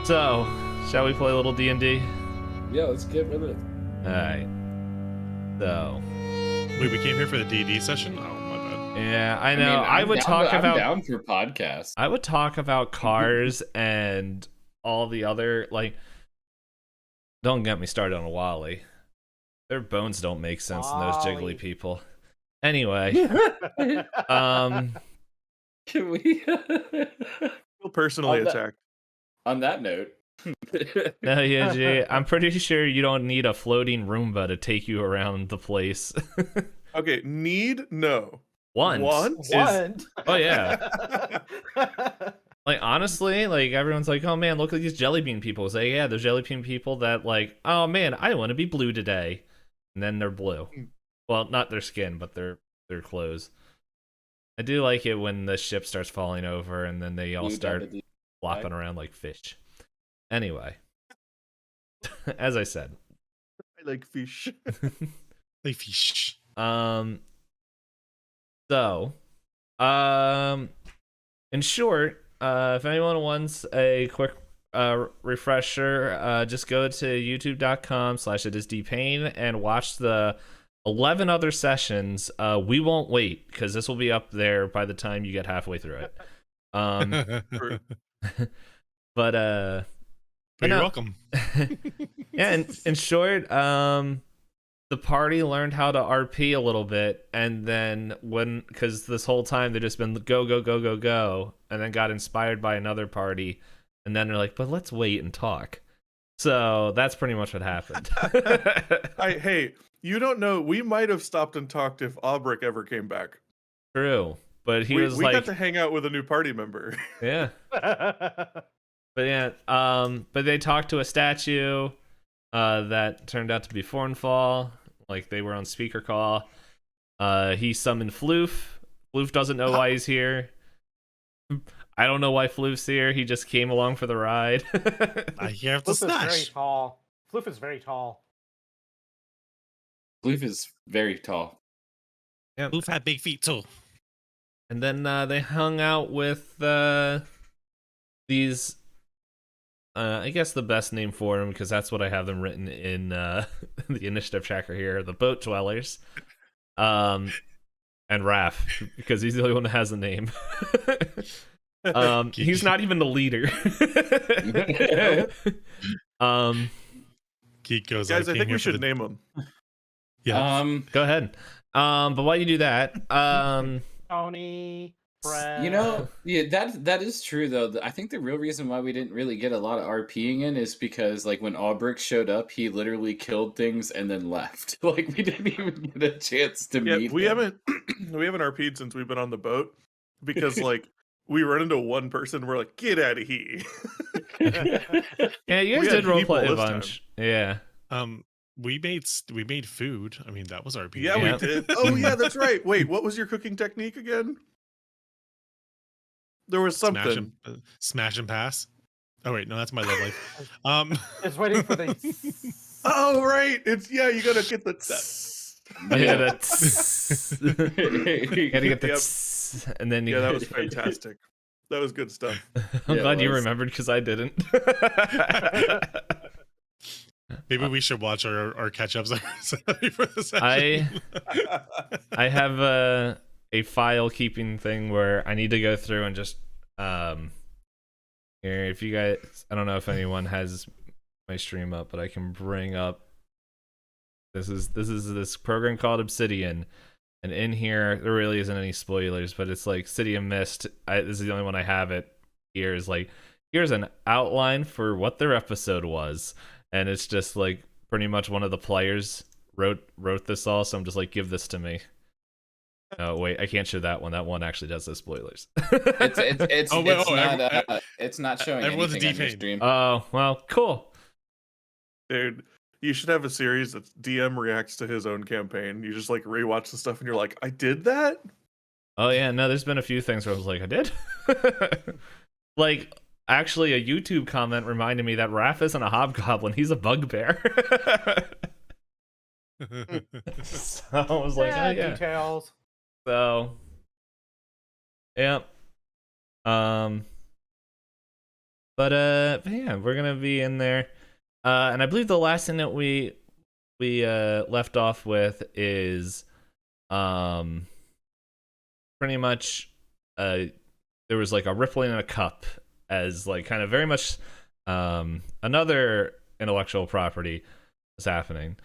So, shall we play a little D&D? Yeah, let's get with it. Alright. So. Wait, we came here for the D&D session? Oh, my bad. Yeah, I know. I'm down for podcasts. I would talk about cars and all the other, like, don't get me started on a Wally. Their bones don't make sense in those jiggly people. Anyway. Can we Feel personally attacked. On that note. No, yeah, Jay, I'm pretty sure you don't need a floating Roomba to take you around the place. Okay, no. Want. Want? Oh, yeah. Like, honestly, like, everyone's like, oh, man, look at these jelly bean people. It's like, yeah, there's jelly bean people that, like, oh, man, I want to be blue today. And then they're blue. Well, not their skin, but their clothes. I do like it when the ship starts falling over and then they all start flopping around like fish. Anyway. As I said. I like fish. Like fish. So, in short, if anyone wants a quick refresher, just go to youtube.com/Itisdpayne and watch the 11 other sessions. We won't wait because this will be up there by the time you get halfway through it. But you're welcome. Yeah, in short, the party learned how to RP a little bit, and then because this whole time they've just been go, go, go, go, go, and then got inspired by another party, and then they're like, but let's wait and talk. So that's pretty much what happened. Hey, you don't know, we might have stopped and talked if Aubric ever came back. True, but we got to hang out with a new party member. Yeah. But yeah, but they talked to a statue that turned out to be Thornfall. Like, they were on speaker call. He summoned Floof. Floof doesn't know why he's here. I don't know why Floof's here. He just came along for the ride. I hear the Floof is very snash. tall. Floof is very tall. Floof is very tall. Yeah. Floof had big feet too. And then they hung out with these. I guess the best name for them, because that's what I have them written in the initiative tracker here, the boat dwellers. And Raph, because he's the only one that has a name. He's not even the leader. Geek goes, guys, I think we should name him. Yeah. Go ahead. But while you do that, Tony, Fred. You know, yeah, that is true though. I think the real reason why we didn't really get a lot of RPing in is because, like, when Aubric showed up, he literally killed things and then left. Like, we didn't even get a chance to meet. We haven't RP'd since we've been on the boat because like we run into one person, we're like, get out of here. yeah, you guys did roleplay a bunch. Yeah. We made food. I mean, that was RP. Yeah, we did. Oh yeah, that's right. Wait, what was your cooking technique again? There was something. Smash and pass. Oh wait, no, that's my love life. It's waiting for the. Oh right, it's you gotta get the. Yeah, you gotta get the. And then that was fantastic. That was good stuff. I'm glad you remembered because I didn't. Maybe we should watch our catch-ups for the session. I have a file keeping thing where I need to go through and just here, if you guys, I don't know if anyone has my stream up, but I can bring up this program called Obsidian, and in here there really isn't any spoilers, but it's like City of Mist. This is the only one I have it here. Is like, here's an outline for what their episode was. And it's just like pretty much one of the players wrote this all, so I'm just like, give this to me. Oh wait, I can't show that one. That one actually does the spoilers. It's not showing everyone's anything on your stream. Oh well, cool. Dude, you should have a series that DM reacts to his own campaign. You just like rewatch the stuff and you're like, I did that? Oh yeah, no, there's been a few things where I was like, I did. Like, actually, a YouTube comment reminded me that Raph isn't a hobgoblin; he's a bugbear. So I was like, oh yeah. Details. So, yeah. But yeah, we're gonna be in there. And I believe the last thing that we left off with is pretty much there was like a rippling in a cup as like kind of very much another intellectual property is happening.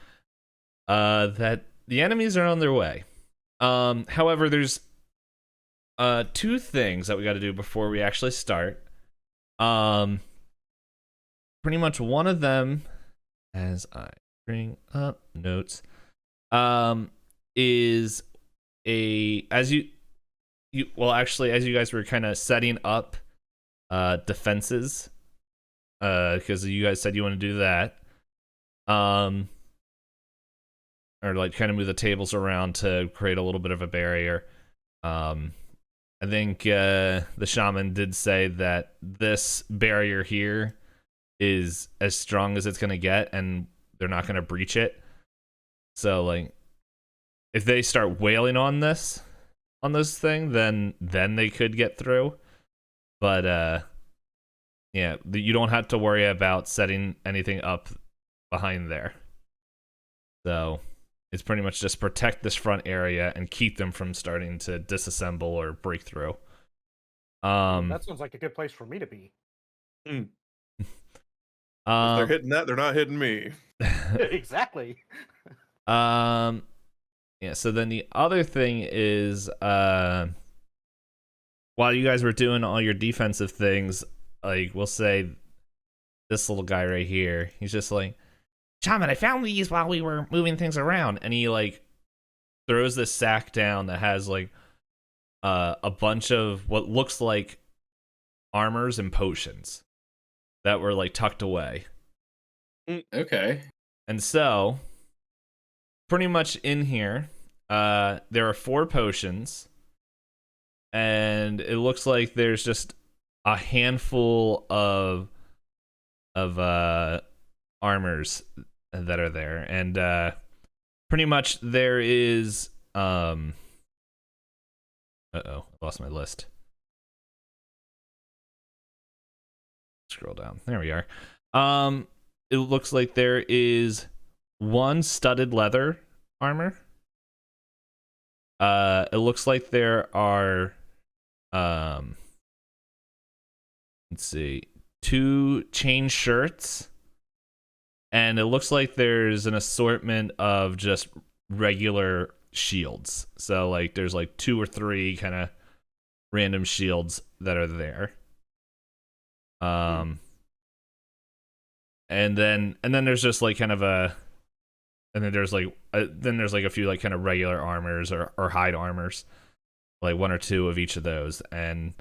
That the enemies are on their way. However, there's two things that we got to do before we actually start. Pretty much one of them, as I bring up notes, is as you guys were kind of setting up defenses, because you guys said you want to do that, or like kind of move the tables around to create a little bit of a barrier. I think the shaman did say that this barrier here is as strong as it's gonna get, and they're not gonna breach it. So like, if they start wailing on this thing, then they could get through. But yeah, you don't have to worry about setting anything up behind there. So it's pretty much just protect this front area and keep them from starting to disassemble or break through. That sounds like a good place for me to be. If they're hitting that, they're not hitting me. Exactly. Yeah, so then the other thing is, while you guys were doing all your defensive things, like, we'll say this little guy right here, he's just like, Shaman, I found these while we were moving things around. And he, like, throws this sack down that has, like, a bunch of what looks like armors and potions that were, like, tucked away. Okay. And so, pretty much in here, there are 4 potions, and it looks like there's just a handful of armors that are there, and pretty much there is I lost my list. Scroll down. There we are. It looks like there is 1 studded leather armor. It looks like there are let's see, 2 chain shirts, and it looks like there's an assortment of just regular shields. So like there's like 2 or 3 kind of random shields that are there. And then there's just like kind of there's like a few like kind of regular armors or hide armors, like 1 or 2 of each of those. And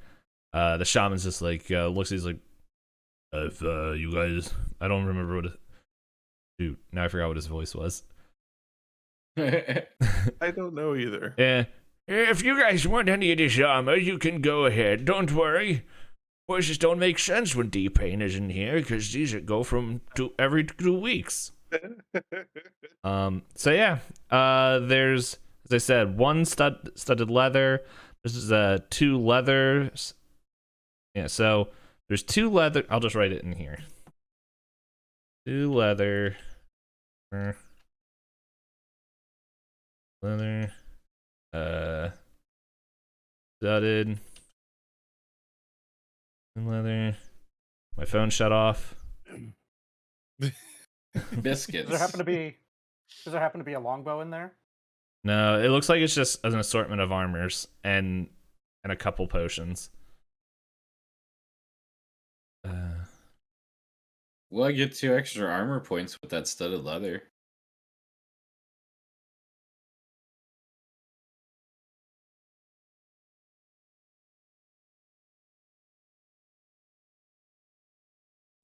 the shaman's just like looks, he's like, if you guys, I don't remember what shoot, now I forgot what his voice was. I don't know either. Yeah. If you guys want any of this armor, you can go ahead. Don't worry. Voices don't make sense when Itisdpayne is in here, because these go from every 2 weeks. So yeah, there's, as I said, 1 studded leather. This is 2 leathers. Yeah, so there's 2 leather. I'll just write it in here. 2 leather. Leather. Studded. Leather. My phone shut off. Biscuits. Does there happen to be a longbow in there? No, it looks like it's just an assortment of armors and a couple potions. Well, I get 2 extra armor points with that studded leather.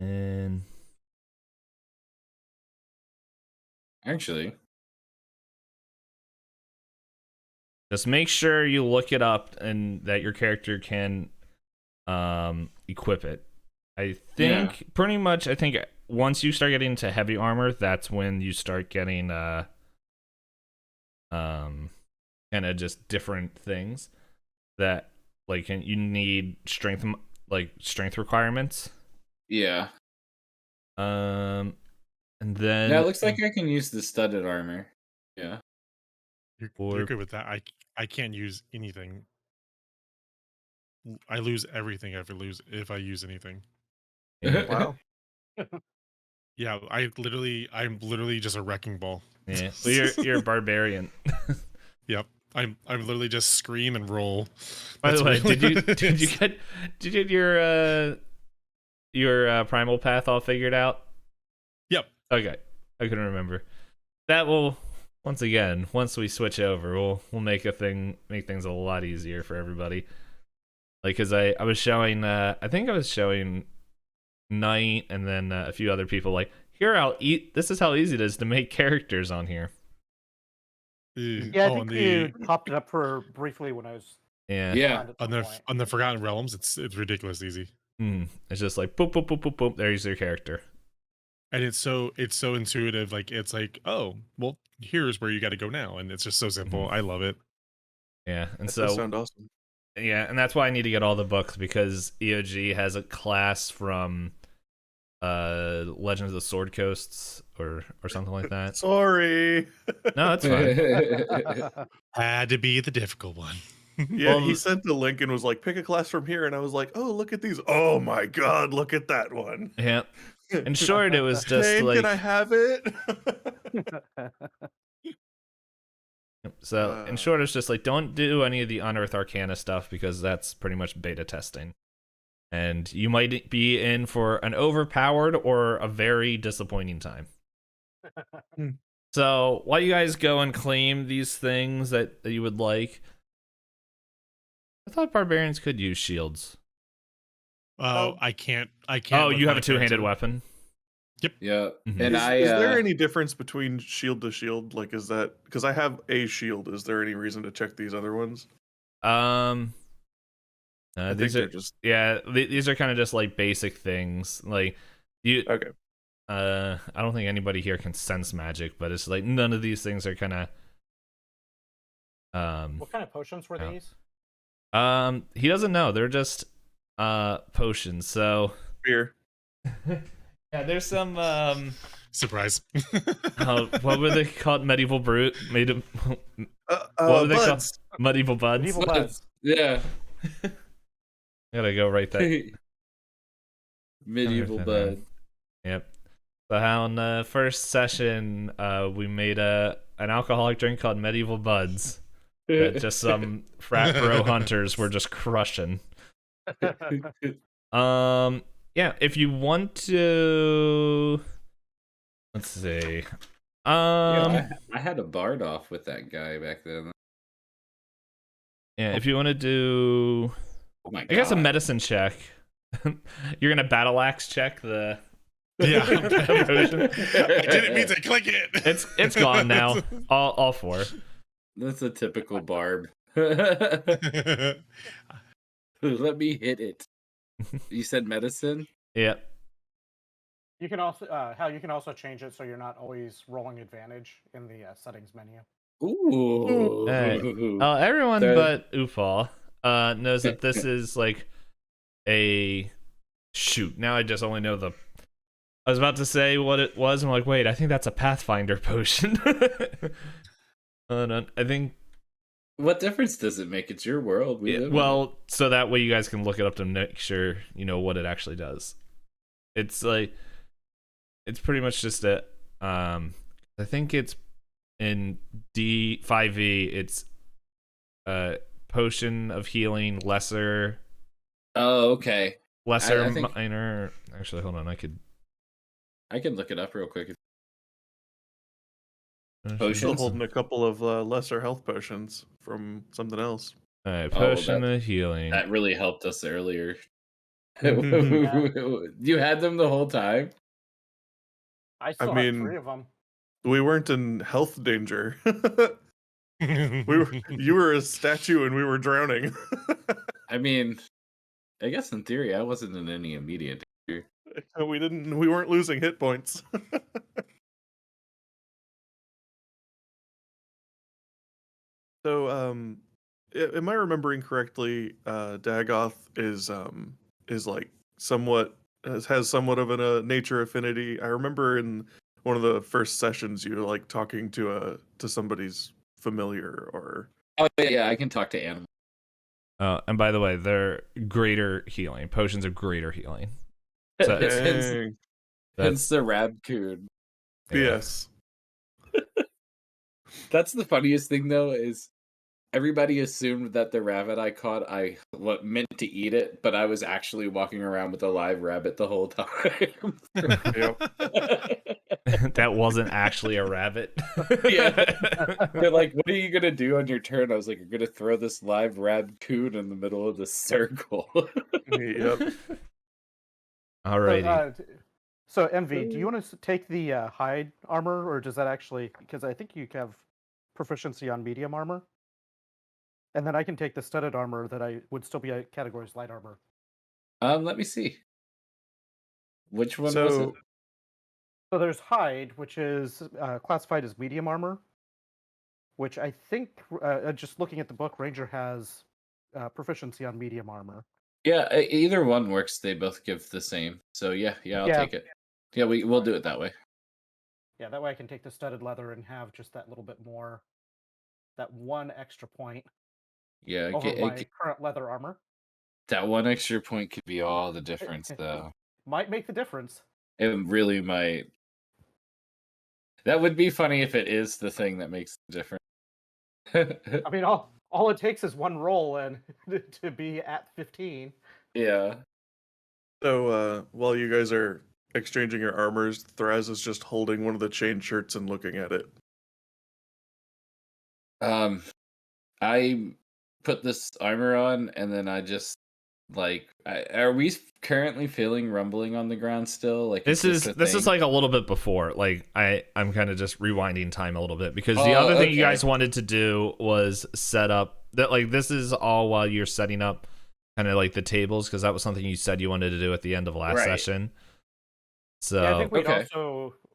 And Actually, just make sure you look it up and that your character can equip it. I think pretty much, I think once you start getting into heavy armor, that's when you start getting kind of just different things that like you need strength requirements Yeah. And then Now it looks like I can use the studded armor. Yeah. You're good with that. I can't use anything. I lose everything if I use anything. yeah, Wow. Yeah, I'm literally just a wrecking ball. yeah. Well, you're a barbarian. Yep. I'm literally just scream and roll. By the way, That's really what it did you is. get your primal path all figured out? Yep. Okay, I couldn't remember. That will once we switch over, we'll make things a lot easier for everybody. Like, cause I was showing I think I was showing Knight and then a few other people like, this is how easy it is to make characters on here. Yeah, I Oh, think you popped it up for briefly when I was. Yeah. Yeah. on the Forgotten Realms, it's ridiculous easy. It's just like boop boop boop boop boop. There's your character. And it's so intuitive. Like, it's like, oh, well, here's where you got to go now, and it's just so simple. I love it. Yeah, and That so does sound awesome. yeah, and that's why I need to get all the books, because EOG has a class from Legends of the Sword Coasts or something like that. Sorry. No, it's fine. Had to be the difficult one. Yeah, Well, he sent the link and was like, pick a class from here. And I was like, oh, look at these. Oh my God, look at that one. Yeah. In short, it was just Name, like, can I have it? so in short, it's just like, don't do any of the Unearthed Arcana stuff, because that's pretty much beta testing. And you might be in for an overpowered or a very disappointing time. So while you guys go and claim these things that you would like, I thought barbarians could use shields. Oh, I can't. Oh, with you have my a two-handed character. weapon? Yeah. Mhm. And is there any difference between shield to shield? Like, is that because I have a shield? Is there any reason to check these other ones? I think these these are are just these are kind of just like basic things. Like you, okay. I don't think anybody here can sense magic, but it's like none of these things are kind of. What kind of potions were yeah. these? He doesn't know. They're just potions. So Beer. yeah, there's some Surprise. what were they called? Medieval brute made of what were they called? Buds. Medieval buds. Medieval buds. Yeah. Gotta go right there. Medieval bud. Yep. So how in the first session, we made an alcoholic drink called Medieval Buds that just some frat bro hunters were just crushing. Yeah, if you want to, let's see. I had a bard off with that guy back then. Yeah, if you want to do, Oh my god. I guess a medicine check. You're gonna battle axe check the. Yeah. potion. I didn't mean to click it. It's gone now. All four. That's a typical barb. Let me hit it. You said medicine? Yeah. You can also Hal, you can also change it so you're not always rolling advantage in the settings menu. Ooh. Hey. Everyone There- but Ufal knows that this is like a shoot. Now I just only know the. I was about to say what it was. I'm like, wait, I think that's a Pathfinder potion. I think. What difference does it make? It's your world. We live in it. Well, so that way you guys can look it up to make sure you know what it actually does. It's like, it's pretty much just a. I think it's in D5e. It's a potion of healing, lesser. Oh, okay. Lesser, I think- minor. Actually, hold on. I could. I can look it up real quick. Still Potions? holding a couple of lesser health potions from something else. All right, Oh, potion that- of healing. That really helped us earlier. Mm-hmm. You had them the whole time? I still mean- have 3 of them. We weren't in health danger. You were a statue and we were drowning. I mean, I guess in theory I wasn't in any immediate danger. We weren't losing hit points. So, am I remembering correctly? Dagoth is like somewhat has somewhat of a nature affinity. I remember in one of the first sessions you were like talking to somebody's familiar or Oh yeah, I can talk to animals. And by the way, they're greater healing. Potions of greater healing. So Dang. Hence the Rabcoon. BS. That's the funniest thing though, is everybody assumed that the rabbit I caught, I meant to eat it, but I was actually walking around with a live rabbit the whole time. Yep. that wasn't actually a rabbit. Yeah. They're like, what are you going to do on your turn? I was like, you're going to throw this live Rabcoon in the middle of the circle. Yep. Alrighty. So, MV, do you want to take the hide armor, or does that actually? Because I think you have proficiency on medium armor, and then I can take the studded armor that I would still be a category's light armor. Let me see. Which one was it? So there's hide, which is classified as medium armor, which I think, just looking at the book, Ranger has proficiency on medium armor. Yeah, either one works. They both give the same. So yeah, I'll take it. Yeah, we'll do it that way. Yeah, that way I can take the studded leather and have just that little bit more, that one extra point. Yeah, over my current leather armor. That one extra point could be all the difference, though. Might make the difference. It really might. That would be funny if it is the thing that makes the difference. I mean, all it takes is one roll and to be at 15. Yeah. So while you guys are exchanging your armors, Thraz is just holding one of the chain shirts and looking at it. I put this armor on, and then I just are we currently feeling rumbling on the ground still? Like this is like a little bit before. Like I'm kind of just rewinding time a little bit because the other thing you guys wanted to do was set up that, like, this is all while you're setting up kind of like the tables, because that was something you said you wanted to do at the end of last session. So yeah, I think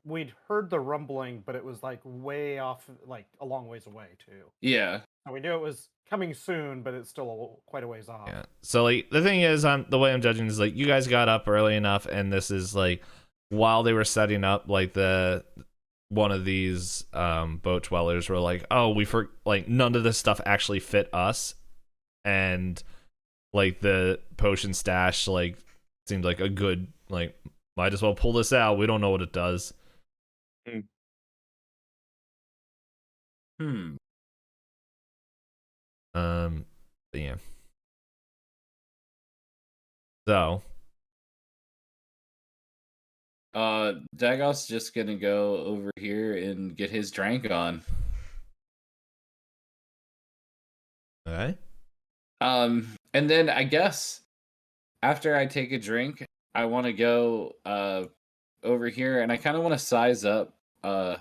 we'd heard the rumbling, but it was like way off, like a long ways away too. Yeah. And we knew it was coming soon, but it's still quite a ways off. Yeah. So like the thing is, the way I'm judging is like you guys got up early enough, and this is like while they were setting up, like one of these boat dwellers were like, oh, like none of this stuff actually fit us, and like the potion stash like seemed like a good, like, might as well pull this out. We don't know what it does. Yeah. So Dagos just gonna go over here and get his drink on. Okay. And then I guess after I take a drink, I want to go over here, and I kind of want to size up the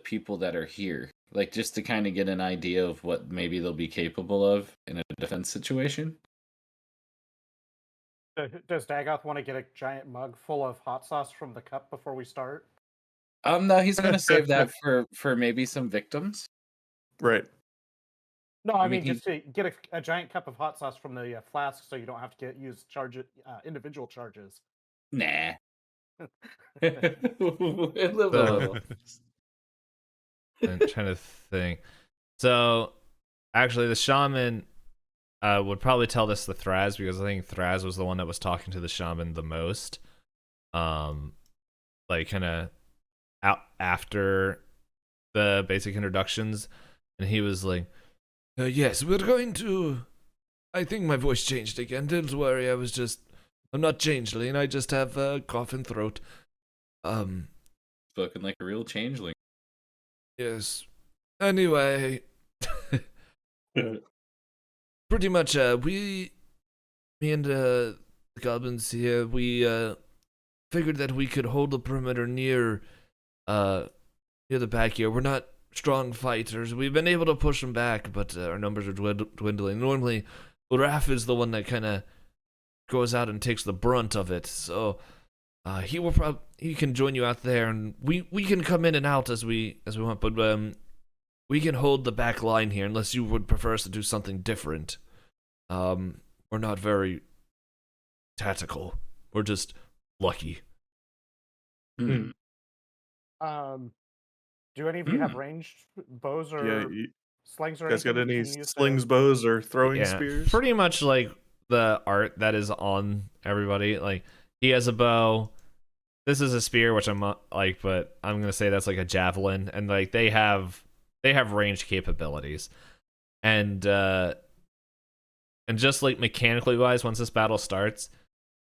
people that are here, like just to kind of get an idea of what maybe they'll be capable of in a defense situation. Does Dagoth want to get a giant mug full of hot sauce from the cup before we start? No, he's gonna save that for maybe some victims. Right. No, I mean just to get a giant cup of hot sauce from the flask, so you don't have to use individual charges. Nah. I'm trying to think. So, actually, the shaman would probably tell this to Thraz, because I think Thraz was the one that was talking to the shaman the most. Like, kind of out after the basic introductions, and he was like, yes, we're going to... I think my voice changed again. Don't worry, I'm not changeling, I just have a cough and throat. Spoken like a real changeling. Yes. Anyway, pretty much, me and the goblins here, we figured that we could hold the perimeter near the back here. We're not strong fighters. We've been able to push them back, but our numbers are dwindling. Normally, Raf is the one that kind of goes out and takes the brunt of it. So he can join you out there, and we can come in and out as we want. But we can hold the back line here, unless you would prefer us to do something different. We're not very tactical We're just lucky. Hmm. Do any of you have ranged bows or Yeah, you slings or guys got anything? any Can you use slings, bows, or throwing Yeah, spears? pretty much like the art that is on everybody. Like he has a bow. This is a spear, which I'm not like, but I'm gonna say that's like a javelin, and like they have ranged capabilities, and just like mechanically wise, once this battle starts,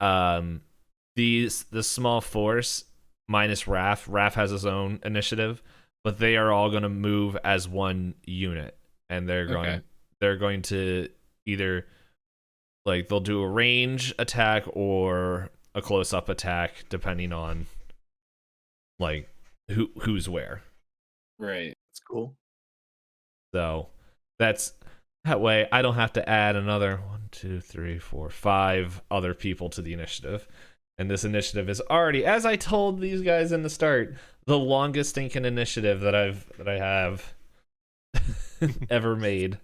the small force minus Raph has his own initiative, but they are all going to move as one unit, and they're going to either like they'll do a range attack or a close up attack depending on like who's where. Right. That's cool. So that's that way I don't have to add another 1, 2, 3, 4, 5 other people to the initiative. And this initiative is already, as I told these guys in the start, the longest stinking initiative that I have ever made.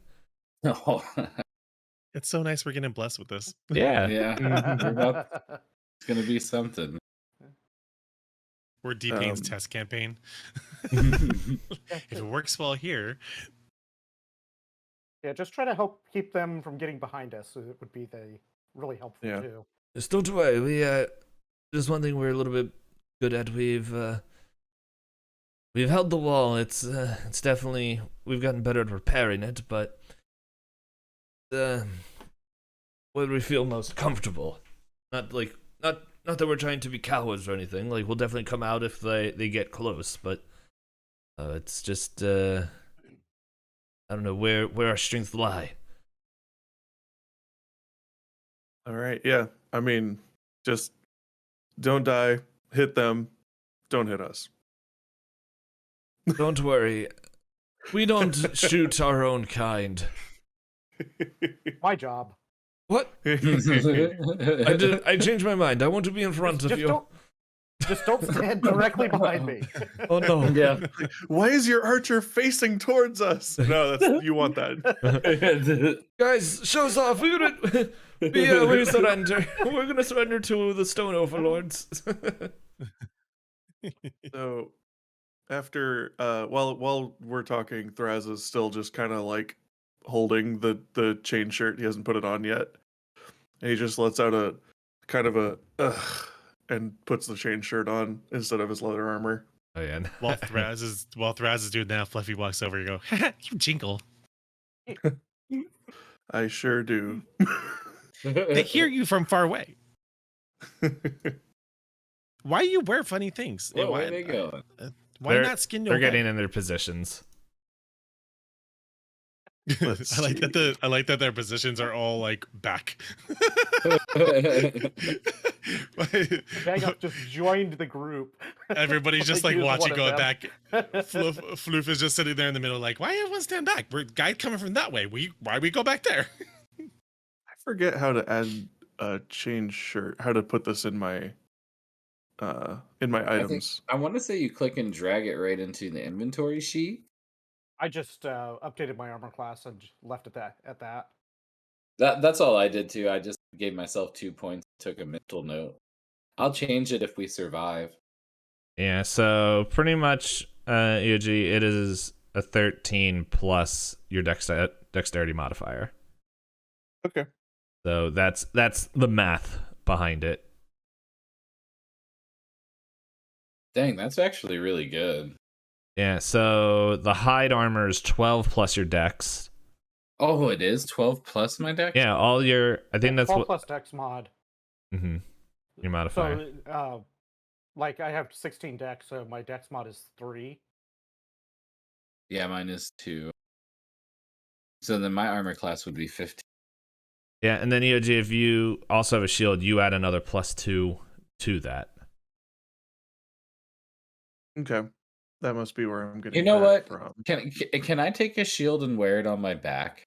Oh, It's so nice we're getting blessed with this. Yeah. yeah. It's gonna be something. We're D-Payne's Um, test campaign. If it works well here, Yeah, just try to help keep them from getting behind us. It would be really helpful Yeah. too. Just don't worry. We there's one thing we're a little bit good at. We've held the wall. It's definitely we've gotten better at repairing it, but where we feel most comfortable. Not that we're trying to be cowards or anything. Like we'll definitely come out if they get close, but it's just I don't know where our strengths lie. All right. Yeah. I mean, just don't die. Hit them. Don't hit us. Don't worry. We don't shoot our own kind. My job. What? I changed my mind. I want to be in front of you. Just don't stand directly behind me. Oh no. Yeah. Why is your archer facing towards us? No, that's you want that. Guys, show's off. We're gonna we surrender. We're gonna surrender to the stone overlords. So after while we're talking, Thraz is still just kind of like holding the chain shirt. He hasn't put it on yet. And he just lets out a kind of a ugh and puts the chain shirt on instead of his leather armor. Oh yeah. while Thraz is doing that, Fluffy walks over and go, you jingle. I sure do. They hear you from far away. Why you wear funny things? Where why are they going? why not skin your They're head? getting in their positions. Let's I like see. that their positions are all like back. Bang up just joined the group. Everybody's just like He was watching one of going back. them. Floof is just sitting there in the middle, like, why everyone stand back? We're guy coming from that way. Why we go back there? I forget how to add a chain shirt. How to put this in my items. I want to say you click and drag it right into the inventory sheet. I just updated my armor class and left it at that. That's all I did too. I just gave myself 2 points, took a mental note. I'll change it if we survive. Yeah, so pretty much EOG, it is a 13 plus your dexterity modifier. Okay. So that's the math behind it. Dang, that's actually really good. Yeah, so the hide armor is 12 plus your dex. Oh, it is 12 plus my deck? Yeah, all your I think that's 12 what plus dex mod. your modifier. So, like I have 16 dex, so my dex mod is 3. Yeah, mine is 2. So then my armor class would be 15. Yeah, and then EOG, if you also have a shield, you add another +2 to that. Okay. That must be where I'm getting You know that what? from. Can I take a shield and wear it on my back?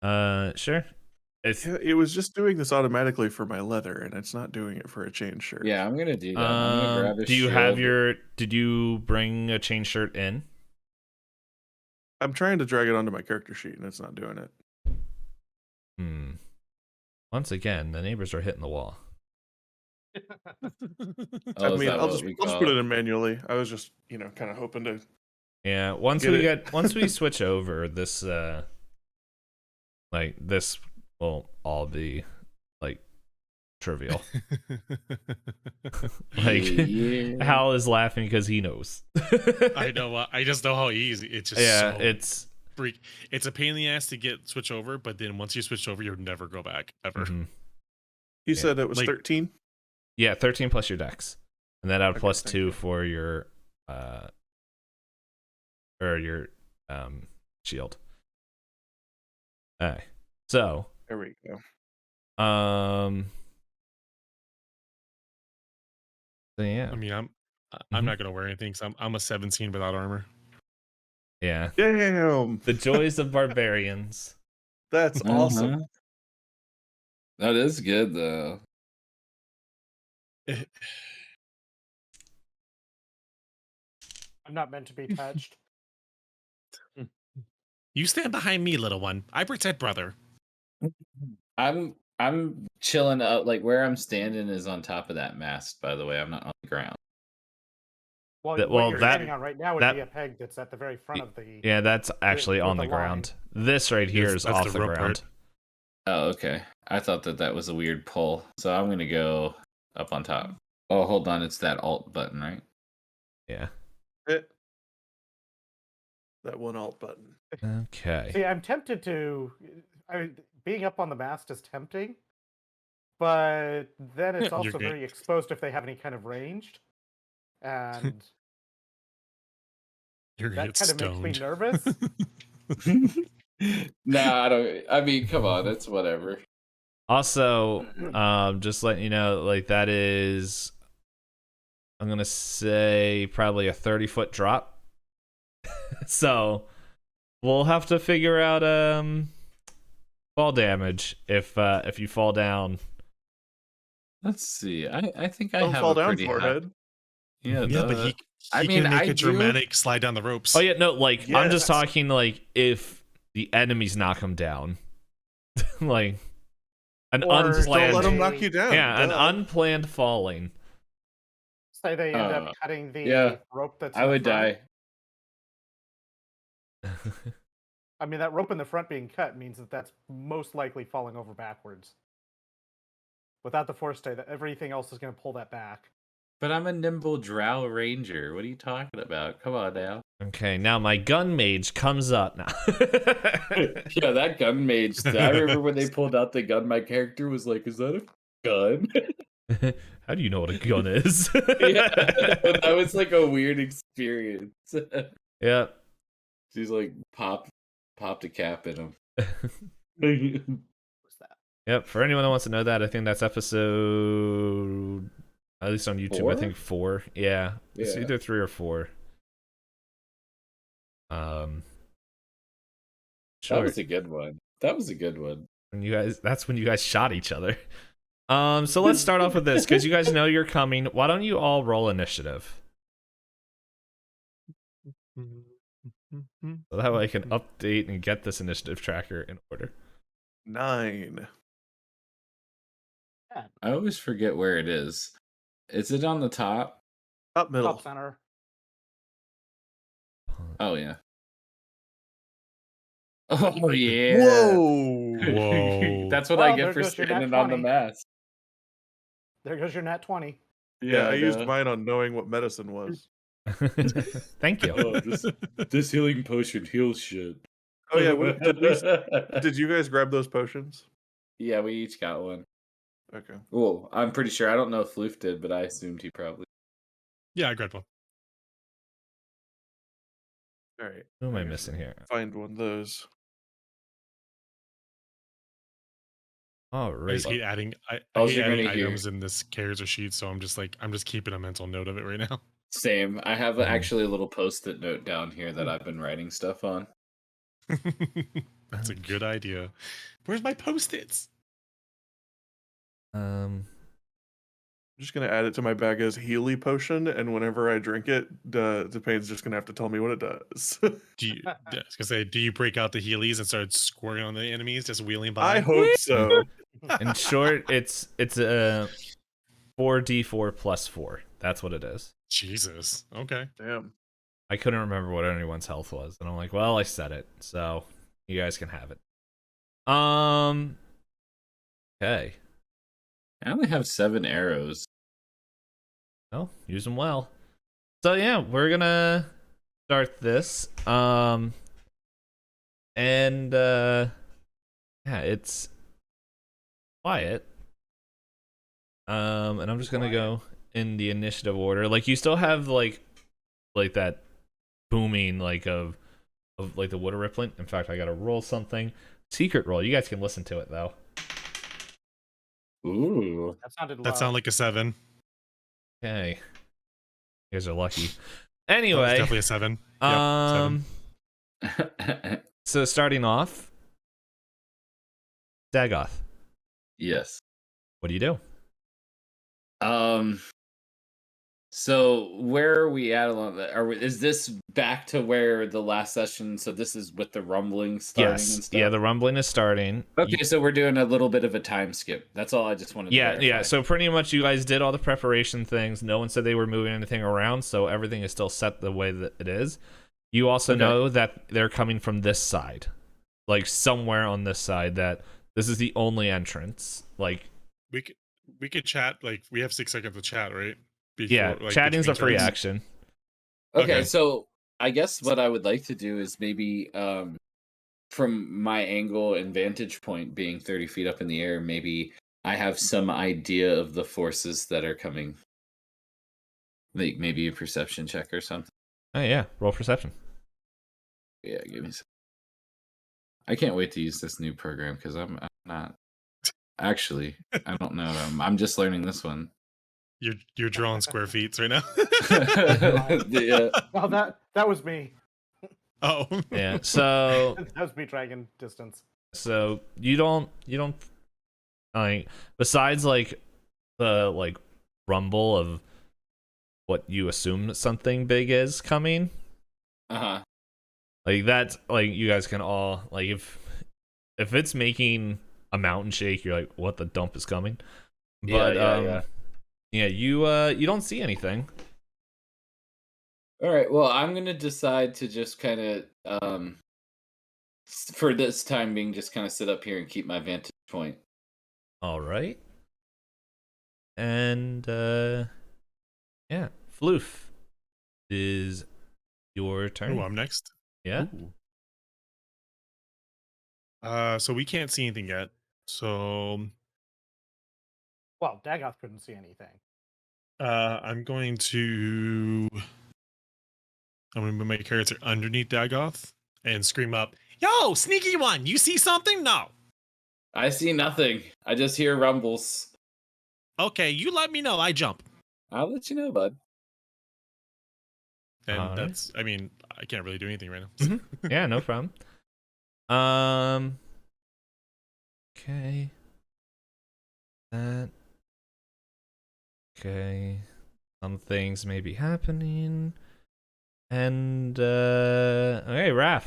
Sure. Yeah, it was just doing this automatically for my leather, and it's not doing it for a chain shirt. Yeah, I'm gonna do that. I'm gonna grab a do you shield. have did you bring a chain shirt in? I'm trying to drag it onto my character sheet, and it's not doing it. Once again, the neighbors are hitting the wall. Oh, I is mean, that I'll what just we I'll just call put it? it in manually. I was just kind of hoping to. Yeah, once we switch over, this this will all be like trivial. Like Yeah. Hal is laughing because he knows. I know. I just know how easy. It's just Yeah, so it's freak. It's a pain in the ass to get switch over, but then once you switch over, you'll never go back ever. mhm. You Yeah. said it was Like- 13. Yeah, 13 plus your dex, and then add Okay, plus thank 2 you. for your or your shield. Alright, so There we go. so yeah, I mean, I'm Mhm. not gonna wear anything. So I'm a 17 without armor. yeah, Damn, the joys of barbarians. that's awesome. Uh-huh. That is good though. I'm not meant to be touched. You stand behind me, little one. I protect brother. I'm chilling up. Like where I'm standing is on top of that mast. By the way, I'm not on the ground. Well, Well, what you're that- standing on right now would that- be a peg that's at the very front of the. Yeah, that's actually with on the the line. ground. This right here Yes, is that's off the the rope ground. part. Oh, okay. I thought that was a weird pull, so I'm gonna go up on top. Oh, hold on, it's that alt button, right? Yeah. Hit that one alt button. Okay. See, I'm tempted to. Being up on the mast is tempting, but then it's You're also good. very exposed if they have any kind of ranged, and You're gonna that get kind of makes me stoned. nervous. Nah, I don't. I mean, come on, it's whatever. Also, just letting you know, like that is, I'm gonna say probably a 30-foot drop. So we'll have to figure out fall damage if you fall down. Let's see. I think I Don't have fall a down, pretty high. forehead. Yeah, Yeah, but he I can mean, make I a do- dramatic slide down the ropes. Oh yeah, no, like I'm just Yes. talking like if the enemies knock him down, like an Or Don't unplanned, let them knock you down. yeah, an duh. unplanned falling. Say they end up cutting the yeah, rope that's. I in the would front. die. I mean, that rope in the front being cut means that that's most likely falling over backwards. Without the force stay, that everything else is going to pull that back. But I'm a nimble drow ranger. What are you talking about? Come on now. Okay, now my gun mage comes up now. Yeah, that gun mage. I remember when they pulled out the gun. My character was like, "Is that a gun?" How do you know what a gun is? Yeah, that was like a weird experience. Yeah. She's like popped a cap in him. What's that? Yep. For anyone that wants to know that, I think that's episode, at least on YouTube, I 4? think 4. Yeah. It's Yeah. either 3 or 4. That Sure. was a good one. That was a good one. That's when you guys shot each other. So let's start off with this, because you guys know you're coming. Why don't you all roll initiative? So that way I can update and get this initiative tracker in order. 9. I always forget where it is. Is it on the top? Top middle. Top center. Oh yeah. Oh yeah. Whoa! Whoa. That's what Well, I there get for goes your nat standing on the 20. mask. There goes your nat 20. Yeah, I used know. mine on knowing what medicine was. Thank you. Oh, this healing potion heals shit. Oh yeah, did you guys grab those potions? Yeah, we each got one. Okay. Well, I'm pretty sure. I don't know if Floof did, but I assumed he probably. Yeah, I grabbed one. All right. Who am I guess missing here? Find one of those. All I right. just hate adding. I All hate you're adding gonna hear- items in this character sheet, so I'm just keeping a mental note of it right now. Same. I have Mhm. actually a little post-it note down here that I've been writing stuff on. That's a good idea. Where's my post-its? I'm just gonna add it to my bag as Healy potion, and whenever I drink it, Itisdpayne's just gonna have to tell me what it does. Do you? I was gonna say, do you break out the Heelys and start squirting on the enemies, just wheeling by? I hope so. In short, it's 4d4 plus 4. That's what it is. Jesus. Okay. Damn. I couldn't remember what anyone's health was, and I'm like, well, I said it, so you guys can have it. Okay. I only have 7 arrows. Well, use them well. So yeah, we're gonna start this. Yeah, it's quiet. And I'm just gonna go in the initiative order. Like, you still have like that booming of like the water rippling. In fact, I gotta roll something. Secret roll. You guys can listen to it though. Ooh. That sounded loud. That sounded like a 7. Okay. You guys are lucky. That was Anyway, definitely a 7. Yep, 7. So starting off, Dagoth, Yes. what do you do? So where are we at along that? Is this back to where the last session? So this is with the rumbling starting and Yes. stuff? Yeah, the rumbling is starting. Okay, so we're doing a little bit of a time skip. That's all I just wanted to Yeah, verify. yeah. So pretty much you guys did all the preparation things. No one said they were moving anything around, so everything is still set the way that it is. You also Okay. know that they're coming from this side. Like, somewhere on this side, that this is the only entrance. Like, We could chat, like, we have 6 seconds to chat, right? yeah, Before, like, chatting's a between free turns. action. Okay, Okay. so I guess what I would like to do is maybe from my angle and vantage point being 30 feet up in the air, maybe I have some idea of the forces that are coming. Like maybe a perception check or something. Oh yeah, roll perception. Yeah, give me some. I can't wait to use this new program because I'm not. Actually, I don't know. I'm just learning this one. You're drawing square feet right now. Yeah. Oh, that was me. Oh. Yeah. So That was me dragging distance. you don't like, besides like the like rumble of what you assume something big is coming. Uh-huh. Like, that's like, you guys can all like, if it's making a mountain shake, you're like, what the dump is coming? But yeah, you don't see anything. All right. Well, I'm gonna decide to just kind of for this time being, just kind of sit up here and keep my vantage point. All right. And yeah, Floof, is your turn. Oh, I'm next. Yeah. Ooh. So we can't see anything yet. So Well, Dagoth couldn't see anything. I'm going to move my character underneath Dagoth and scream up, "Yo, sneaky one! You see something? No. I see nothing. I just hear rumbles. Okay, you let me know. I jump." I'll let you know, bud. And Alright. that's, I mean, I can't really do anything right now. Yeah, no problem. Okay. That. Okay. Some things may be happening. And okay, Raph.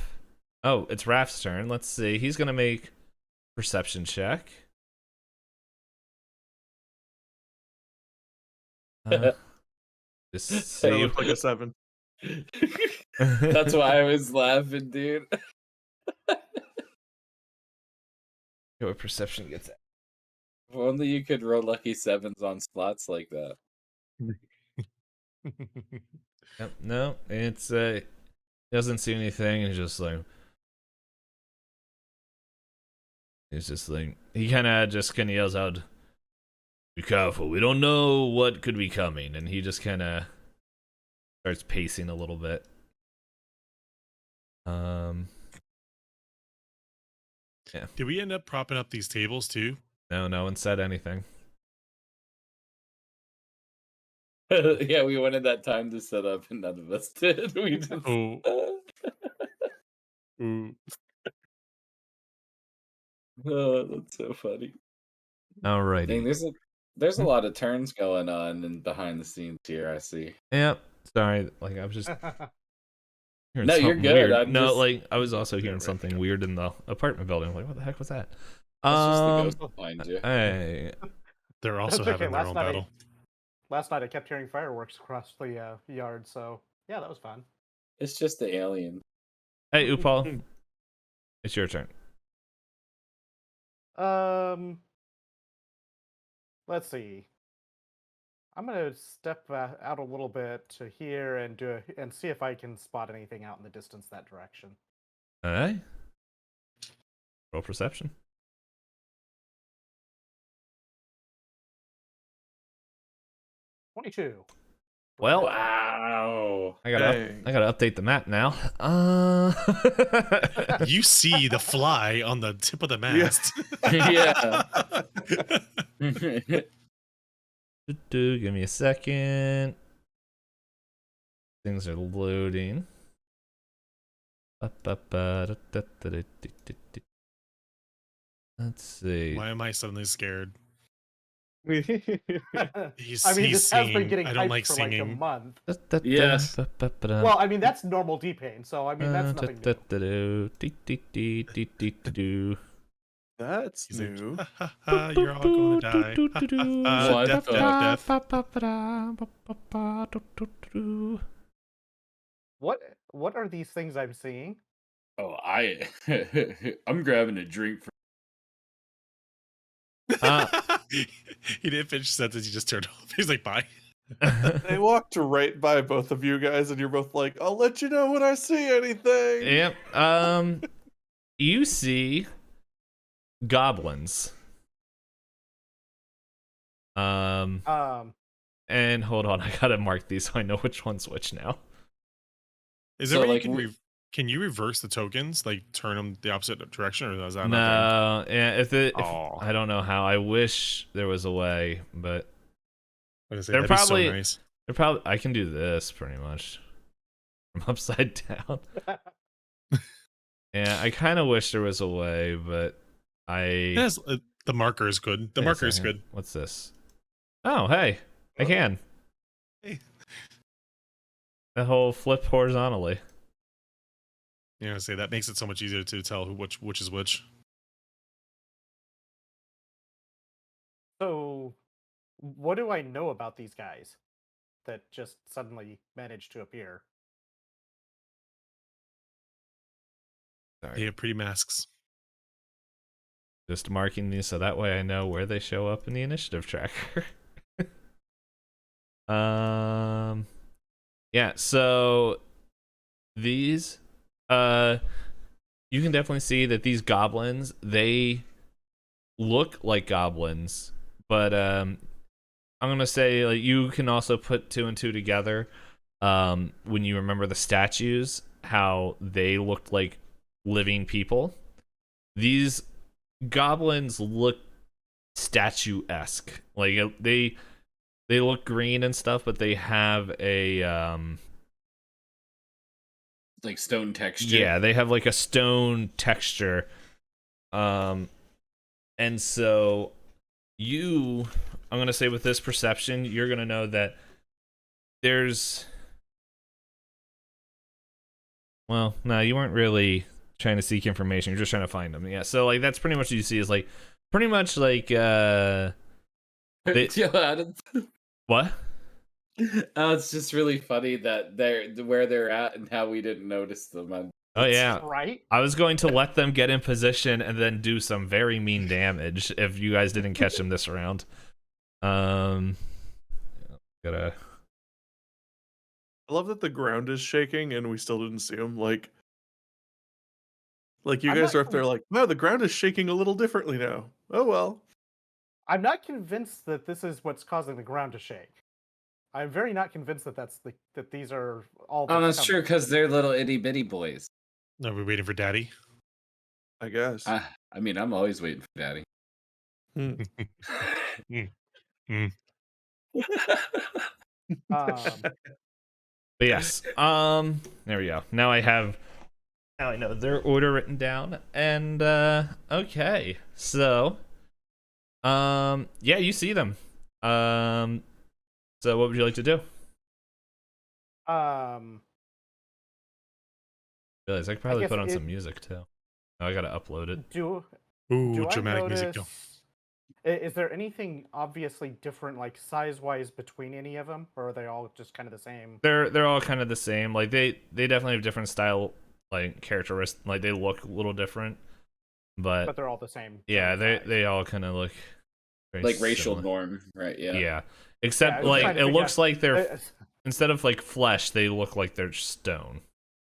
Oh, it's Raph's turn. Let's see. He's gonna make perception check. Just That see. looks like a 7. That's why I was laughing, dude. What perception gets at. If only you could roll lucky 7s on slots like that. Yep, no, it's he doesn't see anything, and he's just like he kind of yells out, "Be careful, we don't know what could be coming," and he just kind of starts pacing a little bit. Yeah. Did we end up propping up these tables too? No one said anything. Yeah, we wanted that time to set up, and none of us did. We just. Oh. Ooh. Oh, that's so funny. Dang, Alrighty. there's a lot of turns going on and behind the scenes here. I see. Yep. Sorry, like I was just hearing No, you're something good. weird. I'm No, just- like I was also hearing right, something yeah. weird in the apartment building. I'm like, what the heck was that? That's just the ghost behind you. Hey, They're also okay, having their last own night I- battle. last night I kept hearing fireworks across the yard, so yeah, that was fun. It's just the alien. Hey, Upal, it's your turn. Let's see. I'm gonna step out a little bit to here and and see if I can spot anything out in the distance that direction. All right. Roll perception. 22. Well, Wow. I gotta update the map now. You see the fly on the tip of the mast. Yeah. Give me a second. Things are loading. Let's see. Why am I suddenly scared? I mean, He's this has been singing. getting I don't hyped like for singing. like a month. Yes. Well, I mean that's normal D-Pain, so I mean that's nothing new. That's He's like, new. "Ha, ha, ha, you're all going to die. Ha, ha, ha, What death, the- death, death." What are these things I'm seeing? Oh, I'm grabbing a drink for. He didn't finish the sentence. He just turned off. He's like, bye. They walked right by both of you guys, and you're both like, "I'll let you know when I see anything." Yep. You see goblins. And hold on, I gotta mark these so I know which one's which now. Is there So, a way like, you can can you reverse the tokens, like turn them the opposite direction, or is that not No, yeah, if Aw. I don't know how. I wish there was a way, but I was They're gonna say, that'd probably- be so nice. they're probably. I can do this pretty much from upside down. Yeah, I kind of wish there was a way, but I. Yes, the marker is good. The Wait a marker is second. good. What's this? Oh, hey, I can. Hey. The whole flip horizontally. You know, say that makes it so much easier to tell which is which. So, what do I know about these guys that just suddenly managed to appear? Sorry. They have pretty masks. Just marking these so that way I know where they show up in the initiative tracker. Yeah, so these you can definitely see that these goblins, they look like goblins, but I'm gonna say like you can also put two and two together when you remember the statues, how they looked like living people. These goblins look statue-esque. Like they look green and stuff, but they have a Like stone texture. yeah, they have like a stone texture. And so I'm gonna say with this perception, you're gonna know that there's well, no, you weren't really trying to seek information, you're just trying to find them. Yeah, so like that's pretty much what you see is like pretty much like they- Yeah, Adam. what? It's just really funny that they're where they're at and how we didn't notice them. Oh yeah. Right? I was going to let them get in position and then do some very mean damage if you guys didn't catch them this round. Gotta. I love that the ground is shaking, and we still didn't see him. Like you I'm guys not are up there, like, "Wow, the ground is shaking a little differently now." Oh well. I'm not convinced that this is what's causing the ground to shake. I'm very not convinced that that these are all. Oh, that's coming. true because they're little itty bitty boys. Are we waiting for Daddy? I guess. I mean, I'm always waiting for Daddy. Hmm. But yes. There we go. Now I know their order written down. And okay. So yeah, you see them. So what would you like to do? Realize I could probably guess put on it- some music too. Oh, I gotta upload it. do Ooh, do I dramatic music. Go. notice Is there anything obviously different, like size-wise, between any of them, or are they all just kind of the same? They're all kind of the same. Like they definitely have different style, like characteristics. Like they look a little different, But they're all the same. yeah, general size. they all kind of look very Like racial similar. norm, right? Yeah. Yeah, except I was like trying to it figure looks out- like they're instead of like flesh, they look like they're stone.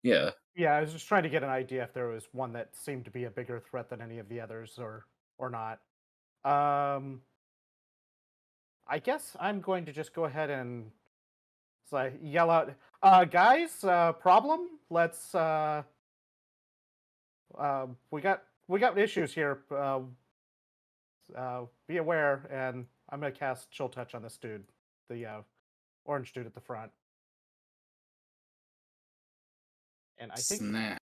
Yeah. Yeah, I was just trying to get an idea if there was one that seemed to be a bigger threat than any of the others, or not. I guess I'm going to just go ahead and yell out, guys, problem? Let's we got issues here. Be aware, and I'm gonna cast Chill Touch on this dude, the orange dude at the front. And I think Snap.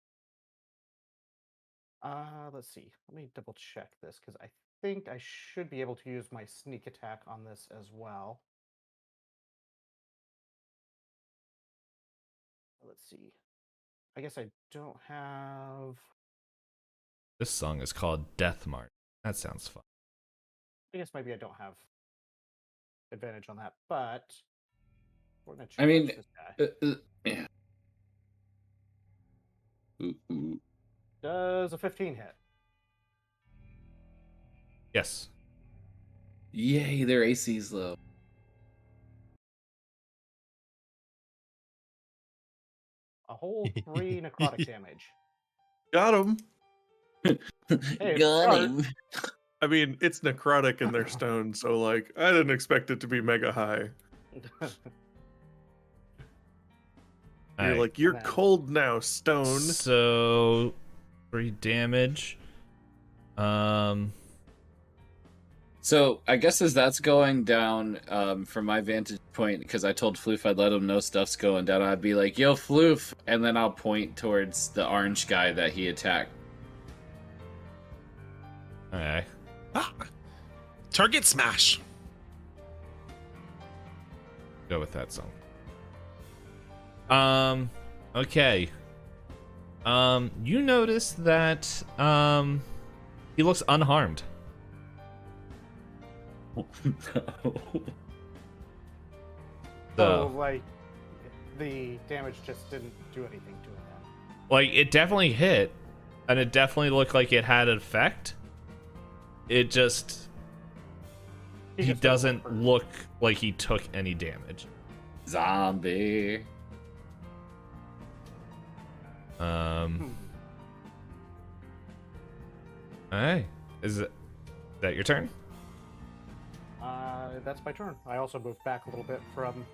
let's see. Let me double check this because I think I should be able to use my sneak attack on this as well. Let's see. I guess I don't have. This song is called Death March. That sounds fun. I guess maybe I don't have advantage on that, but we're gonna I mean, this guy. yeah. Ooh. Does a 15 hit? Yes. Yay, their AC's low. A whole 3 necrotic damage. Got him. Hey, Got start. him. I mean, it's necrotic in their stone, so like I didn't expect it to be mega high. You're Alright, like, you're Nah. cold now, stone. so 3 damage. So I guess as that's going down, from my vantage point, because I told Floof I'd let him know stuff's going down, I'd be like, "Yo, Floof," and then I'll point towards the orange guy that he attacked. Alright. Ah. Target smash. Go with that song. Okay. You notice that he looks unharmed. So, So, like, the damage just didn't do anything to him then. like, it definitely hit, and it definitely looked like it had an effect. It just he just doesn't hurt. look like he took any damage. Zombie. Alright. Is that your turn? That's my turn. I also moved back a little bit from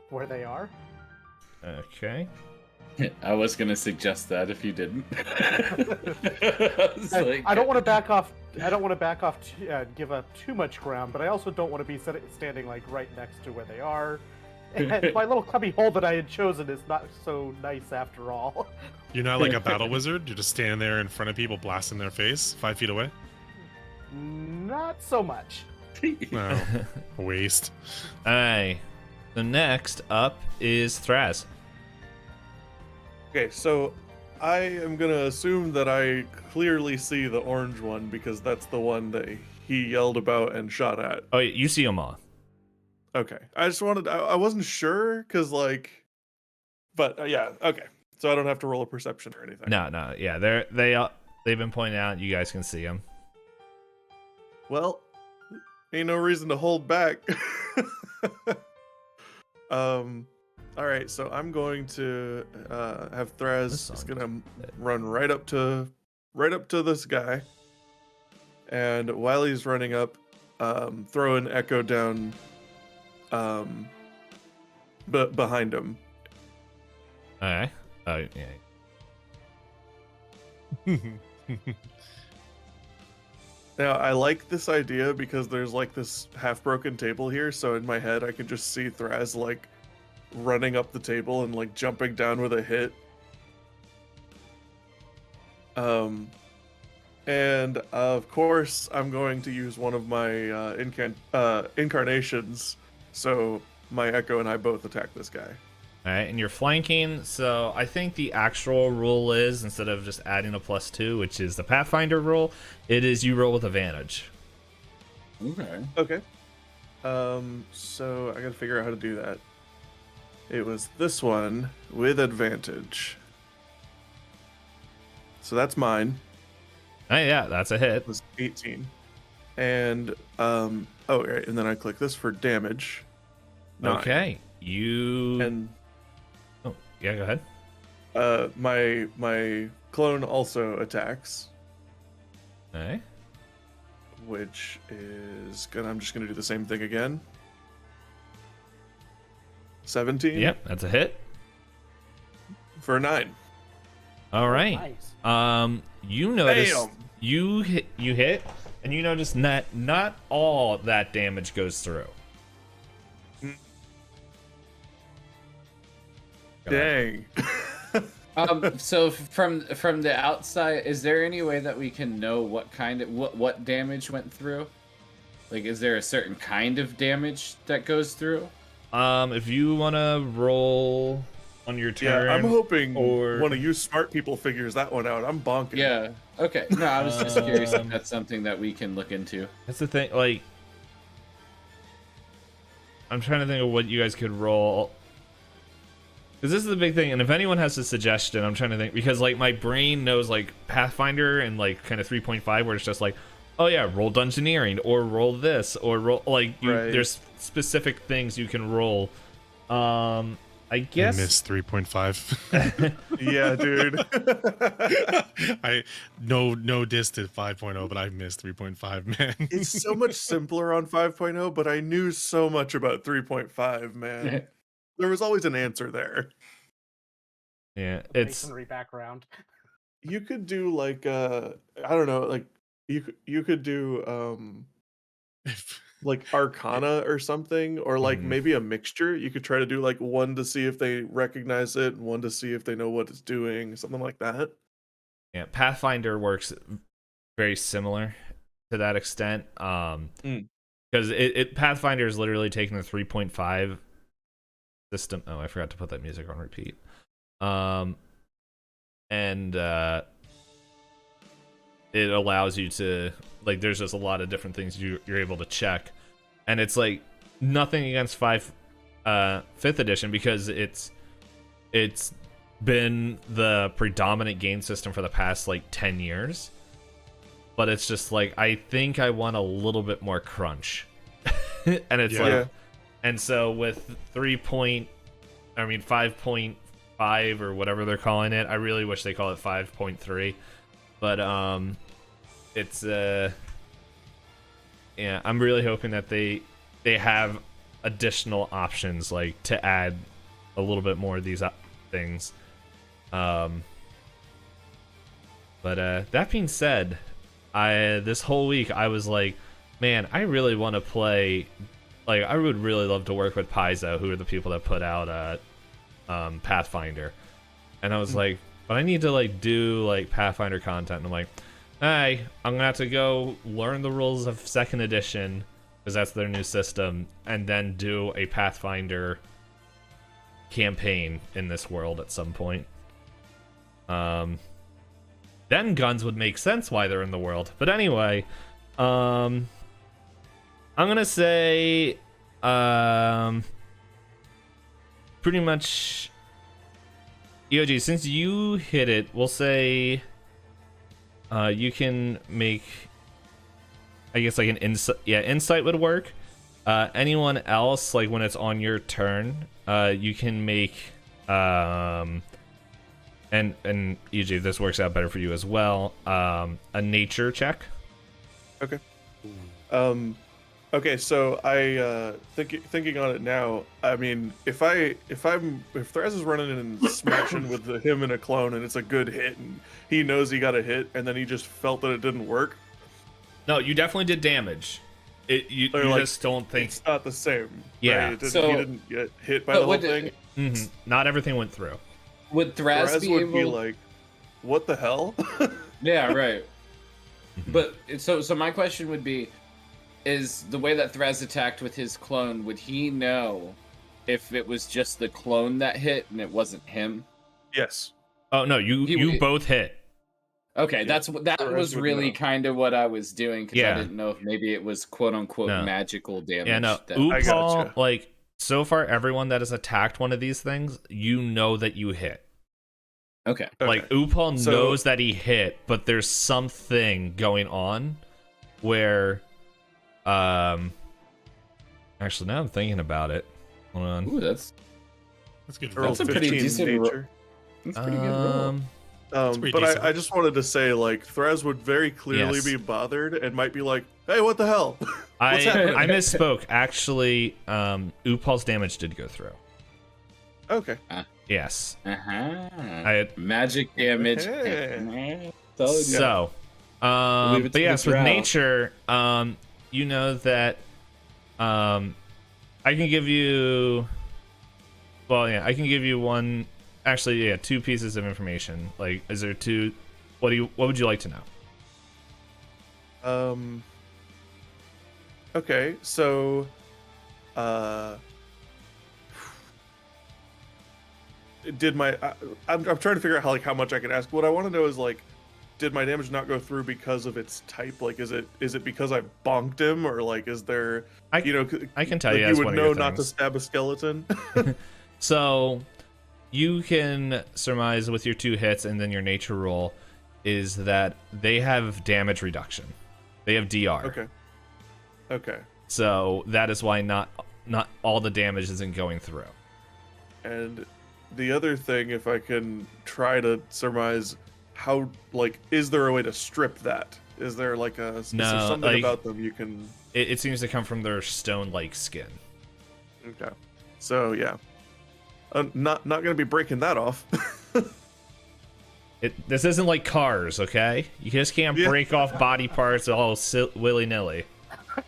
where they are. Okay. I was gonna suggest that if you didn't. I was like- I don't want to back off. I don't want to back off, give up too much ground, but I also don't want to be standing like right next to where they are. And my little cubby hole that I had chosen is not so nice after all. You're not like a battle wizard. You're just standing there in front of people, blasting their face 5 feet away. Not so much. No, waste. Alright. So next up is Thraz. Okay, so I am gonna assume that I clearly see the orange one because that's the one that he yelled about and shot at. Oh, you see them all. Okay, I just wanted, I wasn't sure because like, but yeah, okay. So I don't have to roll a perception or anything. No, yeah, they've been pointing out. You guys can see them. Well, ain't no reason to hold back. All right, so I'm going to have Thraz This is song gonna is- run right up to this guy, and while he's running up, throw an echo down, behind him. All right. Oh yeah. Now I like this idea because there's like this half-broken table here, so in my head I can just see Thraz like running up the table and like jumping down with a hit. And of course I'm going to use one of my incarnations, so my Echo and I both attack this guy. All right, and you're flanking. So I think the actual rule is instead of just adding a +2, which is the Pathfinder rule, it is you roll with advantage. Okay. Okay. So I gotta figure out how to do that. It was this one with advantage. So that's mine. Oh yeah, that's a hit. It was 18. And oh right, and then I click this for damage. 9. Okay, you. And Oh yeah, go ahead. my clone also attacks, Okay. which is gonna. I'm just gonna do the same thing again. 17. Yep, that's a hit. For 9. All right. Nice. You notice Bam! you hit, and you notice that not all that damage goes through. Dang. So from the outside, is there any way that we can know what damage went through? Like, is there a certain kind of damage that goes through? If you wanna roll on your turn, Yeah, I'm hoping or- one of you smart people figures that one out. I'm bonking. Yeah. Okay. No, I was just curious if Um, that's something that we can look into. that's the thing. Like, I'm trying to think of what you guys could roll. Because this is the big thing, and if anyone has a suggestion, I'm trying to think. Because like my brain knows like Pathfinder and like kind of 3.5, where it's just like, oh yeah, roll Dungeoneering or roll this or roll like Right. there's specific things you can roll. I I guess missed 3.5. Yeah, dude. I no diss to 5.0, but I missed 3.5, man. It's so much simpler on 5.0, but I knew so much about 3.5, man. There was always an answer there. yeah, it's Masonry background. You could do like I don't know, like you could do like Arcana or something, or like Mhm. maybe a mixture. You could try to do like one to see if they recognize it, and one to see if they know what it's doing, something like that. yeah. Pathfinder works very similar to that extent. Because it Pathfinder is literally taking the 3.5 system. Oh, I forgot to put that music on repeat. And it allows you to like. There's just a lot of different things you're able to check, and it's like nothing against 5th edition because it's been the predominant game system for the past like 10 years. But it's just like I think I want a little bit more crunch, and it's Yeah. like. Yeah. And so with 5.5 or whatever they're calling it, I really wish they call it 5.3. But it's yeah, I'm really hoping that they have additional options like to add a little bit more of these things. But that being said, this whole week I was like, man, I really want to play. Like, I would really love to work with Paizo, who are the people that put out Pathfinder. And I was like, but I need to like do like Pathfinder content. And I'm like, hey, I'm gonna have to go learn the rules of 2nd edition because that's their new system, and then do a Pathfinder campaign in this world at some point. Then guns would make sense why they're in the world. But anyway, I'm gonna say, pretty much, EOG. Since you hit it, we'll say, you can make, I guess, like an insight. Yeah, insight would work. Anyone else, like when it's on your turn, you can make, and EOG, this works out better for you as well. A nature check. Okay. Okay, so I thinking on it now. I mean, if Thraz is running in and smashing with him and a clone, and it's a good hit, and he knows he got a hit, and then he just felt that it didn't work. No, you definitely did damage. You Like, just don't think. It's not the same. Yeah. right? He So- didn't get hit by But the whole would thing. Mhm. Not everything went through. Would Thraz Thraz be would able? be like, "What the hell?" Yeah, right. But so my question would be, is the way that Thraz attacked with his clone, would he know if it was just the clone that hit and it wasn't him? Yes. Oh no, you He- both hit. Okay, that Thraz was would really know. kind of what I was doing because I Yeah. didn't know if maybe it was quote unquote No. magical damage. Yeah, no. that- I Upal, gotcha. like, so far, everyone that has attacked one of these things, you know that you hit. Okay. Like, Okay. Upal So- knows that he hit, but there's something going on where, actually, now I'm thinking about it. Hold on. Ooh, that's good. Earl That's a pretty 15 decent ro- nature. that's a pretty good roll. pretty But decent. I just wanted to say, like, Thraz would very clearly Yes. be bothered and might be like, "Hey, what the hell?" I happening? I misspoke. Actually, Upal's damage did go through. Okay. Yes. Uh-huh. Magic damage. Hey. Told ya. So, Leave it but to yes, the with drought. nature, you know that, I can give you, well, yeah, I can give you one, actually, yeah, 2 pieces of information. Like, is there 2? What would you like to know? Okay, so, did my I'm trying to figure out how much I can ask. What I want to know is, like, did my damage not go through because of its type? Like, is it because I bonked him, or like, is there, I I can tell like, you you that's would one of know your not to things. stab a skeleton? So, you can surmise with your 2 hits and then your nature roll is that they have damage reduction. They have DR. Okay. So that is why not all the damage isn't going through. And the other thing, if I can try to surmise how, like, is there a way to strip that? Is there like is there No, something like- about them you can? It seems to come from their stone-like skin. Okay. So yeah, not gonna be breaking that off. This isn't like cars, okay? You just can't Yeah. break off body parts all willy-nilly.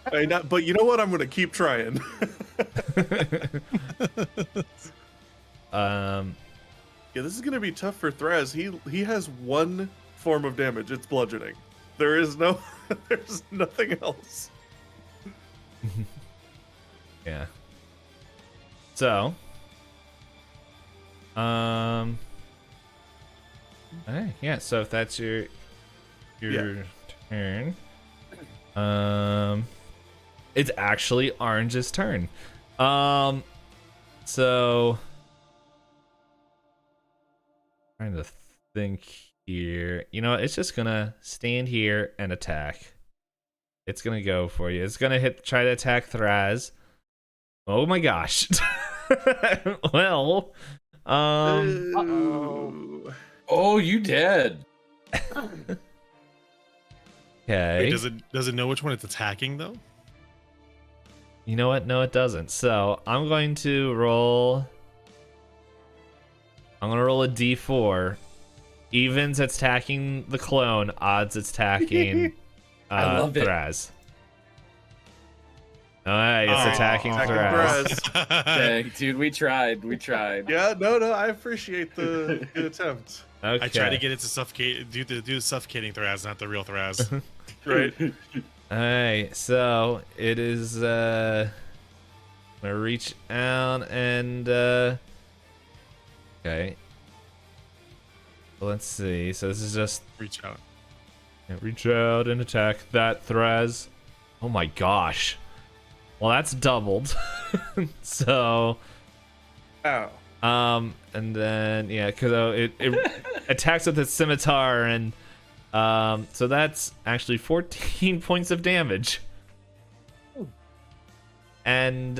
But you know what? I'm gonna keep trying. Yeah, this is gonna be tough for Thraz. He has one form of damage. It's bludgeoning. There is no, there's nothing else. Yeah. So, alright, yeah, so if that's your turn, it's actually Orange's turn. So trying to think here. You know, it's just gonna stand here and attack. It's gonna go for you. It's gonna try to attack Thraz. Oh my gosh. Well, Uh-oh. Oh, you dead. okay. Wait, does it know which one it's attacking though? You know what? No, it doesn't. So I'm going to roll. I'm gonna roll a D4. Evens, it's attacking the clone. Odds, it's attacking I love it. Thraz. All right, it's attacking attacking Thraz. Thraz. Dang, dude, we tried. Yeah, no, I appreciate the attempt. Okay. I tried to get it to suffocate, do the suffocating Thraz, not the real Thraz. Right. All right, so it is. I'm gonna reach out and. Okay. Let's see. So this is just Reach out. reach out and attack that Thraz. Oh my gosh. Well, that's doubled. So, Ow. and then yeah, because it attacks with its scimitar, and so that's actually 14 points of damage. And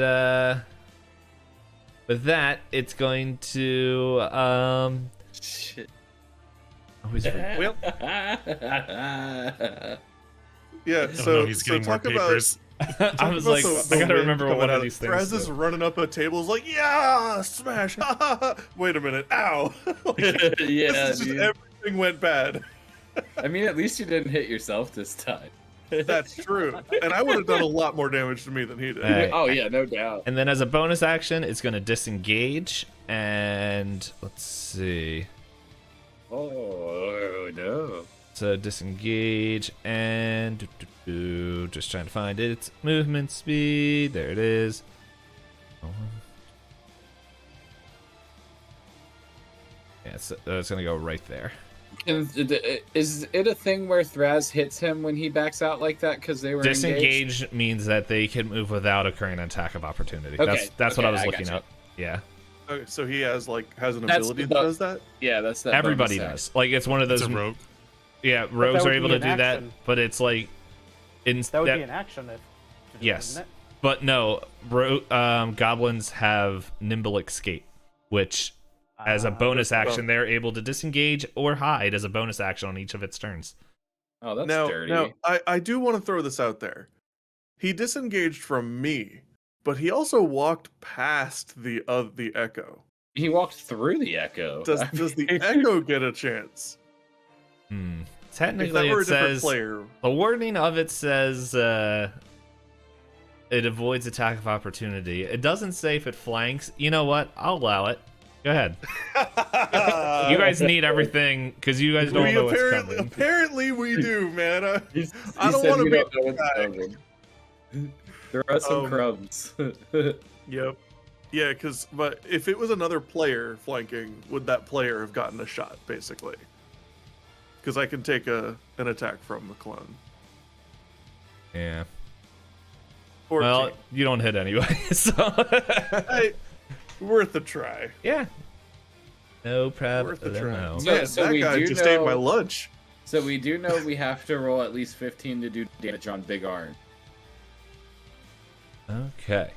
with that, it's going to Shit. oh, he's Well, yeah. Oh, So, no, he's so getting more talk about. papers. I was about like, the I gotta wind remember what coming one of out. these things. Thraz is do. running up a table, is like, yeah, smash. Wait a minute, ow. Like, Yeah, this is just dude. everything went bad. I mean, at least you didn't hit yourself this time. That's true, and I would have done a lot more damage to me than he did. Right. Oh yeah, no doubt. And then as a bonus action, it's going to disengage. And let's see. Oh no. So disengage and just trying to find its movement speed. There it is. Yeah, it's going to go right there. Is it a thing where Thraz hits him when he backs out like that because they were engaged? Disengage means that they can move without occurring an attack of opportunity. Okay, That's what I okay, was I looking gotcha. up. Yeah. Okay, so he has an That's ability that the- does that. Yeah, that's that. Everybody bonus does. Like it's one of It's those. a rogue. Yeah, rogues would are able be to do an that, action. but it's like That would be an action if. Yes. Isn't it? But no, goblins have nimble escape, which as a bonus action, they're able to disengage or hide as a bonus action on each of its turns. Oh, that's Now, dirty. I do want to throw this out there. He disengaged from me, but he also walked past the echo. He walked through the echo. Does the echo get a chance? If Technically, that were it a different says player, the wording of it says it avoids attack of opportunity. It doesn't say if it flanks. You know what? I'll allow it. Go ahead. You guys need everything because you guys don't know what's coming. Apparently we do, man. I He don't said want to we be don't know what's coming. There are some crumbs. Yep. Yeah, but if it was another player flanking, would that player have gotten a shot, basically? Because I can take an attack from the clone. Yeah. 14. Well, you don't hit anyway, so Worth a try. yeah. No problem. Worth a try. So- Man, so that we guy do just ate my know- lunch. So we do know we have to roll at least 15 to do damage on Big Arn. Okay.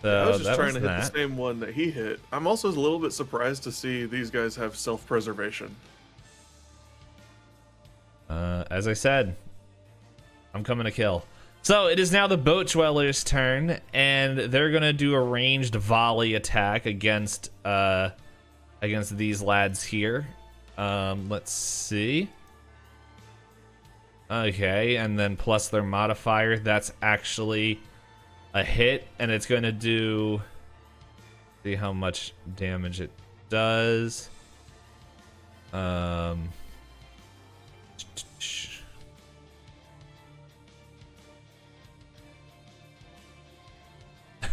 So I was just that trying was to hit that. the same one that he hit. I'm also a little bit surprised to see these guys have self-preservation. As I said, I'm coming to kill. So it is now the boat dwellers' turn, and they're gonna do a ranged volley attack against these lads here. Let's see. Okay, and then plus their modifier, that's actually a hit, and it's gonna do. See how much damage it does.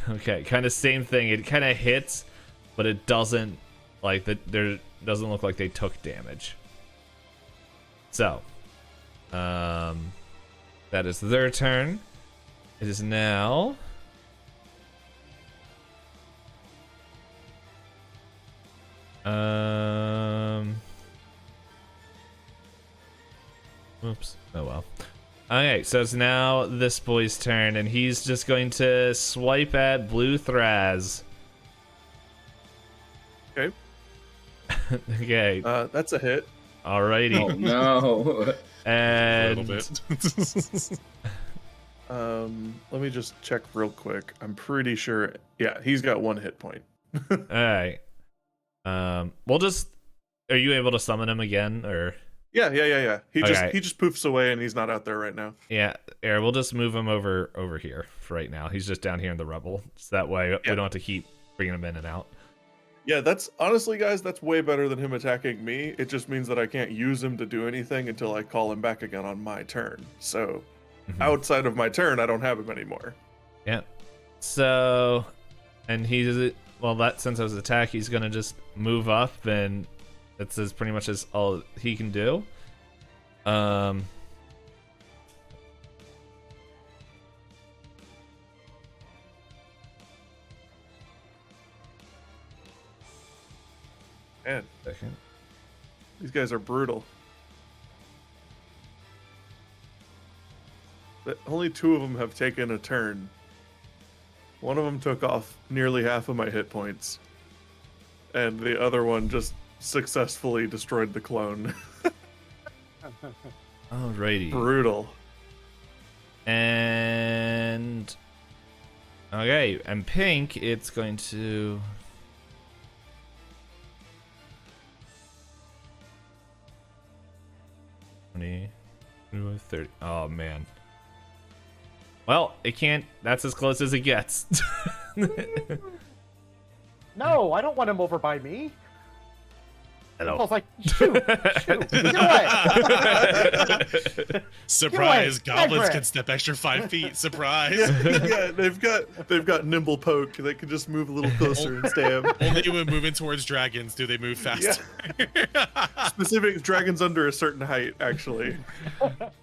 Okay, kind of same thing. It kind of hits, but it doesn't there doesn't look like they took damage. So, that is their turn. It is now oops. Oh well. Okay, so it's now this boy's turn, and he's just going to swipe at Blue Thraz. Okay. Okay. That's a hit. Alrighty. Oh no. A And little bit. Let me just check real quick. I'm pretty sure. Yeah, he's got 1 hit point. alright. We'll just. Are you able to summon him again, or? Yeah. He Okay. just poofs away, and he's not out there right now. Yeah, we'll just move him over here for right now. He's just down here in the rubble, so that way we don't have to keep bringing him in and out. Yeah, that's honestly, guys, that's way better than him attacking me. It just means that I can't use him to do anything until I call him back again on my turn. So, outside of my turn, I don't have him anymore. Yeah. So, and he's that since it was attack, he's gonna just move up, and that's pretty much all he can do. Man, Second. these guys are brutal. Only 2 of them have taken a turn. One of them took off nearly half of my hit points, and the other one just successfully destroyed the clone. Alrighty. Brutal. And okay, and pink, it's going to. 20, 30. Oh man. Well, it can't. That's as close as it gets. No, I don't want him over by me. I Hello. was like, shoot, get away. Surprise! Get away, Goblins Hagrid. can step extra 5 feet. Surprise! Yeah, they've got nimble poke. They can just move a little closer and stab. Only when moving towards dragons do they move faster. Specific dragons under a certain height, actually.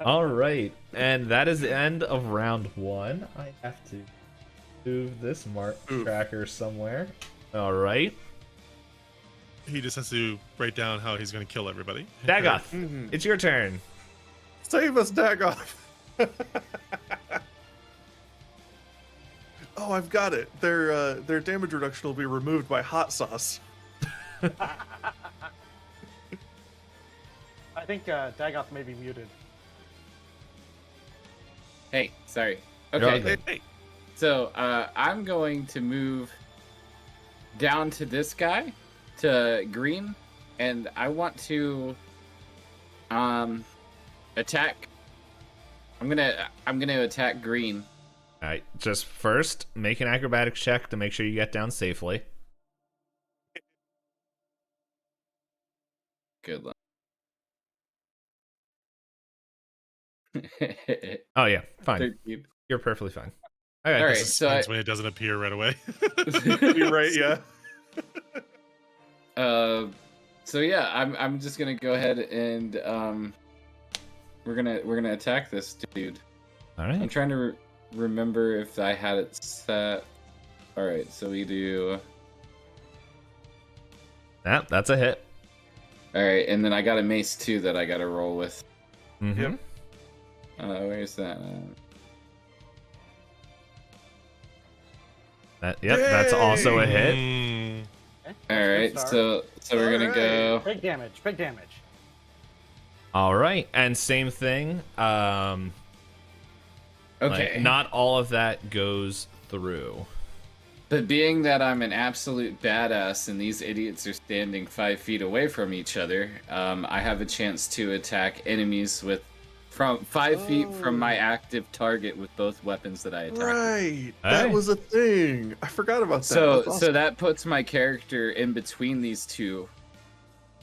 All right, and that is the end of round 1. I have to move this mark tracker somewhere. All right, He just has to write down how he's going to kill everybody. Dagoth, Mhm. it's your turn. Save us, Dagoth! Oh, I've got it. Their damage reduction will be removed by hot sauce. I think Dagoth may be muted. Hey, sorry. You're all Okay, good. Hey, so I'm going to move down to this guy, to green, and I want to attack. I'm gonna attack green. All right, just first make an acrobatics check to make sure you get down safely. Good luck. Oh yeah, fine. 13. You're perfectly fine. All right, All this right, is so suspense when it doesn't appear right away. You're right, yeah. So yeah, I'm just gonna go ahead and we're gonna attack this dude. all I'm right. trying to remember if I had it set. All right, so we do. Yeah, that's a hit. All right, and then I got a mace too that I got to roll with. Mhm. Yep. Where's that? Yep, that's also a hit. Mm, Okay, All that's a right, good start. so we're gonna go. Big damage, big damage. All right, and same thing. Okay. Like, not all of that goes through. But being that I'm an absolute badass and these idiots are standing 5 feet away from each other, I have a chance to attack enemies from 5 feet from my active target with both weapons that I attack. with. Right. That Hey. was a thing. I forgot about that. So That's awesome. that puts my character in between these two.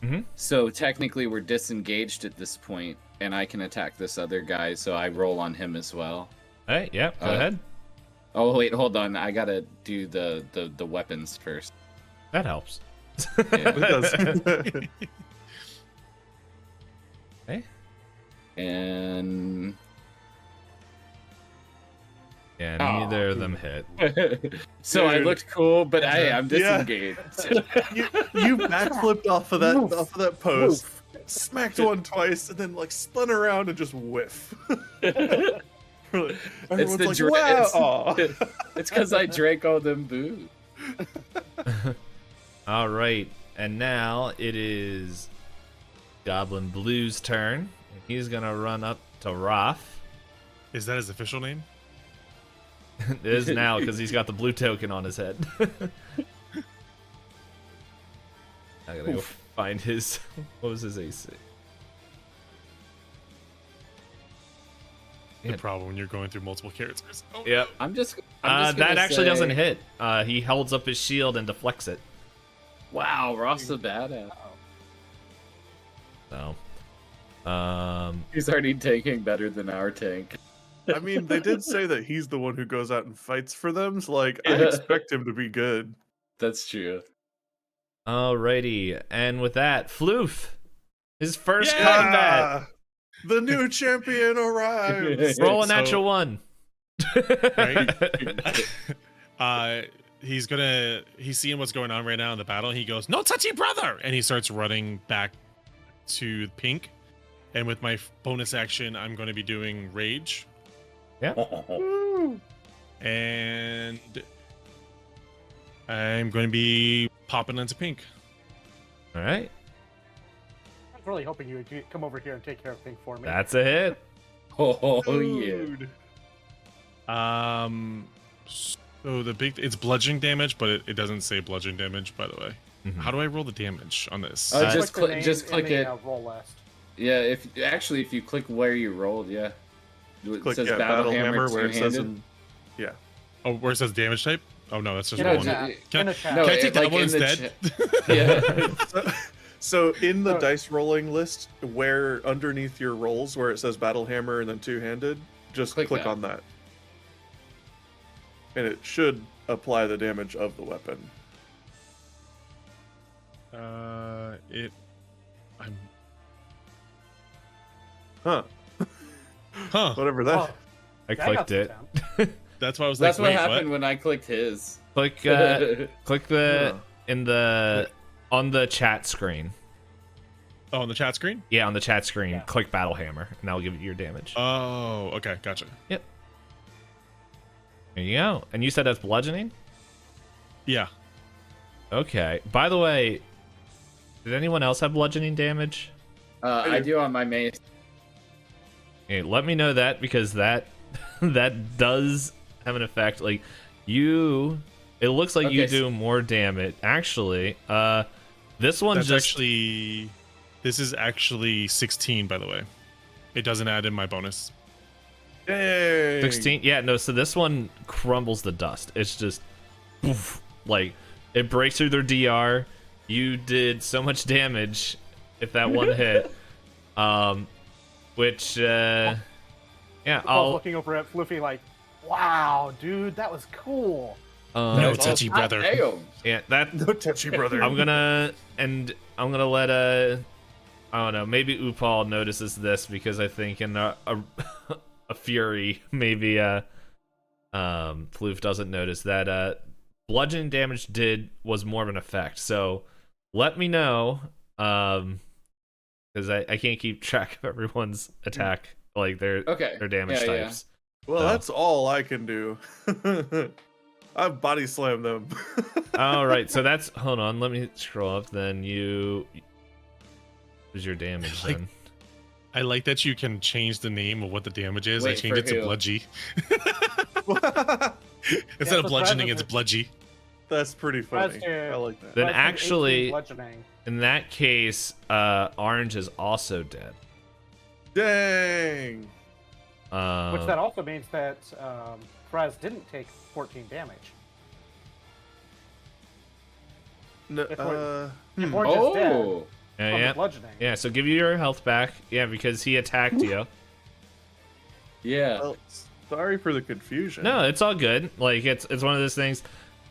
Mhm. So technically we're disengaged at this point, and I can attack this other guy. So I roll on him as well. All right, yeah, go ahead. Oh wait, hold on. I gotta do the weapons first. That helps. Yeah. It does. Okay. And Yeah, Oh. neither of them hit. so I Dude. looked cool, but hey, I'm Yeah. disengaged. you backflipped off of that Woof. post, smacked one twice, and then like spun around and just whiff. Everyone's the like, dra- wow. it's- Aw. It's because I drank all them booze. All right, and now it is Goblin Blue's turn. And he's gonna run up to Raph. is that his official name? It is now because he's got the blue token on his head. I gotta go find his. What was his AC? The problem when you're going through multiple characters. Oh, Yep. I'm just That gonna actually say- doesn't hit. He holds up his shield and deflects it. Wow, Ross a badass. So, He's already tanking better than our tank. I mean, they did say that he's the one who goes out and fights for them, so like I Yeah. expect him to be good. That's true. alrighty, and with that, Floof, his first combat. The new champion arrives. Roll a So- natural one. He's seeing what's going on right now in the battle. He goes, "No touchy, brother!" And he starts running back to pink. And with my bonus action, I'm going to be doing rage. Woo. And I'm going to be popping into pink. All right, I was really hoping you would come over here and take care of things for me. that's a hit. Oh yeah. Dude. So it's bludgeoning damage, but it doesn't say bludgeoning damage, by the way. Mhm. How do I roll the damage on this? Just the click- name just in click the, it. Roll list. Yeah, if you click where you rolled, yeah. It Click says Battle Hammer where it says two-handed. in, Oh, where it says damage type? Oh no, that's just In a one. chat. Can In a I- chat. No, Can I take that like one in the instead? Yeah. So in the So- dice rolling list, where underneath your rolls, where it says battle hammer and then two-handed, just Click click that. on that, and it should apply the damage of the weapon. I'm Huh? huh. Whatever that. Oh, I that got clicked some it. sound. That's why I was That's like, what wait, happened when I clicked his. Click click the Huh. in the on the chat screen. Oh, on the chat screen? Yeah, on the chat screen, Yeah. click battle hammer, and that'll give you your damage. Oh, okay, gotcha. There you go. And you said that's bludgeoning? Yeah. Okay. By the way, did anyone else have bludgeoning damage? I do on my mace. Okay, let me know that, because that that does have an effect. Like, you, it looks like you Okay, do more damage. Actually, this one That's just actually, this is actually 16, by the way. It doesn't add in my bonus. Dang. 16. Yeah, no. So this one crumbles the dust. It's just poof, like it breaks through their DR. You did so much damage if that one hit. Which yeah, I was I'll looking over at Floofy like, wow, dude, that was cool. No That's touchy, all- brother. Damn. yeah, that No touchy, brother. I'm gonna let I don't know, maybe Upal notices this, because I think in a fury, maybe Floof doesn't notice that bludgeoning damage was more of an effect. So let me know, because I can't keep track of everyone's attack, like their damage Yeah, yeah. types. Well, So. that's all I can do. I've body slammed them. All right, so that's, hold on, let me scroll up. Then what was your damage Like- then? I like that you can change the name of what the damage is. I Wait, changed it for to who? bludgy. Instead so of bludgeoning, Brad it's bludgy. That's pretty funny. Brad, I like that. Then Brad took 18 actually, bludgeoning. in that case, Orange is also dead. Dang. Which that also means that Fraz didn't take 14 damage. No, If we're- hmm. If Orange is dead Oh. Yeah, from yeah. the bludgeoning. Yeah, so give you your health back. Yeah, because he attacked you. Yeah. Well, sorry for the confusion. No, it's all good. Like, it's one of those things.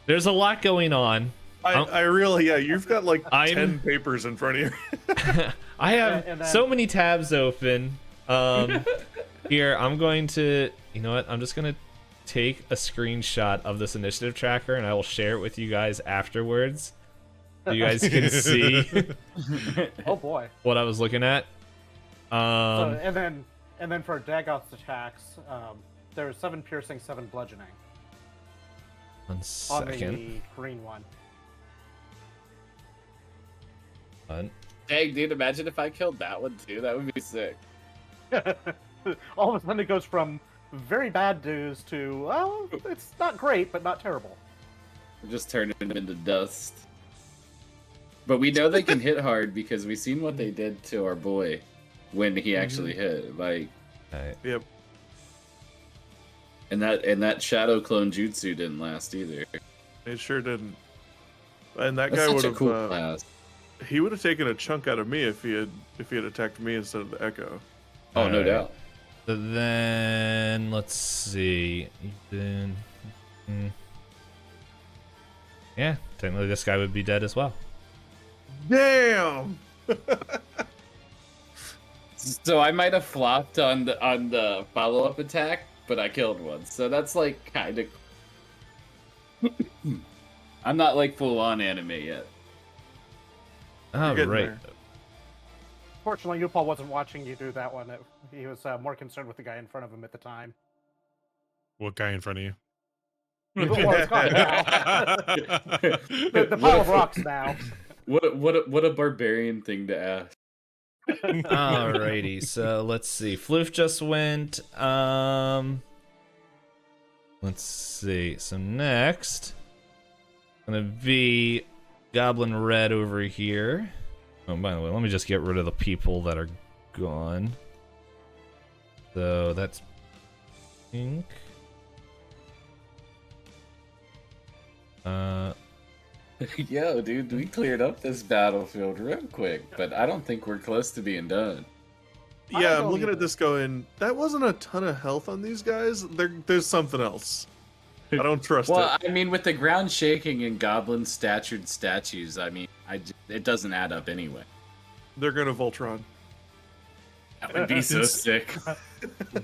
There's a lot going on. I really, yeah, you've got like I'm- 10 papers in front of you. I have And then- so many tabs open. Here, I'm going to, you know what? I'm just going to take a screenshot of this initiative tracker, and I will share it with you guys afterwards. So you guys can see Oh boy. what I was looking at. So, and then for Dagoth's attacks, there's 7 piercing, 7 bludgeoning 1 on second. the green one. Dang, dude, imagine if I killed that one too. That would be sick. All of a sudden it goes from very bad news to, well, it's not great, but not terrible. Just turn him into dust. But we know they can hit hard because we seen what they did to our boy when he actually hit. Like, Alright. Yep. and that shadow clone jutsu didn't last either. It sure didn't. And that That's guy would such a have cool class. he would have taken a chunk out of me if he had attacked me instead of the Echo. Oh, no Alright. doubt. So then, let's see. Ethan. Yeah, technically this guy would be dead as well. Damn. So I might have flopped on the follow up attack, but I killed one. So that's like kind of. I'm not like full on anime yet. All getting right. there. Fortunately, Upal wasn't watching you do that one. He was more concerned with the guy in front of him at the time. What guy in front of you? Well, it's gone now. The pile of rocks now. What a barbarian thing to ask. Alrighty, so let's see. Floof just went. Let's see. So next, gonna be Goblin Red over here. Oh, by the way, let me just get rid of the people that are gone. So that's Pink. Yo, dude, we cleared up this battlefield real quick, but I don't think we're close to being done. I Yeah, I'm don't looking either. at this going, that wasn't a ton of health on these guys. There's something else. I don't trust Well, it. I mean, with the ground shaking and goblin statured statues, I mean, it doesn't add up anyway. They're gonna Voltron. That would be so sick.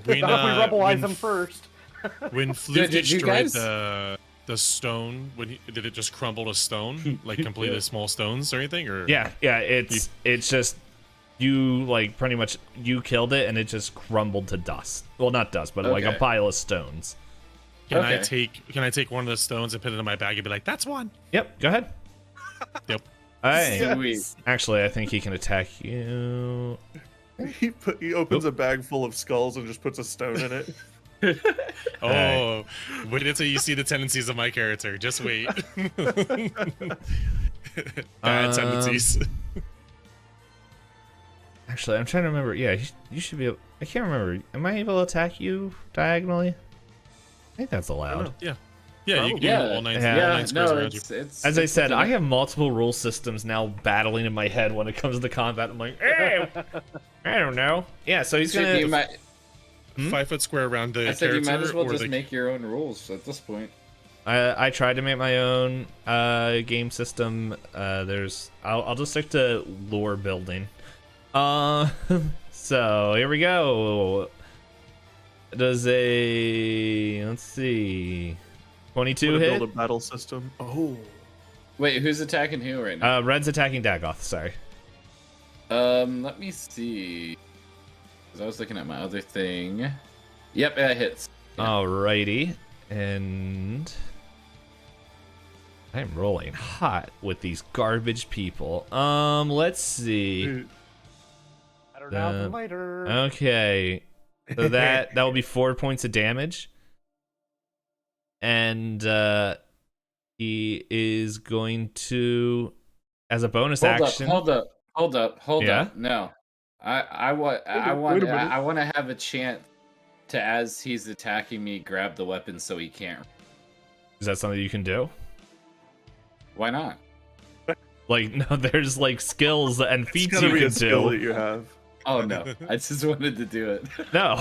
When, Not if we rebelize when them first. When Floof did you destroyed guys- the stone, did it just crumble to stone, like completely small stones or anything? Or Yeah, it's just you like pretty much you killed it and it just crumbled to dust. Well, not dust, but like a Okay. pile of stones. can Okay. I take one of the stones and put it in my bag and be like, that's one? Yep, go ahead. Yep. Hey, Sweet. actually, I think he can attack you. He opens a bag full of skulls and just puts a stone in it. Oh, wait until you see the tendencies of my character. Just wait. Bad tendencies. Actually, I'm trying to remember. Yeah, you should be able. I can't remember. Am I able to attack you diagonally? I think that's allowed. Yeah. Yeah, you can do Yeah, all nine, yeah, all nine squares no, around you. As I said, I have multiple rule systems now battling in my head when it comes to combat. I'm like, hey, I don't know. Yeah, so he's You gonna. might, 5 foot square around the I said you character, might as well or just the make your own rules at this point. I tried to make my own game system. I'll just stick to lore building. So here we go. Does let's see, 22 Wanna hit? build a battle system. Oh, Wait, who's attacking who right now? Red's attacking Dagoth. Sorry. Let me see. 'Cause I was looking at my other thing. Yep, that hits. Yeah. Alrighty, and I'm rolling hot with these garbage people. Let's see. dude. Better now than later. Okay, so that will be 4 points of damage, and he is going to, as a bonus action. Hold up. Yeah? No, I want wait a minute. I want to have a chance to, as he's attacking me, grab the weapon so he can't. Is that something you can do? Why not? Like, no, there's like skills and It's feats gotta you be can a skill that do. you have. Oh no, I just wanted to do it. No.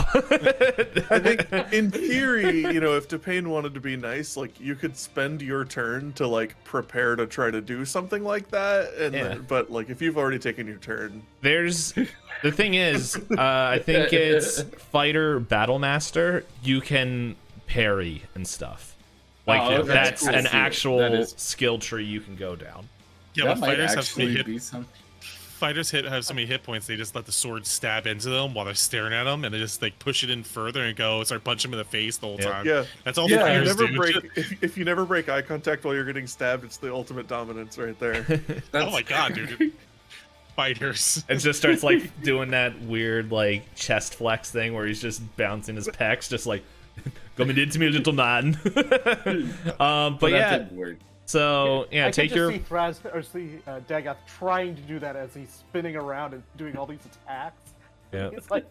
I think in theory, if Itisdpayne wanted to be nice, like you could spend your turn to like prepare to try to do something like that, and Yeah. but like if you've already taken your turn, There's the thing is, I think it's fighter battle master. You can parry and stuff. Like Oh, okay. that's I an see it. actual That is- skill tree you can go down. Yeah, that but might fighters have so many actually hit be some. fighters have so many hit points, they just let the sword stab into them while they're staring at them, and they just like push it in further and go start punching them in the face the whole Yeah. time. yeah. That's all If you fighters never do. break if you never break eye contact while you're getting stabbed, it's the ultimate dominance right there. Oh my god, dude. Fighters. It just starts like doing that weird like chest flex thing where he's just bouncing his pecs, just like coming into me, little man. But That yeah, didn't work. so yeah, I take can your. just see Thraz or see Dagoth trying to do that as he's spinning around and doing all these attacks. Yeah. He's like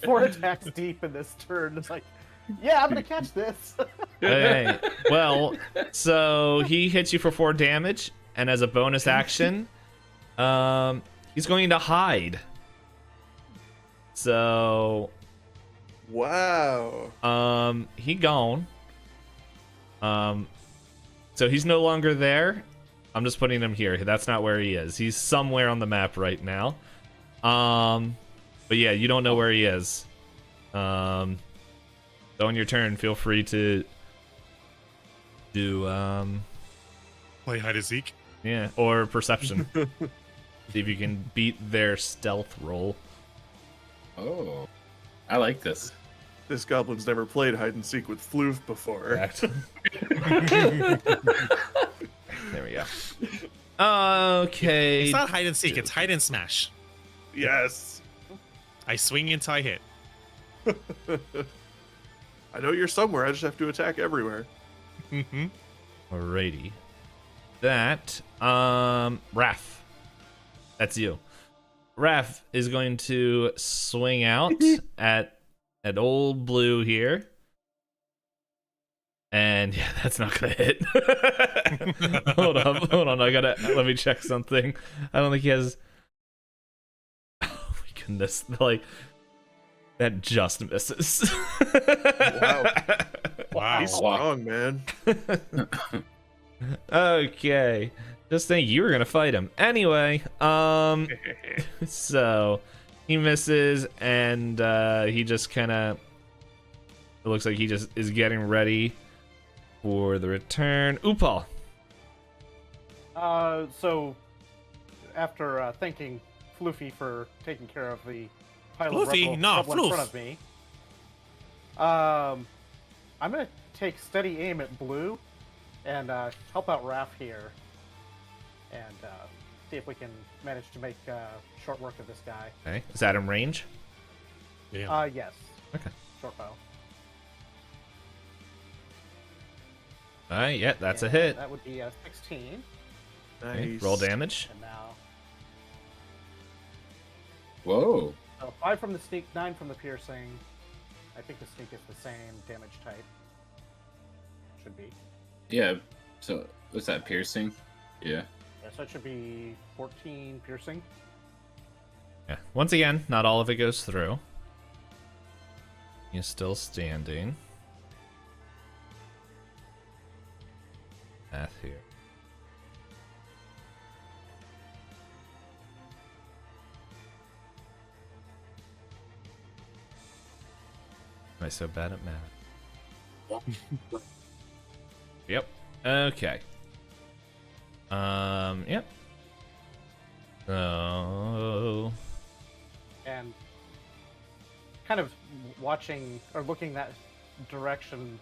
4 attacks deep in this turn. It's like, yeah, I'm gonna catch this. Okay. Well, so he hits you for 4 damage, and as a bonus action, he's going to hide. So, Wow. he gone. So he's no longer there. I'm just putting him here. That's not where he is. He's somewhere on the map right now. But yeah, you don't know where he is. So on your turn, feel free to do Play hide and seek. yeah, or perception. See if you can beat their stealth roll. Oh, I like this. This goblin's never played hide and seek with Floof before. Correct. There we go. Okay. It's not hide and seek, it's hide and smash. Yes. I swing until I hit. I know you're somewhere. I just have to attack everywhere. Mm-hmm. Alrighty. That Raph. That's you. Raph is going to swing out at old blue here. And yeah, that's not gonna hit. hold on. Let me check something. I don't think he has. Oh my goodness! Like that just misses. Wow. He's strong, man. Okay, just think you were gonna fight him anyway. So he misses, and he just kind of. It looks like he just is getting ready for the return. Upal. So after thanking Floofy for taking care of the pile of Floofy? rubble, No, rubble in Floof. front of me, I'm gonna take steady aim at Blue and help out Raph here, and see if we can manage to make short work of this guy. Okay, is that in range? Yeah. Yes. Okay. Short bow. All right, yeah, that's a And hit. That would be a 16. Okay, Nice. roll damage. And now, Whoa. so 5 from the sneak, 9 from the piercing. I think the sneak is the same damage type. Should be. Yeah. So what's that, piercing? Yeah. Yeah, so it should be 14 piercing. Yeah. Once again, not all of it goes through. He's still standing. Math here. Am I so bad at math? Yep. Okay. Yep. So And kind of watching or looking that direction,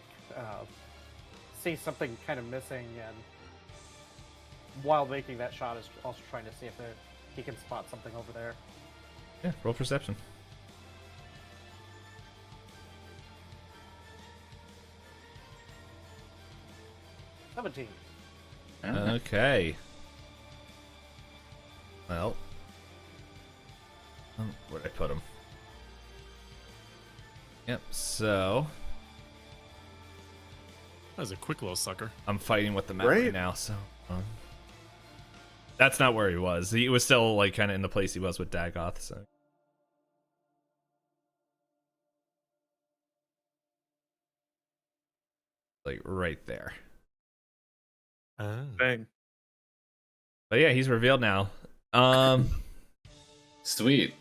see something kind of missing, and while making that shot is also trying to see if he can spot something over there. yeah, roll perception. 17. Okay. Well, where'd I put him? Yep. So That was a quick little sucker. I'm fighting with the map right Right. now. So that's not where he was. He was still like kind of in the place he was with Dagoth. So like right there. Ah. Bang. But yeah, he's revealed now. Sweet.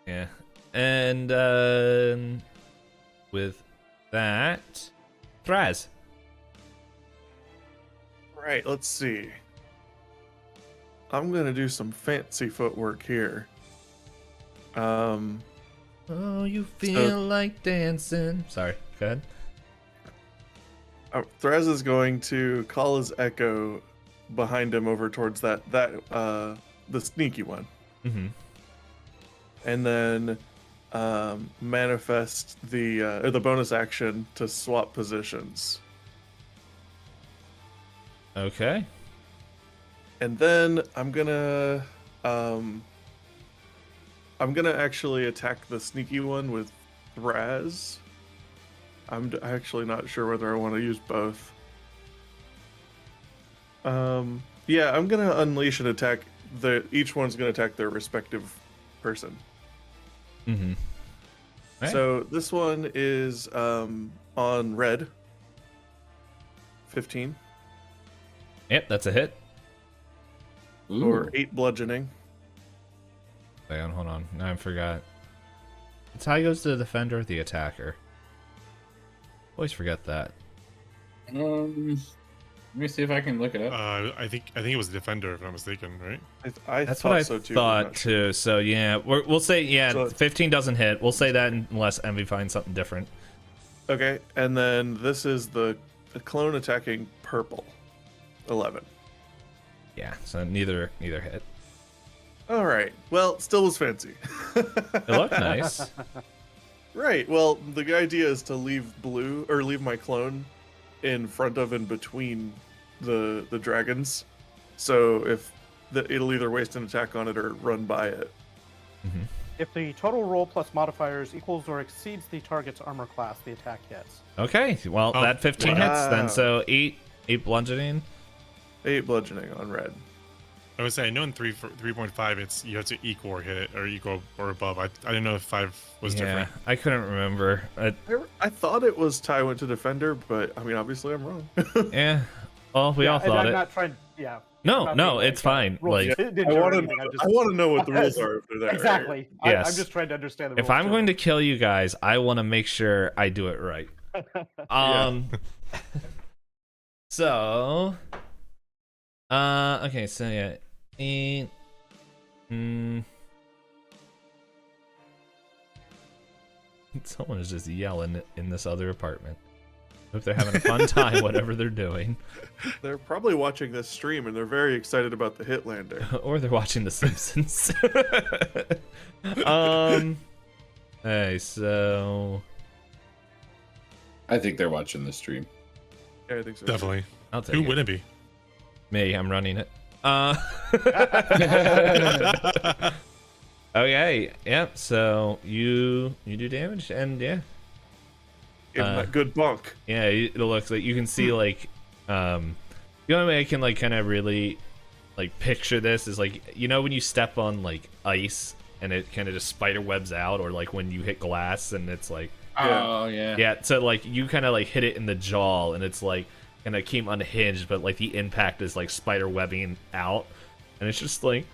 Yeah. And with that, Thraz. Right, let's see. I'm gonna do some fancy footwork here. Oh, you feel like dancing. Sorry, go ahead. Thraz is going to call his echo behind him over towards the sneaky one, Mm-hmm. and then manifest the bonus action to swap positions. Okay. And then I'm gonna actually attack the sneaky one with Thraz. I'm actually not sure whether I want to use both. Yeah, I'm gonna unleash an attack. Each one's gonna attack their respective person. Mm-hmm. Right. So this one is on red. 15 Yep, that's a hit. Ooh. or 8 bludgeoning. Hang on, hold on. Now I forgot. It's how he goes to the defender or the attacker. Always forget that. Let me see if I can look it up. I think it was a defender, if I'm not mistaken, right? I That's thought what I so too. but I'm thought not sure. too. So yeah, we'll say So- 15 doesn't hit. We'll say that unless Envy finds something different. Okay, and then this is the clone attacking purple. 11. Yeah, so neither hit. All right. Well, still was fancy. It looked nice. Right. Well, the idea is to leave my clone in front of and between the dragons. So if it'll either waste an attack on it or run by it. Mm-hmm. If the total roll plus modifiers equals or exceeds the target's armor class, the attack hits. Okay, well, Oh, that 15 hits then, wow. so 8 bludgeoning. 8 bludgeoning on red. I would say I know in 3.5 it's you have to equal or hit it or equal or above. I didn't know if 5 was Yeah, different. I couldn't remember. I thought it was Tywin to defender, but I mean, obviously I'm wrong. Yeah, well, we all and thought I'm it. not trying. Yeah. No, not no, being it's fine. rules Like, ninja I or want anything, I'm just- to know what the rules are if they're there. Exactly. Yes. I'm just trying to understand the rules. if I'm going to kill you guys, I want to make sure I do it right. So, okay, so yeah, 8. Someone is just yelling in this other apartment. Hope they're having a fun time, whatever they're doing. They're probably watching this stream and they're very excited about the Hitlander. Or they're watching The Simpsons. Hey, so I think they're watching the stream. Yeah, I think so. Definitely. I'll take Who it. wouldn't it be? Me, I'm running it. Okay, yep. So you do damage, and yeah, Give him that good bunk. yeah. It looks like you can see like the only way I can like kind of really like picture this is like, you know, when you step on like ice and it kind of just spider webs out, or like when you hit glass and it's like Oh yeah. yeah. So like you kind of like hit it in the jaw and it's like kind of came unhinged, but like the impact is like spider webbing out, and it's just like,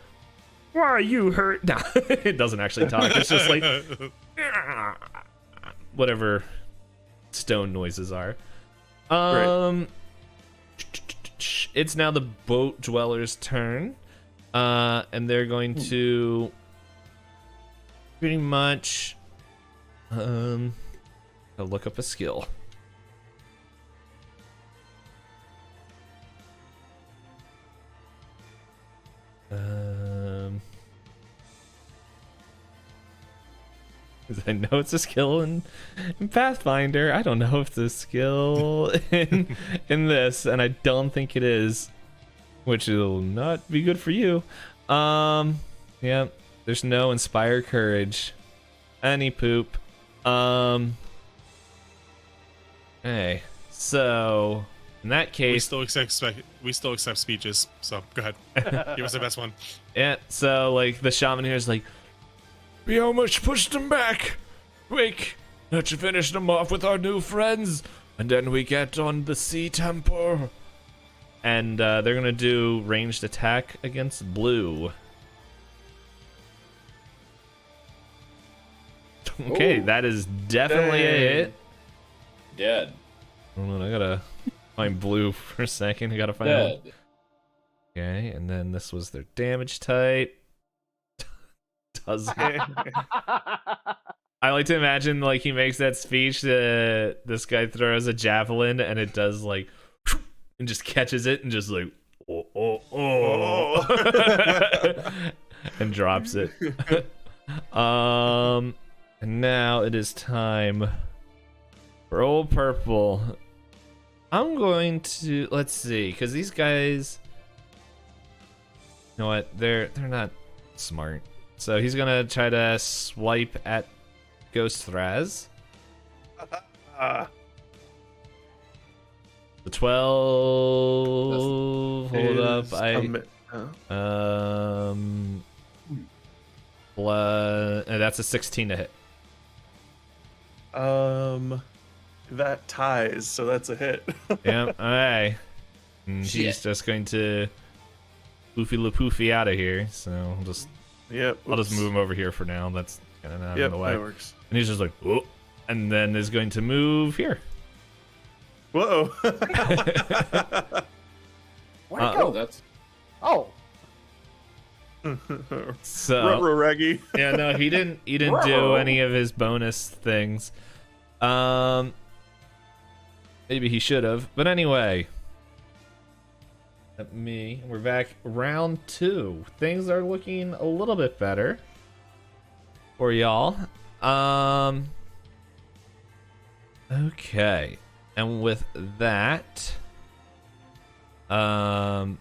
why are you hurt? No, it doesn't actually talk. It's just like whatever stone noises are. It's now the boat dwellers' turn, and they're going to pretty much I'll look up a skill. I know it's a skill in Pathfinder. I don't know if it's a skill in this, and I don't think it is, which will not be good for you. Yeah, there's no inspire courage, any poop. Hey, so in that We case, still accept speeches. So go ahead. Give us the best one. yeah. So like the shaman here is like, we almost pushed them back. Quick, let's finish them off with our new friends, and then we get on the sea temple. And they're gonna do ranged attack against blue. Okay, Ooh. that is definitely a hit. Dead. Hold on, I gotta find blue for a second. I gotta find out. Dead. Okay, and then this was their damage type. Doesn't. I like to imagine like he makes that speech. This guy throws a javelin and it does like, and just catches it and just like, oh, and drops it. And now it is time for old purple. I'm going to let's see, because these guys, you know what? They're not smart. So he's gonna try to swipe at Ghost Thraz. The 12. Hold up, that's a 16 to hit. That ties, so that's a hit. Yeah, alright. He's Shit. just going to poofy la poofy out of here. So I'll just Yep. move him over here for now. That's kind of not Yep, in the way. that works. And he's just like, oh, and then is going to move here. Whoa. Where'd it Oh, go? that's Oh, So Ruh-roh, Raggy. yeah, no, he didn't do Whoa. any of his bonus things. Maybe he should have. But anyway, we're back round 2. Things are looking a little bit better for y'all. Okay. And with that, Dagoth,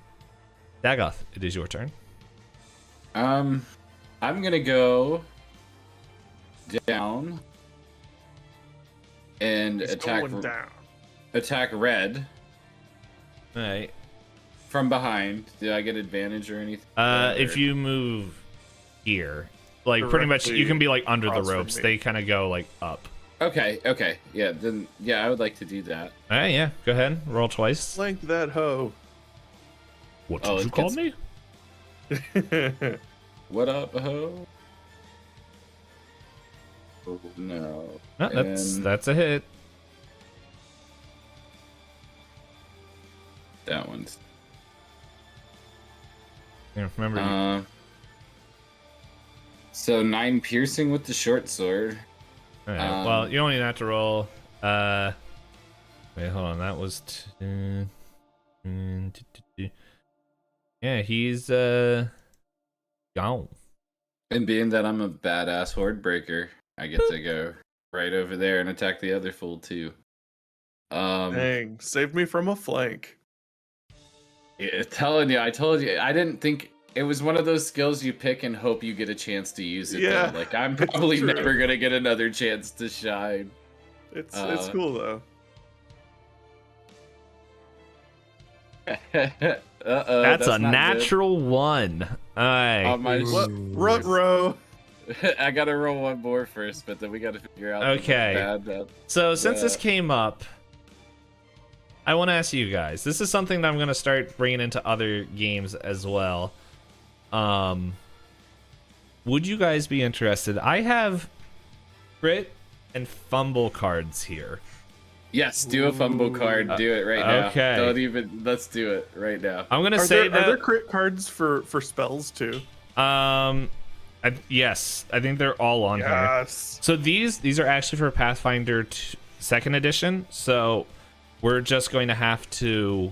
it is your turn. I'm gonna go down and He's going down. attack red All right. from behind. Did I get advantage or anything? If you move here, like pretty much, you can be like under the across from ropes. me. They kind of go like up. Okay, yeah, then I would like to do that. All right, yeah. Go ahead. Roll twice. Flank that hoe. What Oh, did you it call gets- me? What up, ho? Oh, no. No, And that's a hit. that one's. Yeah, remember. So 9 piercing with the short sword. All right. Well, um, you only have to roll. Wait, hold on. That was. Yeah, he's gone. And being that I'm a badass horde breaker, I get to go right over there and attack the other fool too. Dang, saved me from a flank. Yeah, telling you, I told you, I didn't think it was one of those skills you pick and hope you get a chance to use it. Yeah, Though. Like I'm it's probably true. never gonna get another chance to shine. It's Uh, cool though. Uh-oh, That's a not natural one. All right. good. My What? Ruh-roh. I gotta roll one more first, but then we gotta figure out. Okay. Bad. So since this Yeah. came up, I want to ask you guys. This is something that I'm going to start bringing into other games as well. Would you guys be interested? I have crit and fumble cards here. Yes, do a fumble card. Do it right now. okay. Don't even. Let's do it right now. I'm going to Are say there that. crit cards for spells too? Yes, I think they're all on here. Yes. So these are actually for Pathfinder 2nd edition. So we're just going to have to,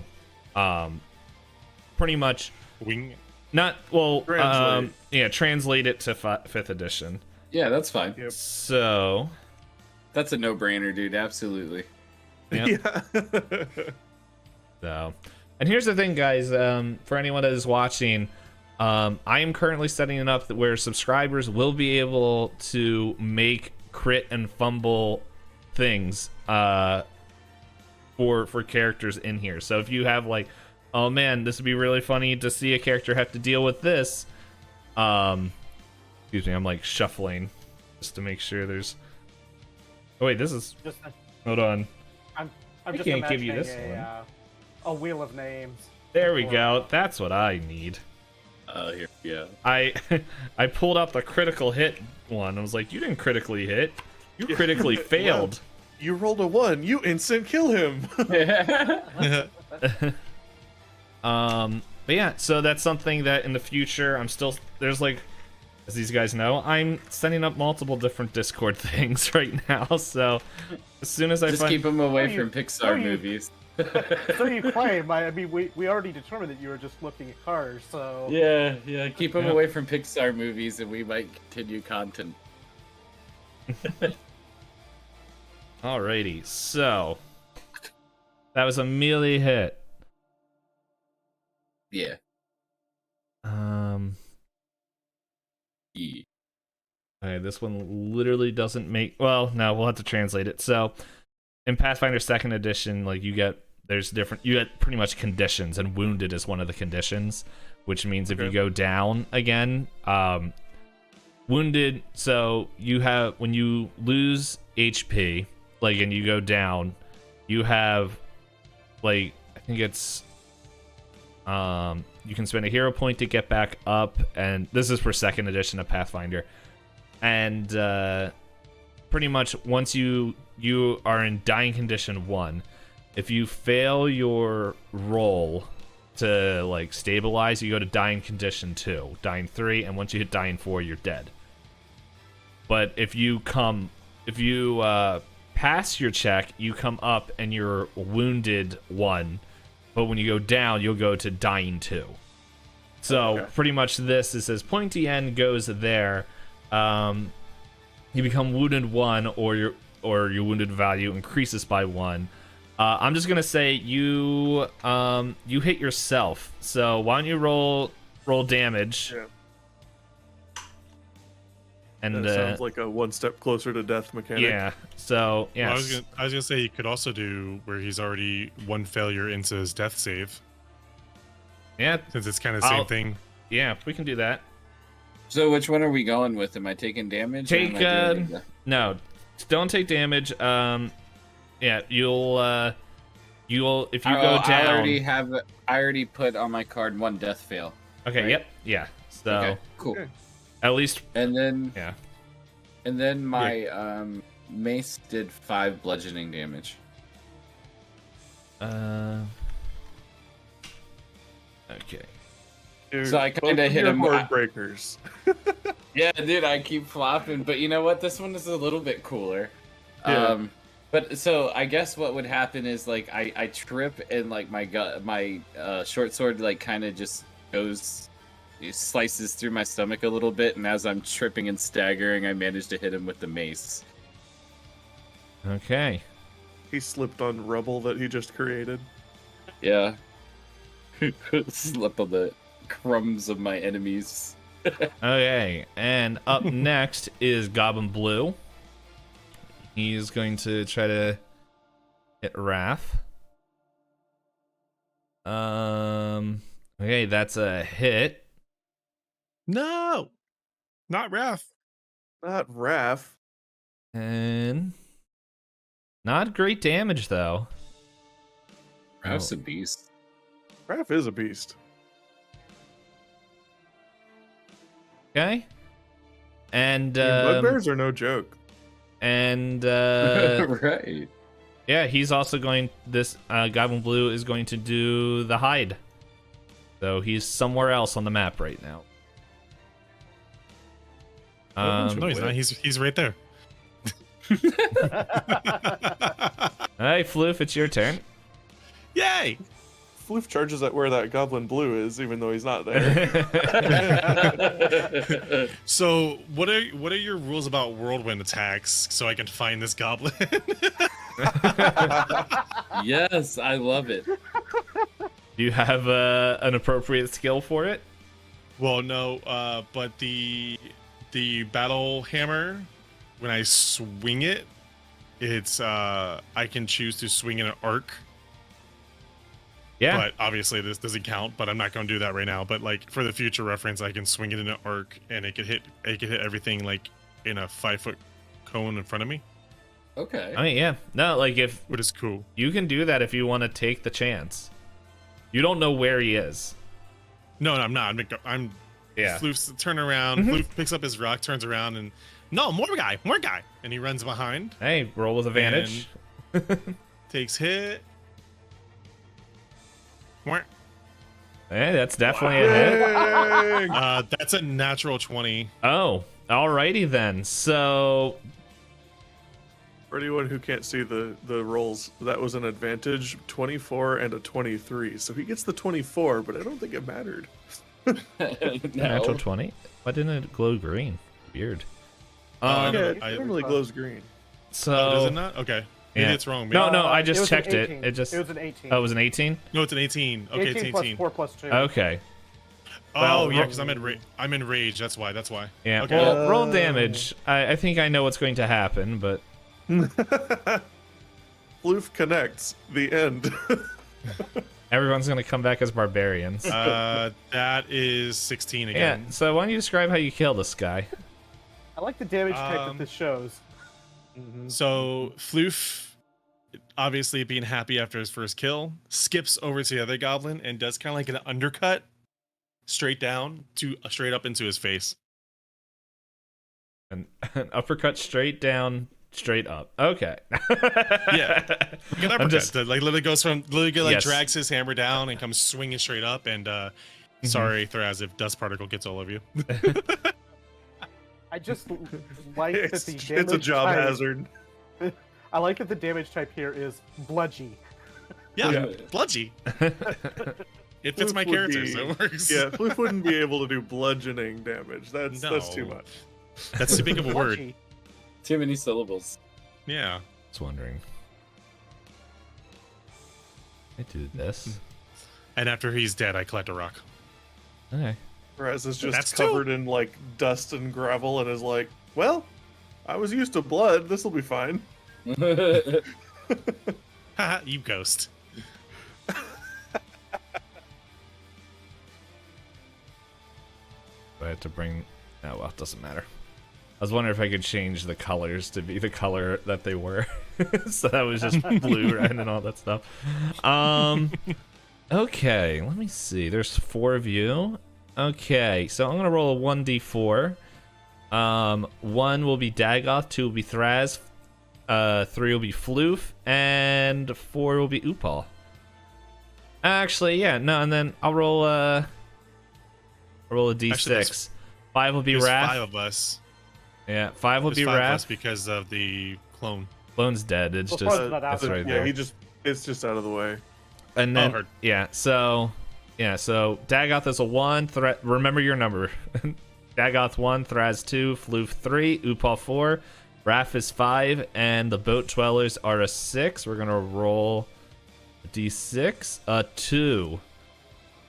pretty much Wing. not well, Translate. translate it to 5th edition. Yeah, that's fine. Yep. So That's a no-brainer, dude. Absolutely. Yep. Yeah. So, and here's the thing, guys. For anyone that is watching, I am currently setting it up where subscribers will be able to make crit and fumble things for characters in here. So if you have like, oh man, this would be really funny to see a character have to deal with this. Excuse me, I'm like shuffling just to make sure there's. Oh wait, this is. Just, Hold on. I'm I just can't give you imagining this a wheel of names. There we Or, go. That's what I need. Here, yeah. I I pulled out the critical hit one. I was like, you didn't critically hit. You critically failed. You rolled a 1. You instant kill him. But yeah, so that's something that in the future there's like, as these guys know, I'm setting up multiple different Discord things right now. So as soon as I Just find keep them away Oh, from Pixar movies. So you claim. I mean, we already determined that you were just looking at cars. So Yeah. Keep them Yeah. away from Pixar movies, and we might continue content. Alrighty, so that was a melee hit. Yeah. Yeah. Okay, this one literally doesn't make. Well, no, we'll have to translate it. So, in Pathfinder 2nd edition, like you get pretty much conditions, and wounded is one of the conditions, which means if you go down again, wounded. So you have when you lose HP, like, and you go down, you have, like, I think it's. You can spend a hero point to get back up, and this is for 2nd edition of Pathfinder. And pretty much once you are in dying condition 1, if you fail your roll to like stabilize, you go to dying condition 2, dying 3, and once you hit dying 4, you're dead. But if you pass your check, you come up and you're wounded 1. But when you go down, you'll go to dying 2. So pretty much this, it says pointy end goes there. You become wounded 1, or your wounded value increases by 1. I'm just gonna say you hit yourself. So why don't you roll damage? Yeah. And That sounds like a one step closer to death mechanic. yeah, so yeah, Well, I was gonna say you could also do where he's already one failure into his death save, yeah, since it's kind of the same thing. yeah, we can do that. So which one are we going with? Am I taking damage? or Take am I doing no, don't take damage. Yeah, you'll if you go down. I already put on my card 1 death fail. Okay, right? yep, yeah. So Okay, cool. Okay. at least And then yeah. my mace did 5 bludgeoning damage. Okay. Dude, So I kinda both of hit your him- hard breakers. Yeah, dude, I keep flopping, but you know what? This one is a little bit cooler. Yeah. But so I guess what would happen is like I trip and like my short sword like kind of just it slices through my stomach a little bit, and as I'm tripping and staggering, I manage to hit him with the mace. Okay. He slipped on rubble that he just created. Yeah. Slip on the crumbs of my enemies. Okay, and up next is Goblin Blue. He's going to try to hit Wrath. Okay, that's a hit. No, not Wrath. Not Raph. And not great damage though. Raph's a beast. Raph is a beast. Okay. And Bugbears are no joke. and Right. yeah, he's also going. This Goblin Blue is going to do the hide. So he's somewhere else on the map right now. No, he's not. He's right there. Hey, Floof, it's your turn. Yay! Floof charges at where that Goblin Blue is, even though he's not there. So, what are your rules about whirlwind attacks so I can find this goblin? Yes, I love it. Do you have an appropriate skill for it? Well, no, but the battle hammer, when I swing it, it's I can choose to swing in an arc. Yeah. But obviously this doesn't count, but I'm not going to do that right now. But like for the future reference, I can swing it in an arc and it could hit everything like in a 5-foot cone in front of me, Okay. I mean, yeah. No, like if which is cool. you can do that if you want to take the chance. You don't know where he is. No, I'm not. I'm Yeah. Floof's turn around. Floof picks up his rock, turns around, and no, more guy, and he runs behind. Hey, roll with advantage. Takes hit. Wah. Hey, that's definitely a hit. That's a natural 20. Oh, alrighty then. So For anyone who can't see the rolls, that was an advantage 24 and a 23. So he gets the 24, but I don't think it mattered. natural 20. Why didn't it glow green? Weird. I know. Yeah, it normally glows green. So Does it not? Okay. Maybe yeah. it's wrong. No, Maybe- I It just was an checked it. 18. It just It was an 18. Oh, it was an 18? No, it's an 18. Okay, 18 it's plus 18. 4 plus 2. Okay. Oh, Well, yeah, because I'm in rage. That's why. Yeah. Okay. Well, roll damage. I think I know what's going to happen, but Floof connects. The end. everyone's going to come back as barbarians. That is 16 Yeah, again. so why don't you describe how you kill this guy? I like the damage type that this shows. So Floof, obviously being happy after his first kill, skips over to the other goblin and does kind of like an undercut straight up into his face. An uppercut straight down, straight up. Okay. Yeah. Like an uppercut just- that like literally Yes. drags his hammer down and comes swinging straight up. And sorry, Thoraz, if dust particle gets all over you. I just like that it's, the it's damage a job type, hazard. I like that the damage type here is bludgy. Yeah, Yeah. bludgy. It fits Floof my would character, be- so it works. Yeah, Floof wouldn't be able to do bludgeoning damage. That's too No. much. That's too big of a word. Bludgy. Too many syllables. Yeah. I was wondering. I do this. And after he's dead, I collect a rock. Okay. Raz is just That's covered in like dust and gravel and is like, well, I was used to blood. This will be fine. Haha, you ghost. I had to bring. Oh well, it doesn't matter. I was wondering if I could change the colors to be the color that they were, so that was just blue, right, and all that stuff. Okay, let me see. There's 4 of you. Okay, so I'm gonna roll a 1d4. 1 will be Dagoth, 2 will be Thraz, 3 will be Floof, and 4 will be Upal. Actually, yeah, no, and then I'll roll a d6. Actually, 5 will be There's Wrath. 5 of us. Yeah, 5 will There's be 5 of us Wrath. because of the clone. Clone's dead. It's Well, just Clone's not out it's there. right Yeah, there. it's just out of the way. And Oh, then heard. so Dagoth is a 1. Remember your number. Dagoth 1, Thraz 2, Floof 3, Upal 4, Wrath is 5, and the Boat Dwellers are a 6. We're gonna roll a d6, a 2.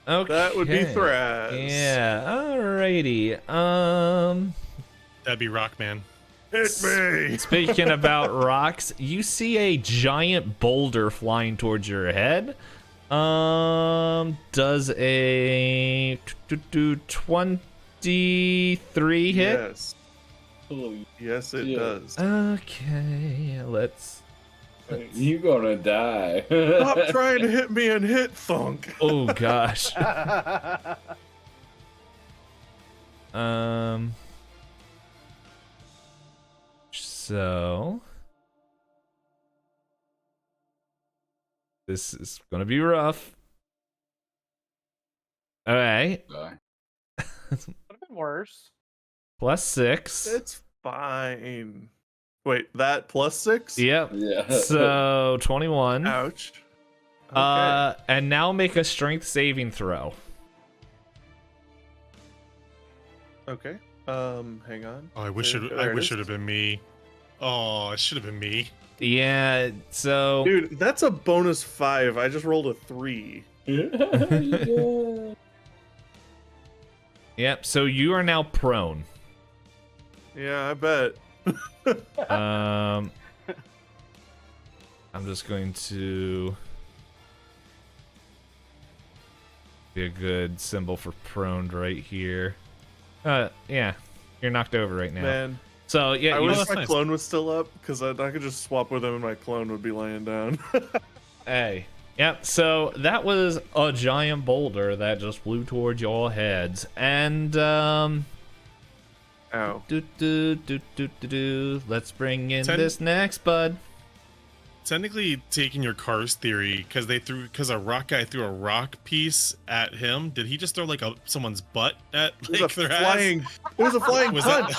Okay. That would be Thraz. Yeah. Alrighty. That'd be Rockman. Hit me. Speaking about rocks, you see a giant boulder flying towards your head. Does a 23 hit? Yes. Holy Yes, it Yeah. does. Okay, let's. You gonna die. Stop trying to hit me and hit thunk. Oh gosh. So this is gonna be rough. All right, Die. Would have been worse. +6. It's fine. Wait, that +6? Yep. Yeah. So 21. Ouch. Okay. And now make a strength saving throw. Okay. Hang on. Oh, I wish There- it. there I it wish is. it had been me. Oh, it should have been me. Yeah. So Dude, that's a bonus 5. I just rolled a 3. Yeah. yep. So you are now prone. Yeah, I bet. I'm just going to be a good symbol for prone right here. Yeah, you're knocked over right now. Man, So yeah, I you wish just, that's my nice. clone was still up, because I could just swap with him and my clone would be laying down. hey. Yep. So that was a giant boulder that just flew towards your heads, and Ow. Let's bring in Ten- this next bud. Technically, taking your car's theory, because a rock guy threw a rock piece at him. Did he just throw like someone's butt at It was like a their ass? flying. It was a flying Was punch.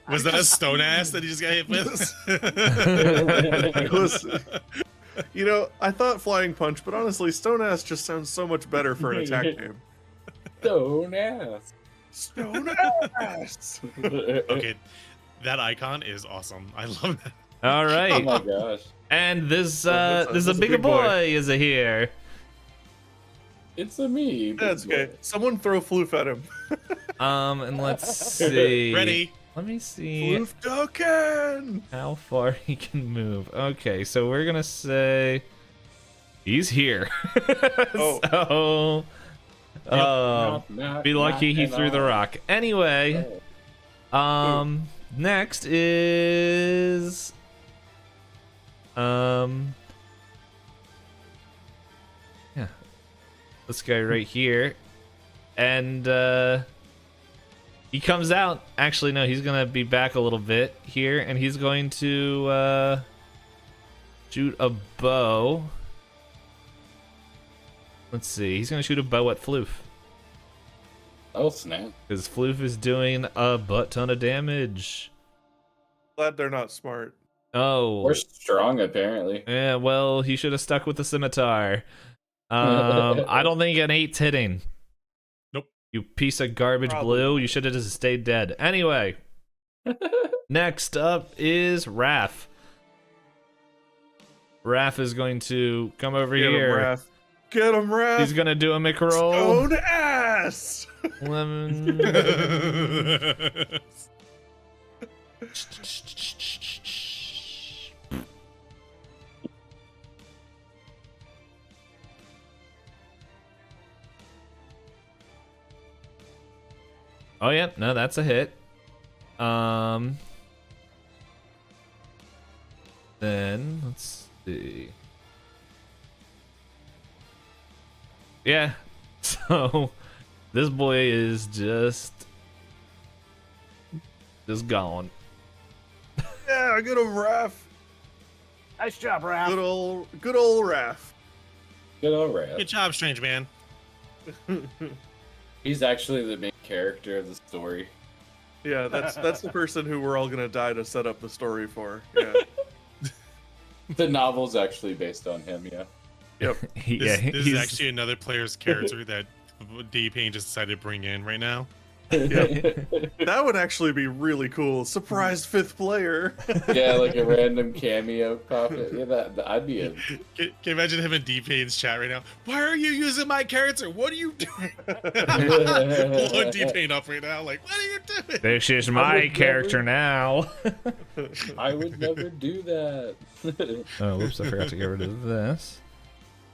Was that a stone ass that he just got hit with? It was. You know, I thought flying punch, but honestly, stone ass just sounds so much better for an attack name. Stone ass. Stone ass. Okay, that icon is awesome. I love that. All Oh right. my gosh. And this that's a- this is a that's a bigger big boy. boy is here. It's a me. That's okay. Someone throw floof at him. And let's see. Ready? Let me see Floof token. how far he can move. Okay, so we're gonna say he's here. Oh. So, be lucky he threw the rock. Anyway, next is yeah, this guy right here, and he comes out. Actually, no, he's gonna be back a little bit here, and he's going to shoot a bow. Let's see. He's gonna shoot a bow at Floof. Oh snap. Because Floof is doing a butt ton of damage. Glad they're not smart. Oh. We're strong apparently. Yeah, well, he should have stuck with the scimitar. I don't think an 8's hitting. Nope. You piece of garbage Probably. blue. You should have just stayed dead. Anyway, next up is Raph. Raph is going to come over Get him, here. Raph. Get him, Raph. He's going to do a McRoll. Stone ass. Yes. Lemon. Oh yeah, no, that's a hit. Then let's see. Yeah. So this boy is just gone. Yeah, good old Raph. Nice job, Raph. Good old Raph. Good old Raph. Good job, strange man. He's actually the main character of the story. Yeah, that's the person who we're all gonna die to set up the story for. Yeah. The novel's actually based on him, yeah. Yep. This is he's- actually another player's character that Itisdpayne just decided to bring in right now. That would actually be really cool. Surprise fifth player. Yeah, like a random cameo copy. Yeah, that I'd be in. Can you imagine him in Itisdpayne's chat right now? Why are you using my character? What are you doing? Blowing Itisdpayne up right now. Like, what are you doing? This is I my would character now. I would never do that. Oh, whoops, I forgot to get rid of this.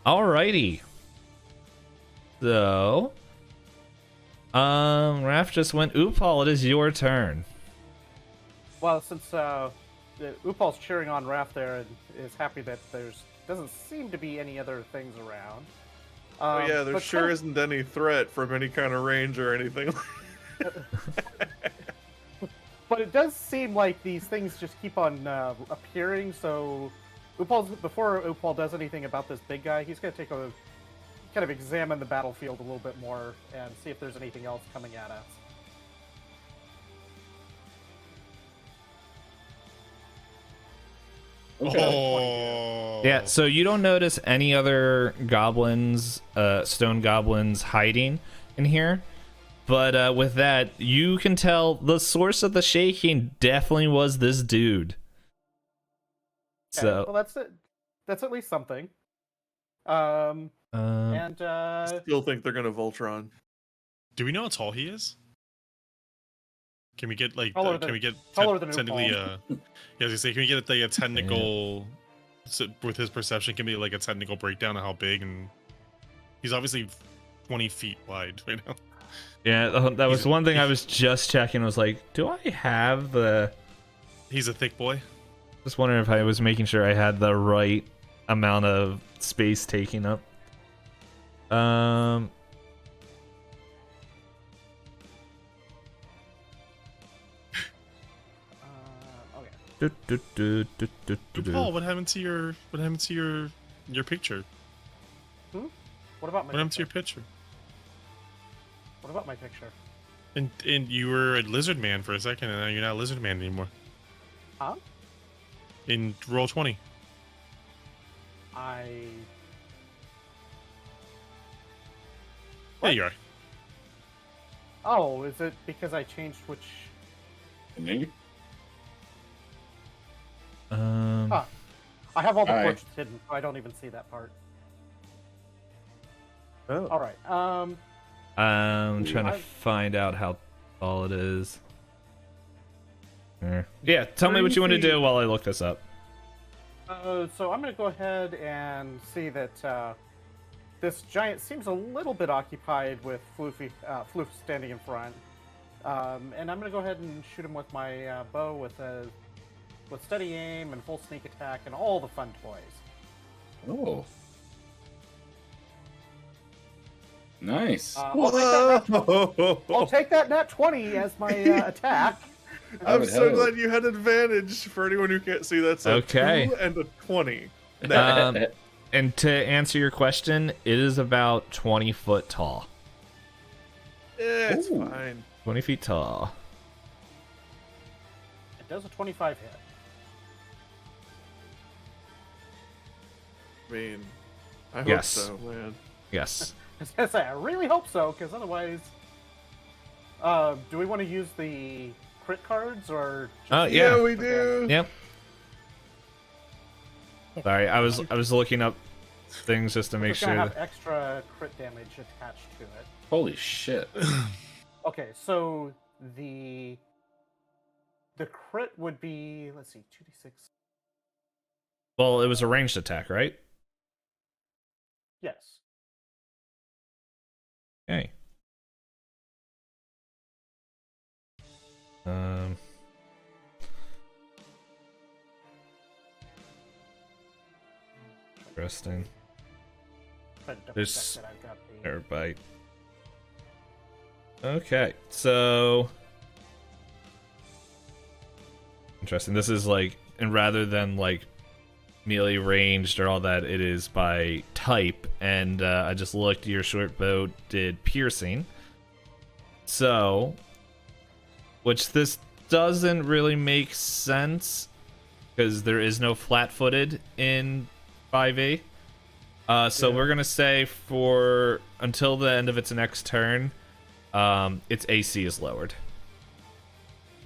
Alrighty. So, Raph just went, Upal, it is your turn. Well, since Upal's cheering on Raph there and is happy that there's doesn't seem to be any other things around. Oh yeah, there but sure kind isn't any threat from any kind of range or anything. But it does seem like these things just keep on appearing. So, before Upal does anything about this big guy, he's going to take a kind of examine the battlefield a little bit more and see if there's anything else coming at us. Oh. Yeah, so you don't notice any other goblins, stone goblins hiding in here. But with that, you can tell the source of the shaking definitely was this dude. Okay, well, So, that's it. That's at least something. And Still think they're gonna Voltron. Do we know how tall he is? Can we get like Taller can than- we get taller than technically Upal. yeah, I was gonna say, can we get like a technical with his perception, can be like a technical breakdown of how big, and he's obviously 20 feet wide right now. yeah, that was one thing I was just checking. I was like, do I have the... He's a thick boy. Just wondering if I was making sure I had the right amount of space taking up. okay. Paul, what happened to your picture? What about my What happened to picture? your picture? What about my picture? And you were a lizard man for a second, and now you're not a lizard man anymore. Huh? In roll 20. There you are. Oh, is it because I changed which? Me? Huh. I have all the Alright. portraits hidden, so I don't even see that part. Oh. All right. I'm trying to I- find out how tall it is. Yeah, tell me what you want to 30 do while I look this up. So I'm going to go ahead and see that this giant seems a little bit occupied with Floof standing in front. And I'm going to go ahead and shoot him with my bow with steady aim and full sneak attack and all the fun toys. Oh. Nice. I'll take that nat 20 as my attack. I I'm would so hope. glad you had advantage. For anyone who can't see, that's a Okay. 2 and a 20. And to answer your question, it is about 20 foot tall. Yeah, it's Ooh. fine. 20 feet tall. It does a 25 hit. I mean, I hope Yes. so, man. Yes. I was gonna say, I really hope so, because otherwise, do we want to use the crit cards or? Just Oh, Yeah, yeah. we do. Yep. Sorry, I was looking up things just to make It's gonna sure. have extra crit damage attached to it. Holy shit. Okay, so the crit would be, let's see, 2d6. Well, it was a ranged attack, right? Yes. Okay. Interesting. But double There's- check that I've got the... Air bite. Okay, so interesting. This is like, and rather than like melee ranged or all that, it is by type. And I just looked. Your short bow did piercing. So, which this doesn't really make sense because there is no flat-footed in 5e. So Yeah. we're gonna say for until the end of its next turn, its AC is lowered.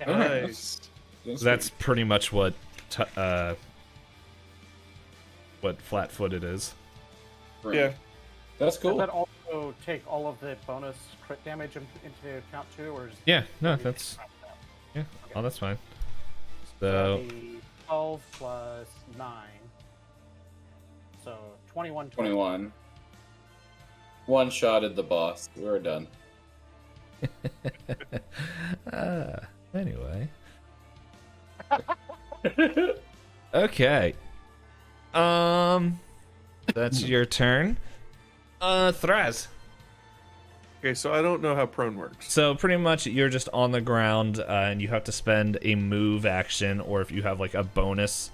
Nice. That's pretty much what flat-footed is. Right. Yeah. That's Does cool. that also take all of the bonus crit damage into account too, or is Yeah, no, everything that's scratched out? yeah. Oh, that's fine. So So that'd be 12 plus 9. So 21. 21. One-shotted the boss. We're done. anyway. Okay. That's your turn. Thraz. Okay, so I don't know how prone works. So pretty much you're just on the ground, and you have to spend a move action, or if you have like a bonus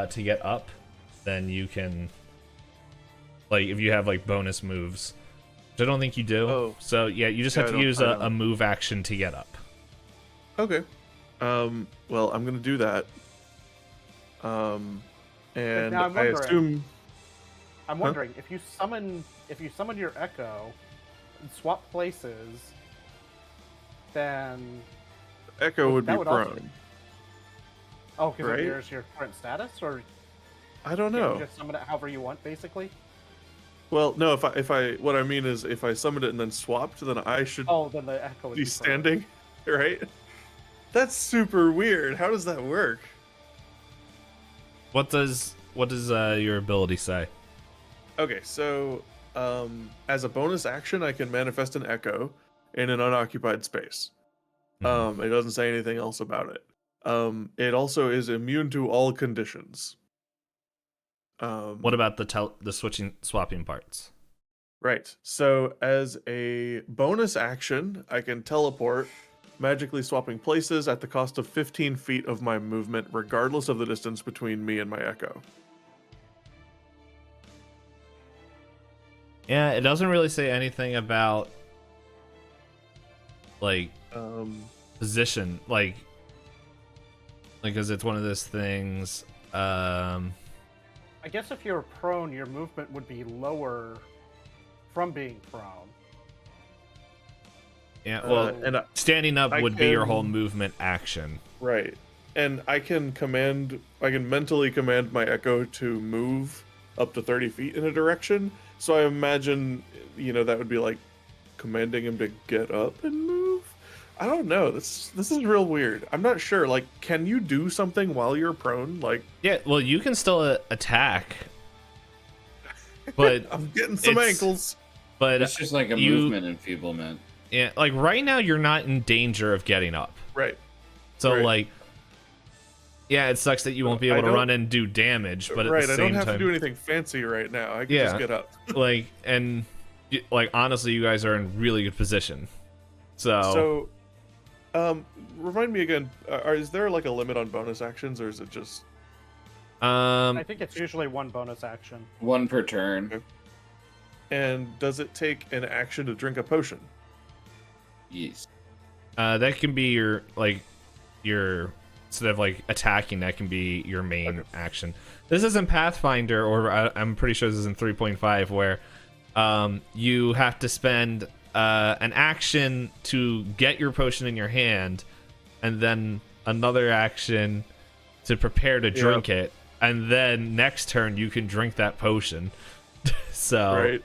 to get up, then you can, like, if you have like bonus moves, which I don't think you do. Oh. So yeah, you just Yeah, have I to don't- use I a don't. move action to get up. Okay. Well, I'm gonna do that. And now I'm I wondering- assume I'm wondering if you summon your Echo and swap places, then Echo would be that would also- prone. because Right? it mirrors your current status, or I don't can know. you just summon it however you want, basically. Well, no. If I what I mean is if I summoned it and then swapped, then I should Oh, then the Echo would be be prone. standing, right? That's super weird. How does that work? What does your ability say? Okay, so as a bonus action, I can manifest an echo in an unoccupied space. It doesn't say anything else about it. It also is immune to all conditions. What about the swapping parts? Right. So as a bonus action, I can teleport, magically swapping places at the cost of 15 feet of my movement, regardless of the distance between me and my echo. Yeah, it doesn't really say anything about like position, like because it's one of those things. I guess if you're prone, your movement would be lower from being prone. Yeah, well, and standing up I would be your can- whole movement action. right. And I can mentally command my echo to move up to 30 feet in a direction. So I imagine, that would be like commanding him to get up and move. I don't know. This is real weird. I'm not sure. Like, can you do something while you're prone? Like, Yeah, well, you can still attack, but I'm getting some It's- ankles. but It's just like a you- movement enfeeblement. yeah, like right now you're not in danger of getting up. Right. So Right. like, yeah, it sucks that you won't be I able to don't- run and do damage, but at Right. the I same don't have time, to do anything fancy right now. I can Yeah. just get up. like, and like honestly, you guys are in really good position. So, Remind me again. Is there like a limit on bonus actions, or is it just? I think it's usually one bonus action. One per turn. And does it take an action to drink a potion? Yes. that can be your instead of like attacking, that can be your main action. This isn't Pathfinder, or I'm pretty sure this is in 3.5, where you have to spend an action to get your potion in your hand, and then another action to prepare to drink it, and then next turn you can drink that potion. So, Right.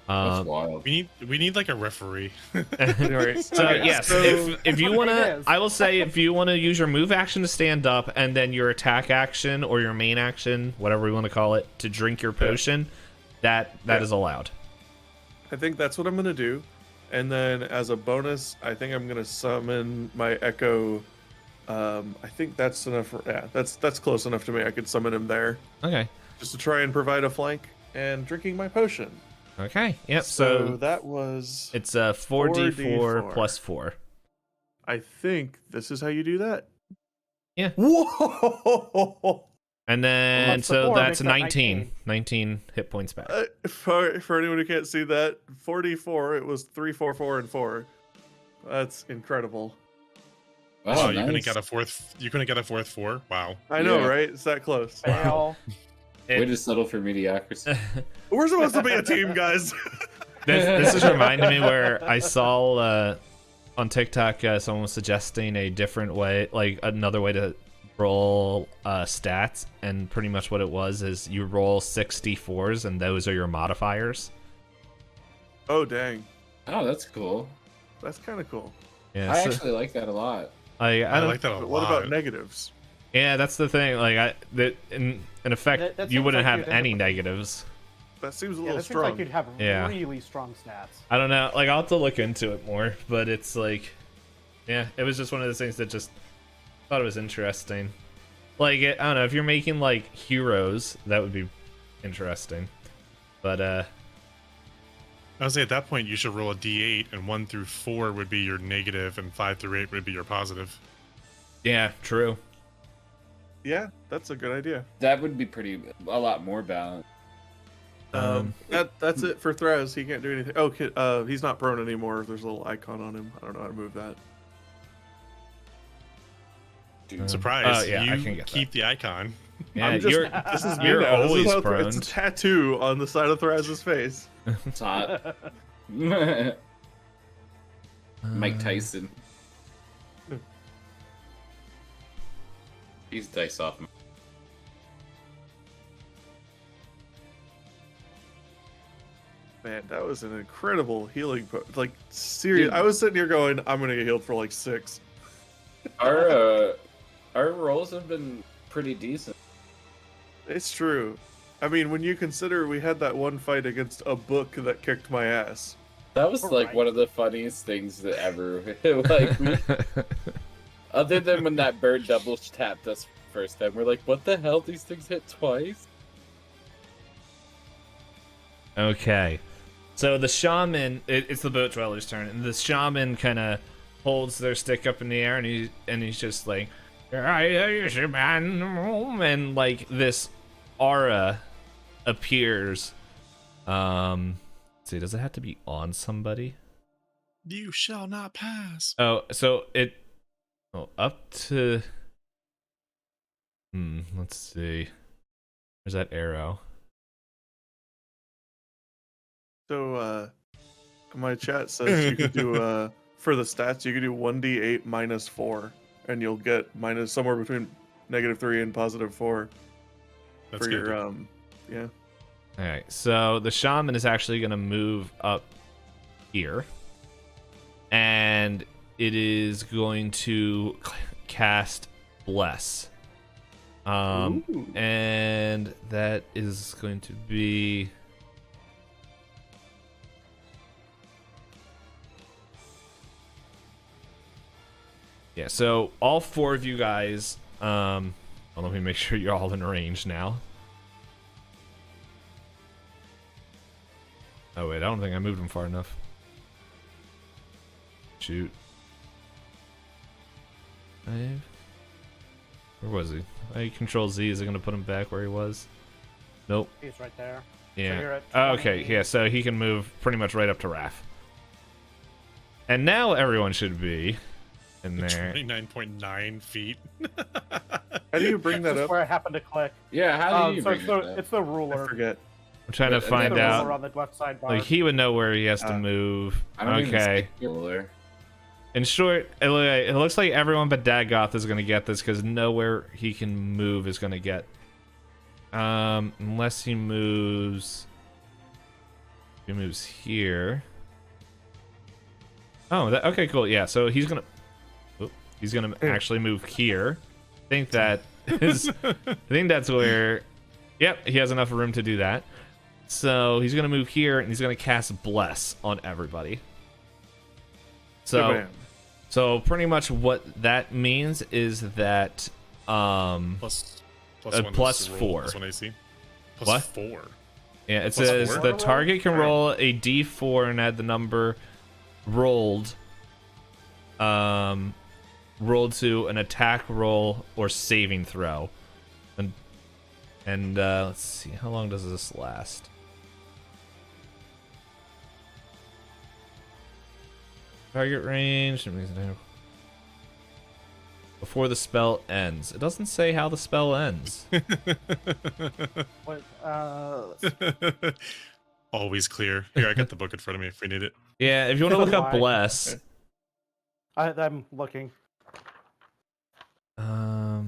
That's wild. We need like a referee. Right. So Okay, yes, so- if you It want to, is. I will say if you want to use your move action to stand up and then your attack action or your main action, whatever we want to call it, to drink your potion, that is allowed. I think that's what I'm gonna do. And then as a bonus, I think I'm gonna summon my Echo. I think that's enough. Yeah, that's close enough to me. I could summon him there Okay. just to try and provide a flank and drinking my potion. Okay. Yep. So So that was. it's a 4d4 4d4. plus 4. I think this is how you do that. Yeah. Whoa! And then Plus the so 4 that's makes that 19. 19 hit points back. For anyone who can't see that, 4d4. It was 3, 4, 4, and 4. That's incredible. Wow, Oh, you couldn't nice. get a fourth. You couldn't get a fourth 4. Wow. I know, Yeah. right? It's that close. Fail. Way to settle for mediocrity. We're supposed to be a team, guys. This is reminding me where I saw on TikTok someone was suggesting a different way, like another way to roll stats, and pretty much what it was is you roll 64s and those are your modifiers. Oh dang, Oh, that's cool. that's kind of cool. Yeah, I so- actually like that a lot. I I don't, like that a But lot. what about negatives? yeah, that's the thing. Like in effect, That you seems wouldn't like have you'd end any up- negatives. That seems a Yeah, little that seems strong. like you'd have Yeah. really strong stats. I don't know. Like I'll have to look into it more, but it's like, yeah, it was just one of those things that just thought it was interesting. Like I don't know, if you're making like heroes, that would be interesting. But I would say at that point you should roll a d8, and 1 through 4 would be your negative, and 5 through 8 would be your positive. yeah, true. Yeah, that's a good idea. That would be a lot more balanced. That's it for Thraz. He can't do anything. Oh, he's not prone anymore. There's a little icon on him. I don't know how to move that. Dude, Surprise! yeah, I you can get keep the icon. Yeah, I'm just, you're this is me you're now. This is always how prone. It's a tattoo on the side of Thraz's face. it's hot. Mike Tyson. He's dice off. Man, that was an incredible healing. Like, serious. Dude. I was sitting here going, I'm gonna get healed for like 6. Our rolls have been pretty decent. It's true. I mean, when you consider we had that one fight against a book that kicked my ass. That was like Right. one of the funniest things that ever. Like, other than when that bird double tapped us first time, we're like, "What the hell? These things hit twice." Okay. So the shaman, it's the boat dweller's turn, and the shaman kind of holds their stick up in the air, and he's just like, and like this aura appears. Let's see, does it have to be on somebody? You shall not pass. Oh, so up to. Let's see. There's that arrow. So, my chat says you could do, for the stats, you could do 1d8 minus 4, and you'll get minus somewhere between -3 and +4 That's for good. your, yeah. All right, so the shaman is actually going to move up here, and it is going to cast Bless. Ooh. And that is going to be. Yeah, so all 4 of you guys, well, let me make sure you're all in range now. Oh wait, I don't think I moved him far enough. Shoot. Where was he? Control Z, is it gonna put him back where he was? Nope. He's right there. Yeah. you're at Oh, okay, 20. yeah, so he can move pretty much right up to Raph. And now everyone should be in there. 29.9 feet. How do you bring that Just up? where I happened to click. Yeah, how do you So bring it's it the, up? it's the I ruler. forget. I'm trying to But- It's find the out. ruler on the left side bar. Like, he would know where he has to move. I don't even Okay. see ruler. In short, it looks like everyone but Dagoth is going to get this because nowhere he can move is going to get. Unless he moves He moves here. Oh, okay, cool. Yeah, so he's gonna actually move here. I think that is. I think that's where. Yep, he has enough room to do that. So he's gonna move here, and he's gonna cast Bless on everybody. So pretty much what that means is that Plus one plus to roll, 4. Plus one AC. Plus What? 4. Yeah, it Plus says 4? the target can roll a d4 and add the number rolled to an attack roll or saving throw. And let's see, how long does this last? Target range before the spell ends. It doesn't say how the spell ends. What, Always clear. Here, I got the book in front of me if we need it. Yeah, if you want to look up Why? Bless. I'm looking. Oh,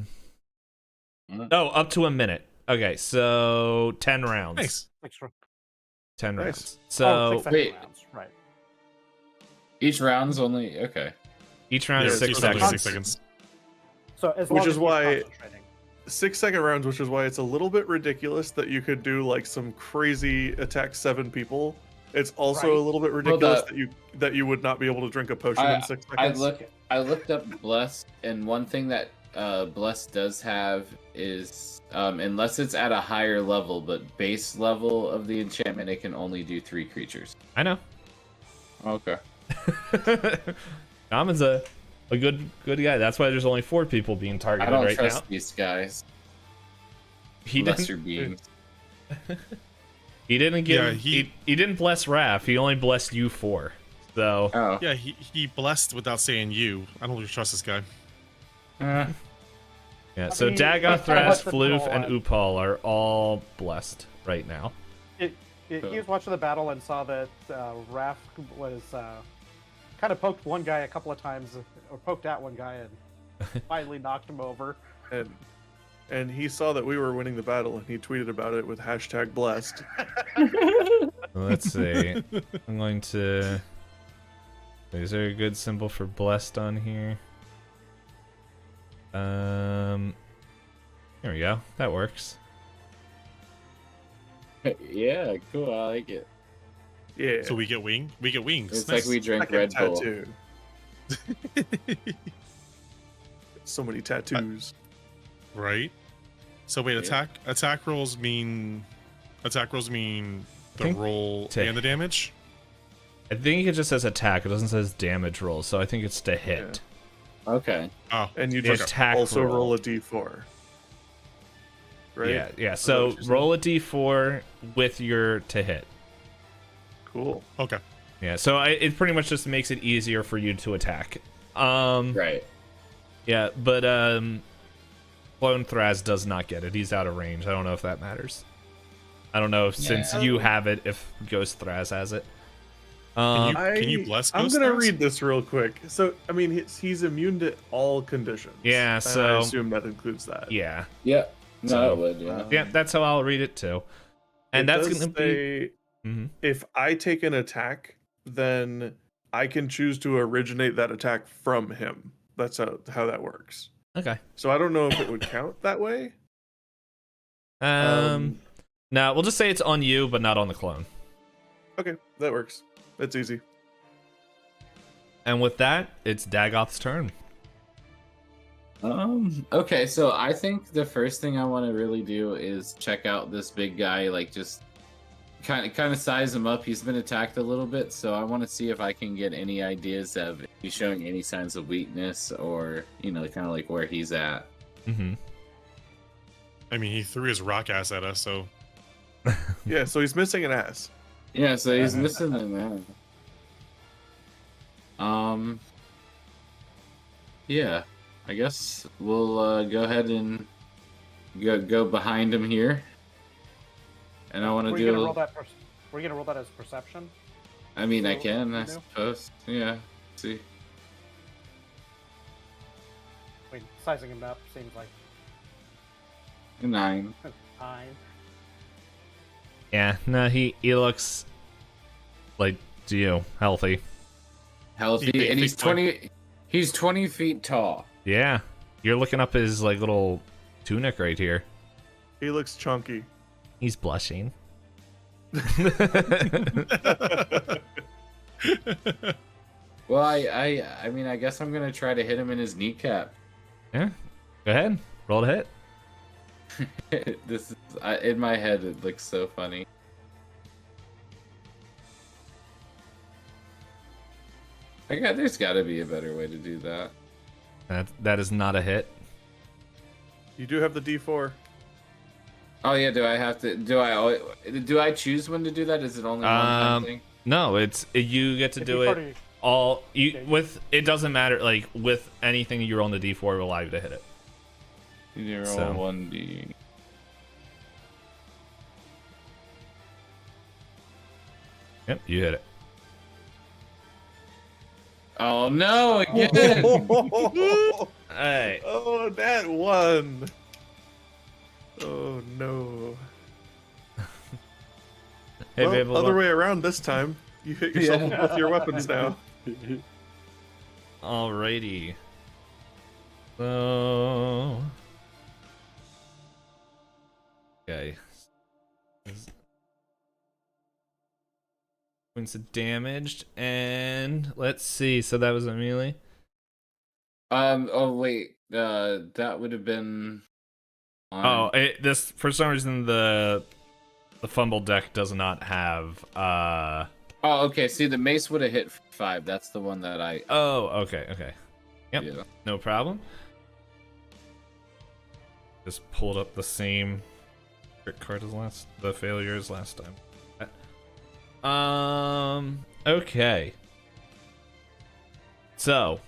up to a minute. Okay, so 10 rounds. Nice. Extra. 10 Nice. rounds. Oh, So 6 second Wait. rounds. Right. Each round's only okay. each round Yeah, is 6 it's only seconds. 6 seconds. So as Which long is as he's why- concentrating. 6-second rounds, which is why it's a little bit ridiculous that you could do like some crazy attack 7 people. It's also Right. a little bit ridiculous that- that you would not be able to drink a potion in 6 seconds. I looked up Bless, and one thing that Bless does have is unless it's at a higher level, but base level of the enchantment, it can only do 3 creatures. I know. Okay. Shaman's a good guy. That's why there's only 4 people being I targeted don't right trust now. these guys. He Lesser didn't. beings. He didn't give. Yeah, he didn't bless Raph. He only blessed you 4. So Oh. Yeah, he blessed without saying you. I don't really trust this guy. yeah. I So mean, Dagoth, I Thras, watched the Floof, battle, and Upal are all blessed right now. He was watching the battle and saw that Raph was kind of poked one guy a couple of times, or poked at one guy and finally knocked him over. And he saw that we were winning the battle, and he tweeted about it with #blessed. Let's see. I'm going to. Is there a good symbol for blessed on here? Here we go. That works. Yeah, cool. I like it. Yeah. So we get wings. We get wings. It's Nice. like we drank Second Red Bull. tattoo. So many tattoos. Right. So wait, Yeah. attack rolls mean the think roll to- and the damage. I think it just says attack. It doesn't says damage roll, so I think it's to hit. Okay. Oh, And you The just attack also roll. roll a d4. Right? Yeah, yeah. Is that So what you're saying? roll a d4 with your to hit. Cool. okay. Yeah. So it pretty much just makes it easier for you to attack. Right. Yeah, but Clone Thras does not get it. He's out of range. I don't know if that matters. I don't know if since you have it, if Ghost Thras has it. Can you bless? I'm Ghost gonna Thras? read this real quick. So, I mean, he's immune to all conditions. Yeah, and so- I assume that includes that. Yeah. Yeah. No, So- it would. Yeah. Yeah, that's how I'll read it too. And It that's does gonna be. say Mhm. if I take an attack, then I can choose to originate that attack from him. That's how that works. Okay. So I don't know if it would count that way. No, we'll just say it's on you, but not on the clone. Okay, that works. That's easy. And with that, it's Dagoth's turn. Okay, so I think the first thing I want to really do is check out this big guy, like just kind of size him up. He's been attacked a little bit, so I want to see if I can get any ideas of if he's showing any signs of weakness or, kind of like where he's at. Mm-hmm. I mean, he threw his rock ass at us, so Yeah, so he's missing an ass. Yeah, so he's missing an man. Yeah, I guess we'll go ahead and go behind him here. And I want to We're gonna do. roll that. We're gonna roll that as perception. I mean, I so can, I you know? suppose. Yeah. See. Wait, sizing him up seems like 9. fine. Yeah, no, he looks like to you, healthy. Healthy, and he's 20. He's 20 feet tall. Yeah, you're looking up his like little tunic right here. He looks chunky. He's blushing. Well, I mean, I guess I'm gonna try to hit him in his kneecap. Yeah, go ahead, roll to hit. This is in my head. It looks so funny. There's got to be a better way to do that. That is not a hit. You do have the D4. Oh yeah, do I have to? Do I choose when to do that? Is it only one time thing? No, you get to do it all. With it doesn't matter. Like with anything you roll on the D4 will allow you to hit it. You roll So. 1D. Yep, you hit it. Oh no! Again. Hey. Oh, that one. Oh no. Hey, Well, babe, other way around this time. You hit yourself with both your weapons now. Alrighty. So. Okay. Points of damaged, and let's see. So that was a melee. Oh wait. That would have been. Oh, this for some reason the fumble deck does not have. Oh, okay. See, the mace would have hit 5. That's the one that I. Oh, okay. Yep. Yeah. No problem. Just pulled up the same crit card as the failures last time. Okay. So,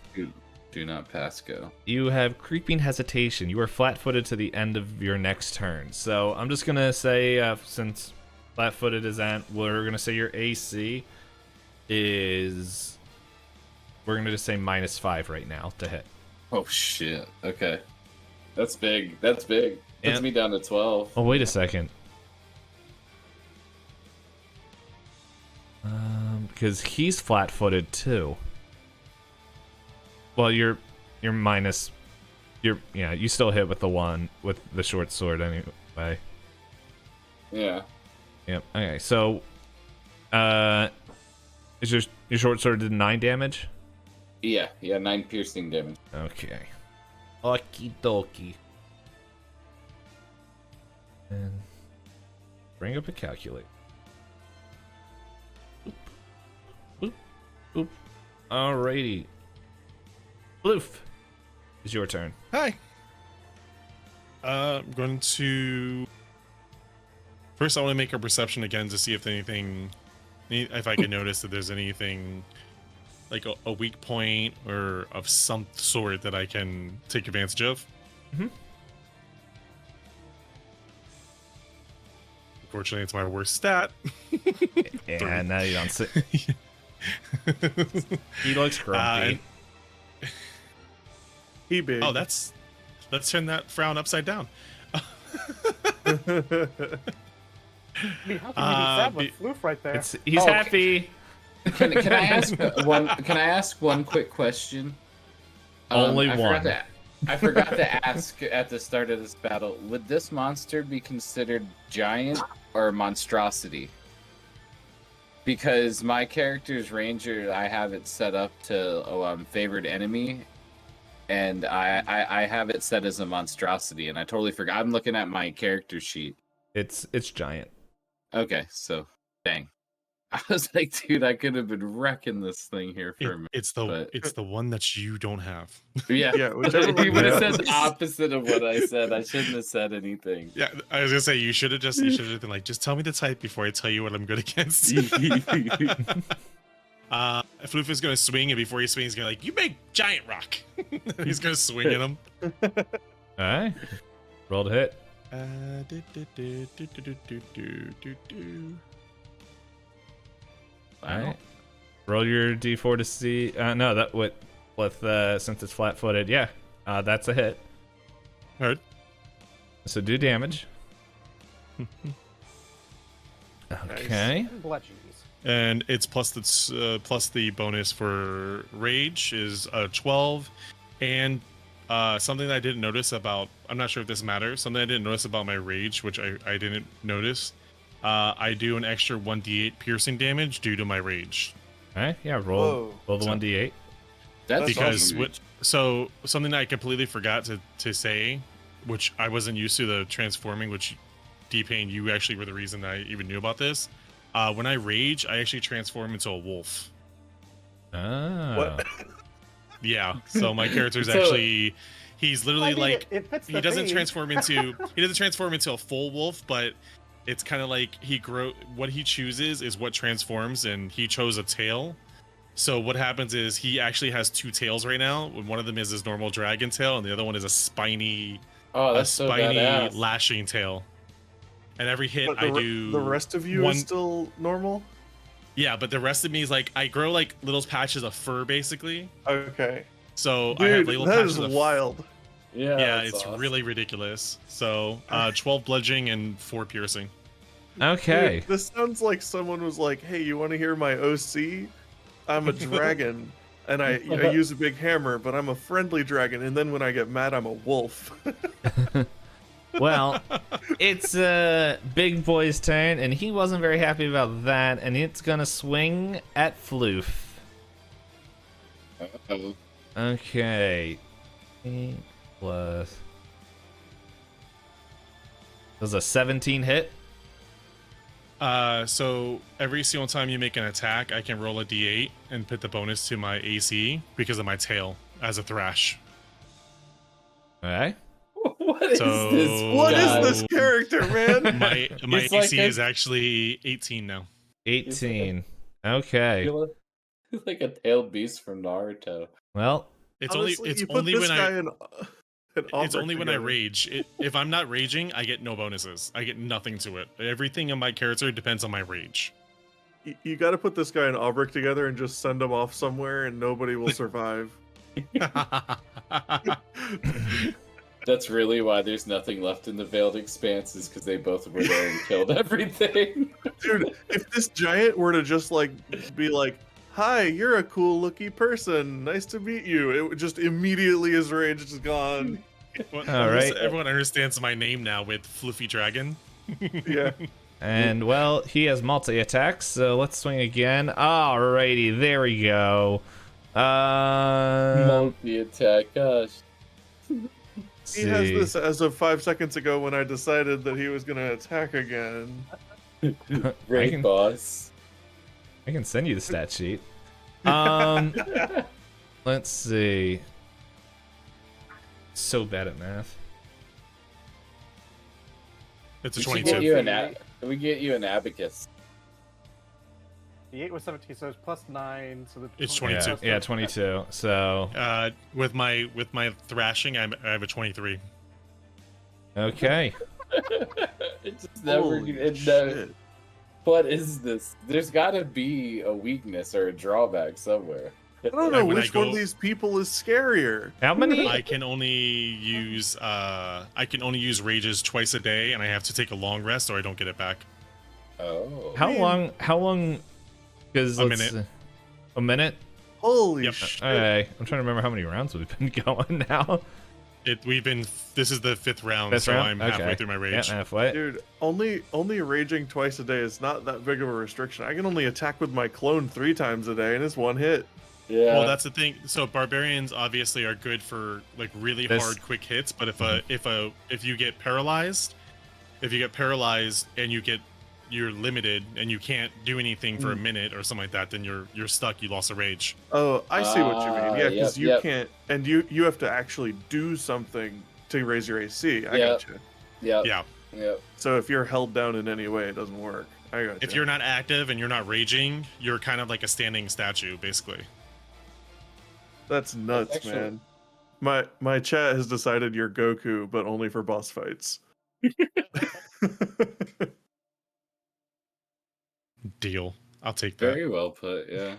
Do not pass go. you have creeping hesitation. You are flat-footed to the end of your next turn. So, I'm just gonna say, since flat-footed is we're gonna say your AC is. We're gonna just say -5 right now to hit. Oh shit. Okay. That's big. That's big. Puts Yep. me down to 12. Oh, wait a second. Because he's flat-footed too. Well, you're minus. You still hit with the one with the short sword anyway. Yeah. Yep. Okay. So, is your short sword did 9 damage? Yeah. 9 piercing damage. Okay. Okie dokie. And bring up a calculator. Boop. Alrighty. Bloof, it's your turn. Hi. I'm going to. First, I want to make a perception again to see if if I can notice that there's anything like a weak point or of some sort that I can take advantage of. Mm-hmm. Unfortunately, it's my worst stat. Yeah, now you don't sit. He looks grumpy. He big. Oh, let's turn that frown upside down. I mean, how can you be sad with Floof right there? He's happy. Can I ask one? Can I ask one quick question? Only one. I forgot to ask at the start of this battle. Would this monster be considered giant or monstrosity? Because my character's ranger, I have it set up to favored enemy, and I have it set as a monstrosity, and I totally forgot. I'm looking at my character sheet. It's giant. Okay, so dang. I was like, dude, I could have been wrecking this thing here for a minute. It's the one that you don't have. Yeah, Yeah, whichever one he would have you said the opposite of what I said. I shouldn't have said anything. Yeah, I was gonna say you should have been like, just tell me the type before I tell you what I'm good against. Floof is gonna swing, and before he swings, he's gonna you make giant rock. He's gonna swing at him. Alright. Roll to hit. Alright. Roll your d4 to see. No, that with since it's flat-footed, yeah, that's a hit. Heard. So do damage. Okay. Bludgeons. and it's plus the bonus for rage is 12, and something that I didn't notice about, I'm not sure if this matters, something I didn't notice about my rage, which I didn't notice, I do an extra 1d8 piercing damage due to my rage. All right, yeah, roll the So- 1d8. That's Because awesome. so something that I completely forgot to say, which I wasn't used to, the transforming, which D-Payne, you actually were the reason that I even knew about this. When I rage, I actually transform into a wolf. Oh. What? Yeah, so my character's So- actually, he's literally like, it fits the he doesn't theme. transform into a full wolf, but it's kind of like what he chooses is what transforms, and he chose a tail. So what happens is he actually has two tails right now. One of them is his normal dragon tail, and the other one is a spiny Oh, that's so badass. lashing tail. And every hit But I do the rest of you one- is still normal. Yeah, but the rest of me is like, I grow like little patches of fur basically. Okay, So I have dude, little that patches is of wild. Yeah, Yeah, that's it's awesome. really ridiculous. So 12 bludgeoning and 4 piercing. Okay. Dude, this sounds like someone was like, "Hey, you want to hear my OC? I'm a dragon, and I use a big hammer, but I'm a friendly dragon. And then when I get mad, I'm a wolf." Well, it's Big Boy's turn, and he wasn't very happy about that, and it's gonna swing at Floof. Uh-oh. Okay. 8 plus. Does a 17 hit? So every single time you make an attack, I can roll a d8 and put the bonus to my AC because of my tail as a thrash. Okay. What is So- this? What is guy? this character, man? My It's like AC a- is actually 18 now. 18. Okay. You look like a tailed beast from Naruto. Well, It's Honestly, it's you put only this when guy I in an it's Aubrek only when I together. rage. If I'm not raging, I get no bonuses. I get nothing to it. Everything in my character depends on my rage. You got to put this guy and Aubrek together and just send him off somewhere, and nobody will survive. That's really why there's nothing left in the Veiled Expanses, because they both were there and killed everything. Dude, if this giant were to just like be like, "Hi, you're a cool looking person. Nice to meet you," it would just immediately his rage is gone. Well, All right. Everyone understands my name now with Fluffy Dragon. Yeah. and well, he has multi attacks, so let's swing again. Alrighty, there we go. Multi-attack, gosh. Let's He has see. this as of 5 seconds ago when I decided that he was gonna attack again. Great can- boss. I can send you the stat sheet. Let's see. So bad at math. It's a We should 22. get you an we get you an abacus. The 8 was 17, so it's plus 9. So the It's 20 Yeah, 22. yeah, 22. So, With my thrashing, I have a 23. okay. It's just never. Holy It shit. What is this? There's got to be a weakness or a drawback somewhere. I don't know when I which one go- of these people is scarier. How many? I can only use rages twice a day, and I have to take a long rest or I don't get it back. Oh. How Man. long? How long? Because A minute. A minute. Holy Yep. shit. Okay, I'm trying to remember how many rounds we've been going now. This is the 5th round, Fifth so round? I'm halfway Okay. through my Yeah, rage. halfway. Dude, only raging twice a day is not that big of a restriction. I can only attack with my clone 3 times a day, and it's one hit. Yeah. Well, that's the thing. So barbarians obviously are good for like really This- hard, quick hits. But if you get paralyzed, and you're limited and you can't do anything for a minute or something like that, then you're stuck. You lost a rage. Oh, I see what you mean. Yeah, because Yep, you yep. can't, and you have to actually do something to raise your AC. I Yep. gotcha. Yep. Yeah. Yep. So if you're held down in any way, it doesn't work. I gotcha. If you're not active and you're not raging, you're kind of like a standing statue, basically. That's nuts, actually- man. My chat has decided you're Goku, but only for boss fights. Deal. I'll take that. Very well put. Yeah.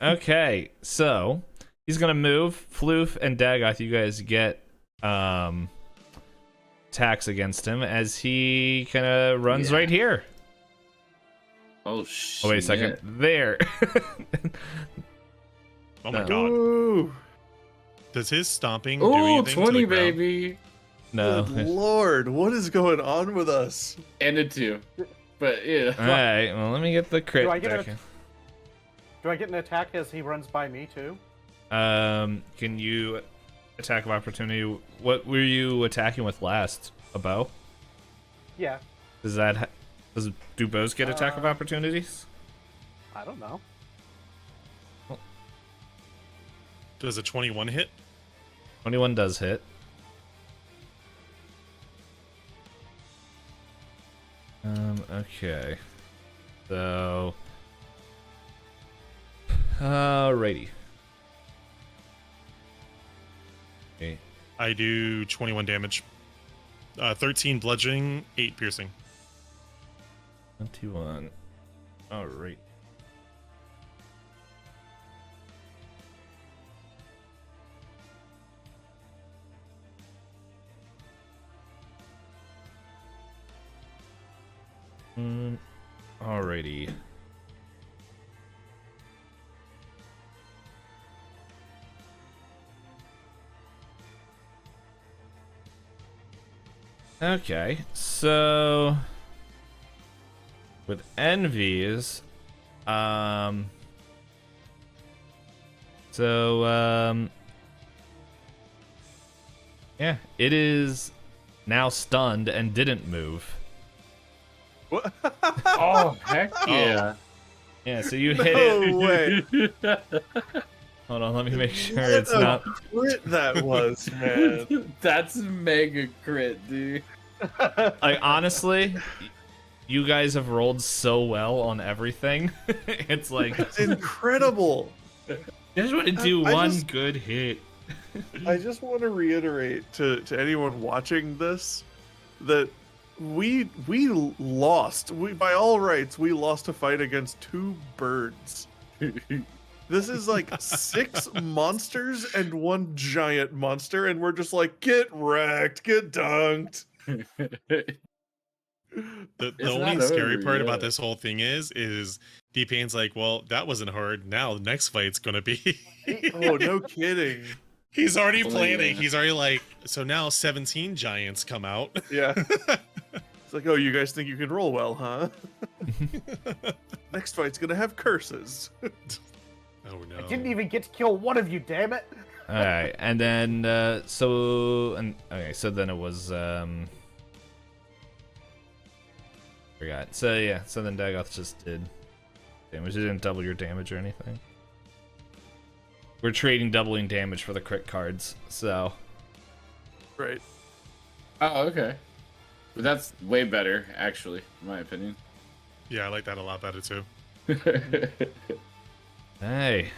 Okay, so he's gonna move. Floof and Dagoth, you guys get attacks against him as he kind of runs Yeah. right here. Oh shit. Oh, wait a second. There. Oh my No. god. Ooh, Does his stomping do Ooh, anything 20, to the ground? baby. No. good lord, what is going on with us? And a 2. But yeah. Alright, well, let me get the crit Do I get back a- Do I get an attack as he runs by me too? in. Can you attack of opportunity? What were you attacking with last? A bow? Yeah. Do bows get attack of opportunities? I don't know. Does a 21 hit? 21 does hit. Okay. So. Alrighty. Okay. I do 21 damage. 13 bludgeoning, 8 piercing. 21. Alright. Alrighty. Okay, so with envies, yeah, it is now stunned and didn't move. What? Oh, heck yeah. Yeah, so you hit it. No way. Hold on, let me make sure What it's a not. crit that was, man. That's mega crit, dude. Like, honestly, you guys have rolled so well on everything. It's like, It's incredible. I just want to do I one just- good hit. I just want to reiterate to anyone watching this that we lost. We by all rights we lost a fight against 2 birds. This is like 6 monsters and 1 giant monster, and we're just like, get wrecked, get dunked. The It's only not scary over part about yet. this whole thing is D-Payne's like, well, that wasn't hard. Now the next fight's gonna be. Oh, no kidding. He's already Oh, planning. yeah. He's already like, so now 17 giants come out. Yeah. It's like, oh, you guys think you can roll well, huh? Next fight's gonna have curses. Oh no! I didn't even get to kill one of you, damn it! All right, and then okay, so then it was forgot. So yeah, so then Dagoth just did damage. It didn't double your damage or anything. We're trading doubling damage for the crit cards, so Right. Oh, okay. But that's way better, actually, in my opinion. Yeah, I like that a lot better too. hey,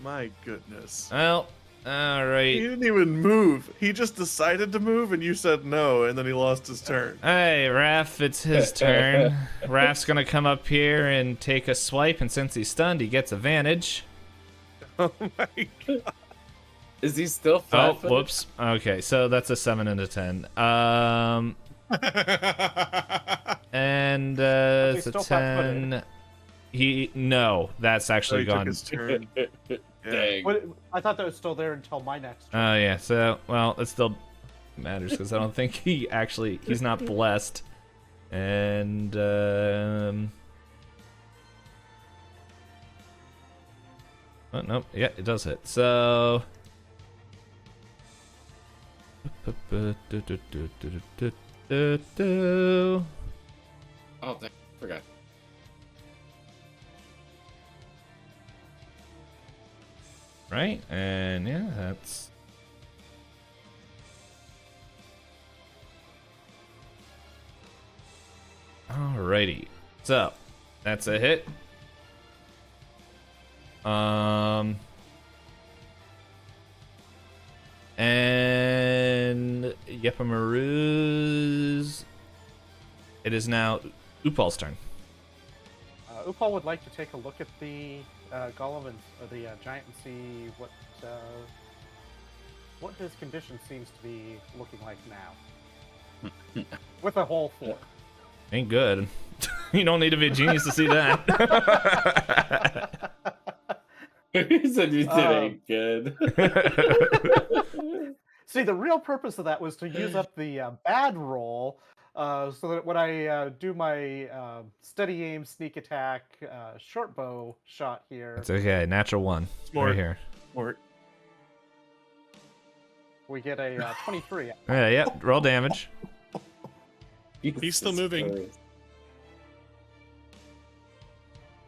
My goodness. well, all He right. didn't even move. He just decided to move, and you said no, and then he lost his turn. Hey, Raph, it's his turn. Raph's gonna come up here and take a swipe, and since he's stunned, he gets advantage. Oh my god. Is he still Oh, flat-footed? whoops. Okay, so that's a 7 and a 10. And Is he it's a still flat-footed? 10. No, that's Oh, actually he took gone. his turn. Yeah. Dang. What, I thought that was still there until my next turn. Oh yeah, so well, it still matters because I don't think he's not blessed. And oh nope, yeah, it does hit. So Oh, I forgot. right, and yeah, that's alrighty. So that's a hit. And Yepamaruz. It is now Upal's turn. Upal would like to take a look at the golem and the giant and see what his condition seems to be looking like now. With a whole 4. Ain't good. You don't need to be a genius to see that. He said you did ain't good. See, the real purpose of that was to use up the bad roll, so that when I do my steady aim, sneak attack, short bow shot here, It's okay. Natural 1. Smart. Right here. Smart. we get a 23 Yeah, yep. Roll damage. He's still moving. Christ.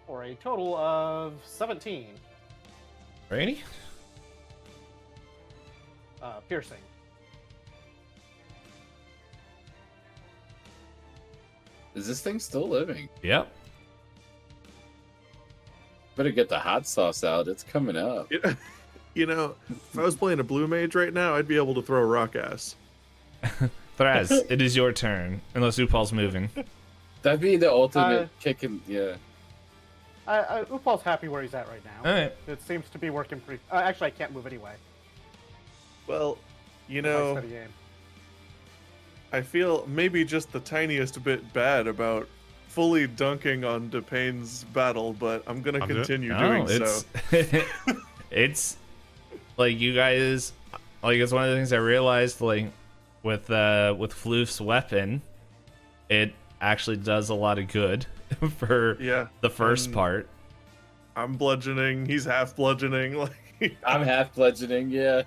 for a total of 17 Ready? piercing. Is this thing still living? Yep. Better get the hot sauce out. It's coming up. You know, if I was playing a blue mage right now, I'd be able to throw rock ass. Thraz, it is your turn. Unless Upal's moving. That'd be the ultimate kicking. Yeah. Upal's happy where he's at right now. Alright. It seems to be working pretty. Actually, I can't move anyway. Well, you If I know, steady aim. I feel maybe just the tiniest bit bad about fully dunking on Depayne's battle, but I'm gonna continue doing so. It's like you guys, like it's one of the things I realized, like with Floof's weapon, it actually does a lot of good for the first part. I'm bludgeoning. He's half bludgeoning. Like I'm half bludgeoning. Yeah.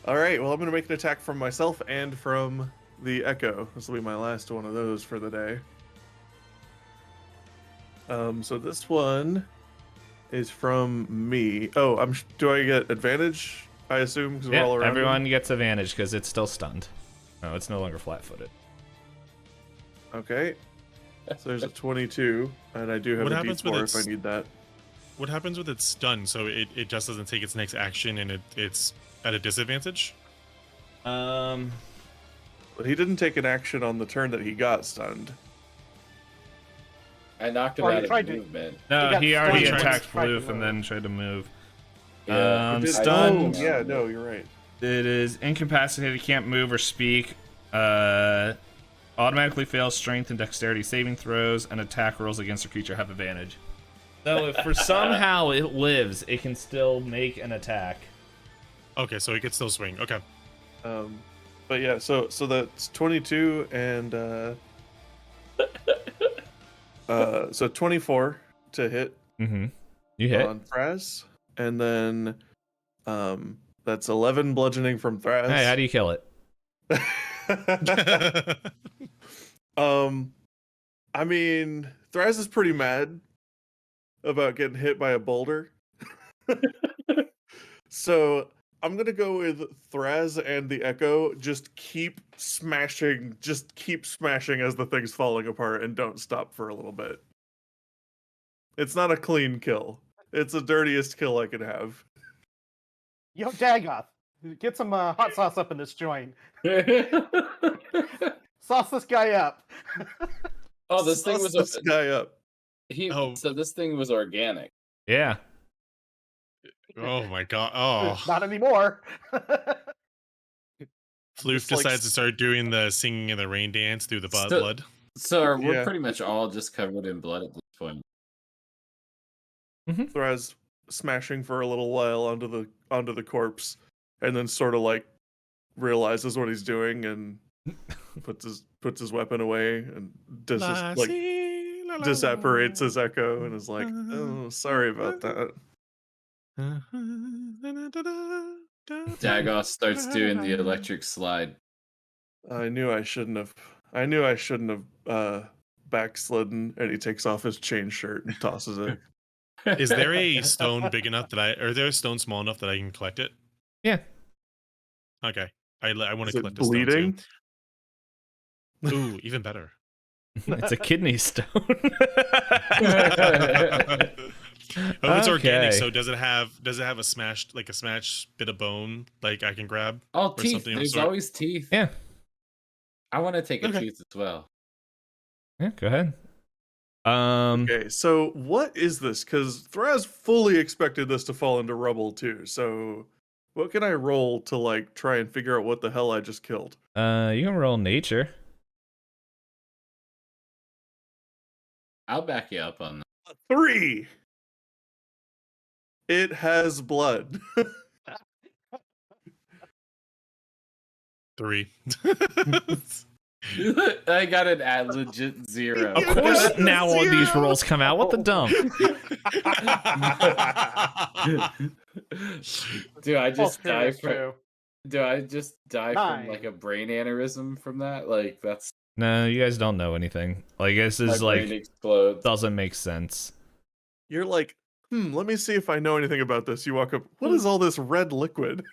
All right. Well, I'm gonna make an attack from myself and from the Echo. This will be my last one of those for the day. So this one is from me. Oh, do I get advantage? I assume because we're all around. Everyone gets advantage because it's still stunned. No, it's no longer flat-footed. Okay. So there's a 22, and I do have What a happens with D4 its- if I need that. What happens with its stun? So it just doesn't take its next action and it's at a disadvantage? But he didn't take an action on the turn that he got stunned. I knocked him Or he out of tried to- movement. No, got he already stunned. attacked Tried to Floof and move. then tried to move. Yeah. He did- Stunned. Oh, yeah, no, you're right. It is incapacitated, can't move or speak. Automatically fails strength and dexterity saving throws, and attack rolls against a creature have advantage. So if for somehow it lives, it can still make an attack. Okay, so it can still swing. Okay. But yeah, so that's 22 and so 24 to hit Mm-hmm. You hit. on Thraz, and then that's 11 bludgeoning from Thraz. Hey, how do you kill it? I mean, Thraz is pretty mad about getting hit by a boulder. So I'm gonna go with Thraz and the Echo. Just keep smashing as the thing's falling apart, and don't stop for a little bit. It's not a clean kill. It's the dirtiest kill I could have. Yo, Dagoth, get some hot sauce up in this joint. Sauce this guy up. Oh, this thing Sauce was this guy up. So this thing was organic. Yeah. Oh my god. Oh. Not anymore. Floof Just, like, decides to start doing the singing in the rain dance through the So- blood. So we're Yeah. pretty much all just covered in blood at this point. Thraz smashing for a little while onto the corpse, and then sort of like realizes what he's doing and puts his weapon away and disapparates his Echo and is like, "Oh, sorry about that." Dagoth starts doing the electric slide. I knew I shouldn't have backslidden, and he takes off his chain shirt and tosses it. Is there a stone big enough or is there a stone small enough that I can collect it? Yeah. Okay. I want Is to it collect a stone bleeding? too. Ooh, even better. It's a kidney stone. Oh, it's organic. Okay. So does it have a smashed bit of bone like I can grab? Oh, Or teeth. something of There's sort. always teeth. Yeah. I want to take a Okay. tooth as well. Yeah, go ahead. Okay, so what is this? Because Thraz fully expected this to fall into rubble too. So what can I roll to like try and figure out what the hell I just killed? You can roll nature. I'll back you up on that. 3. It has blood. 3. I got an ad legit 0. Of course, now all these rolls come out. What the dump? Do I just die Curious, from? too. Do I just die from 9. like a brain aneurysm from that? Like that's No, you guys don't know anything. Like this my is brain like explodes. doesn't make sense. You're like, let me see if I know anything about this. You walk up, what is all this red liquid?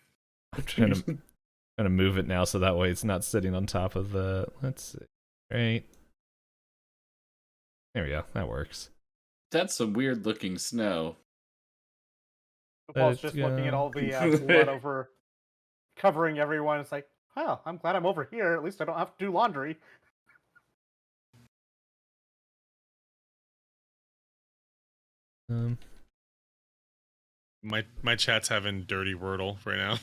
I'm trying to move it now so that way it's not sitting on top of the. Let's see. Right. There we go. That works. That's some weird looking snow. Paul's just looking at all the blood over, covering everyone. It's like, well, I'm glad I'm over here. At least I don't have to do laundry. My chat's having dirty Wordle right now.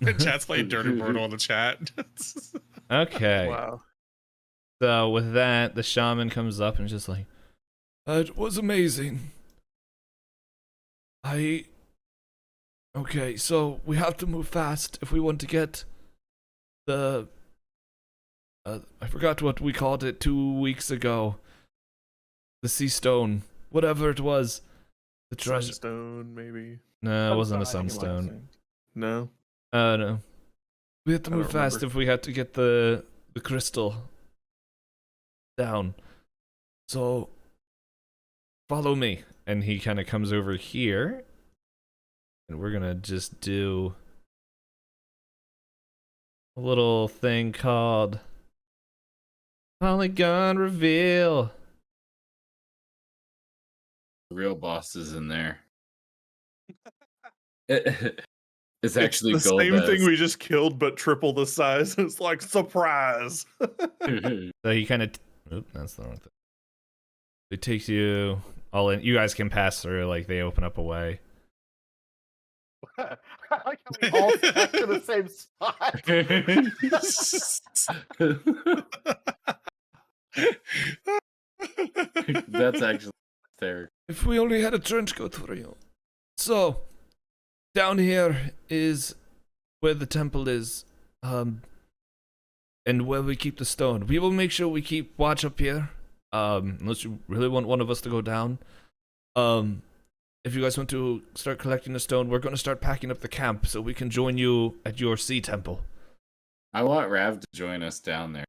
My chat's playing dirty Wordle in the chat. Okay. Wow. So with that, the shaman comes up and just like, it was amazing. Okay, so we have to move fast if we want to get the. I forgot what we called it 2 weeks ago. The sea stone, whatever it was, the treasure. Sunstone, maybe. No, it wasn't a Sunstone, I think it was. sunstone. No. No. We had to I don't move fast remember. if we had to get the crystal down. So follow me. And he kind of comes over here. And we're gonna just do a little thing called Polygon Reveal. The real boss is in there. It's actually the gold. same thing we just killed, but triple the size. It's like, surprise. So he kind of. Oop, that's the wrong thing. It takes you all in. You guys can pass through. Like they open up a way. I like how we all stuck to the same spot. That's actually hysterical. If we only had a trench coat for you. So, down here is where the temple is, and where we keep the stone. We will make sure we keep watch up here, unless you really want one of us to go down. If you guys want to start collecting the stone, we're going to start packing up the camp so we can join you at your sea temple. I want Rav to join us down there.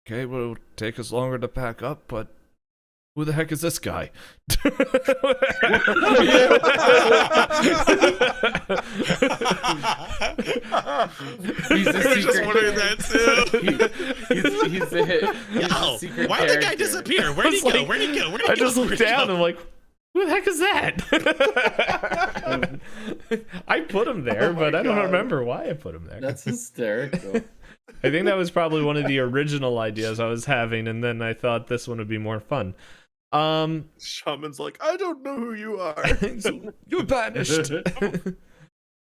Okay, well, it'll take us longer to pack up, but who the heck is this guy? He's a I was just secret. wondering that too. He's a Yo, secret why'd that guy character. disappear? Where'd he go? Where'd he go? Where'd he go? I just looked Where'd he down and go? I'm like, who the heck is that? I put him there, Oh my but I don't God. remember why I put him there. That's hysterical. I think that was probably one of the original ideas I was having, and then I thought this one would be more fun. Shaman's like, I don't know who you are. So you're banished.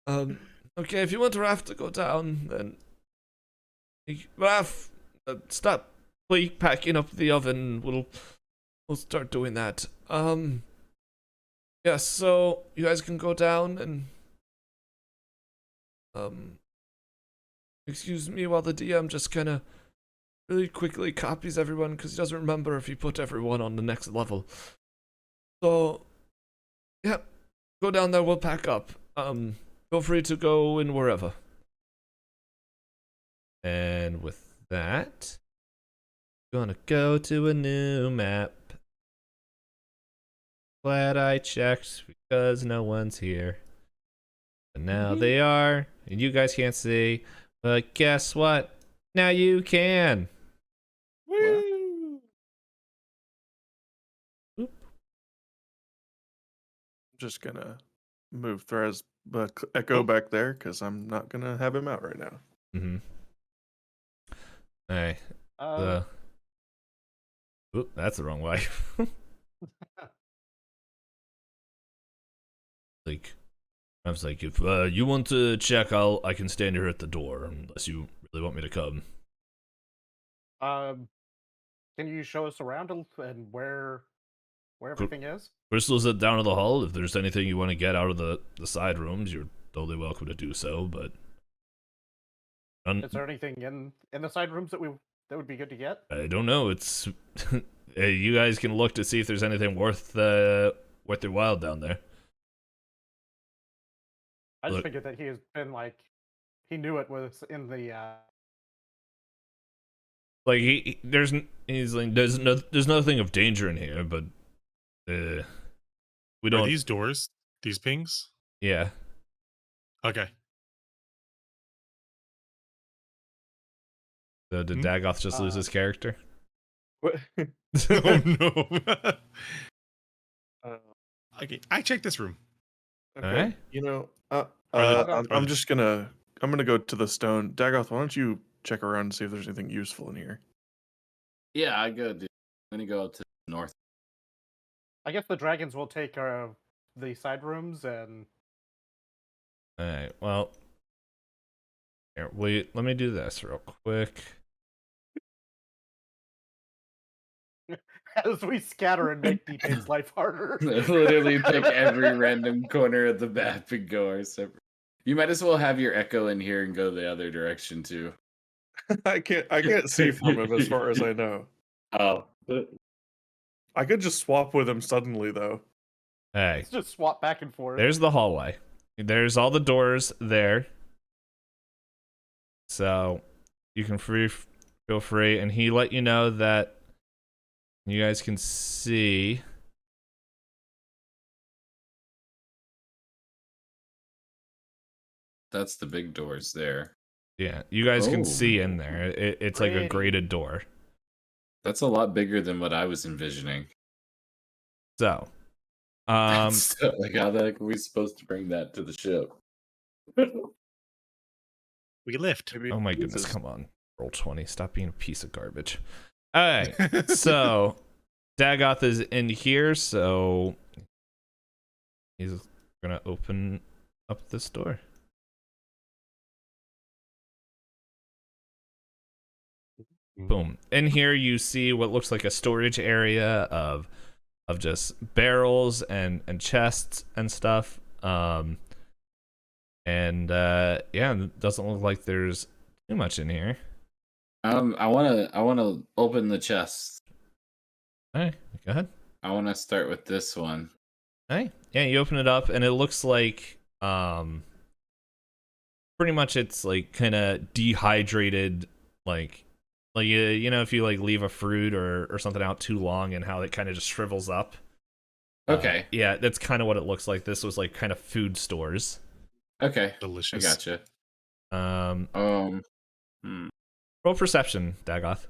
Okay, if you want Raph to go down, then Raph, stop packing up the oven. We'll start doing that. Yes, so you guys can go down and excuse me while the DM just kind of really quickly copies everyone because he doesn't remember if he put everyone on the next level. So, yeah, go down there, we'll pack up. Feel free to go in wherever. And with that, gonna go to a new map. Glad I checked because no one's here. And now they are, and you guys can't see. But guess what? Now you can. Woo! Oop. I'm just gonna move Thraz Echo back there because I'm not gonna have him out right now. Mm-hmm. Alright. Oop, that's the wrong way. Like, I was like, if you want to check, I can stand here at the door unless you really want me to come. Can you show us around and where everything is? Crystal's at down in the hall. If there's anything you want to get out of the side rooms, you're totally welcome to do so. But Is there anything in the side rooms that would be good to get? I don't know. It's you guys can look to see if there's anything worth your while down there. I just Look. figured that he has been like he knew it was in the. Like he's like there's nothing of danger in here, but we don't. Are these doors? These pings? Yeah. Okay. So did Dagoth just lose his character? What? Oh no. Uh, Okay, I checked this room. okay. Alright. You know, Are I'm just gonna go to the stone. Dagoth, why don't you check around and see if there's anything useful in here? Yeah, I go. Dude. I'm gonna go up to the north. I guess the dragons will take the side rooms and. Alright, well, here, wait, let me do this real quick. As we scatter and make Dpayne's life harder. Literally pick every random corner of the map and go our separate. You might as well have your echo in here and go the other direction too. I can't see from him as far as I know. Oh, I could just swap with him suddenly though. Hey, Let's just swap back and forth. there's the hallway. There's all the doors there. So you can feel free, and he let you know that you guys can see. that's the big doors there. Yeah, you guys can Oh. see in there. It's like a Pretty. grated door. That's a lot bigger than what I was envisioning. So, So, like, how the heck are we supposed to bring that to the ship? We lift. Maybe oh my it goodness, uses- come on. Roll 20. Stop being a piece of garbage. Alright, so Dagoth is in here, so he's gonna open up this door. Boom. In here you see what looks like a storage area of just barrels and chests and stuff. Yeah, it doesn't look like there's too much in here. I wanna open the chest. Alright, go ahead. I wanna start with this one. Alright. Yeah, you open it up and it looks like pretty much it's like kinda dehydrated, like you know, if you like leave a fruit or something out too long and how it kind of just shrivels up. Okay. Yeah, that's kind of what it looks like. This was like kind of food stores. Okay. I Delicious. gotcha. Hmm. Roll perception, Dagoth.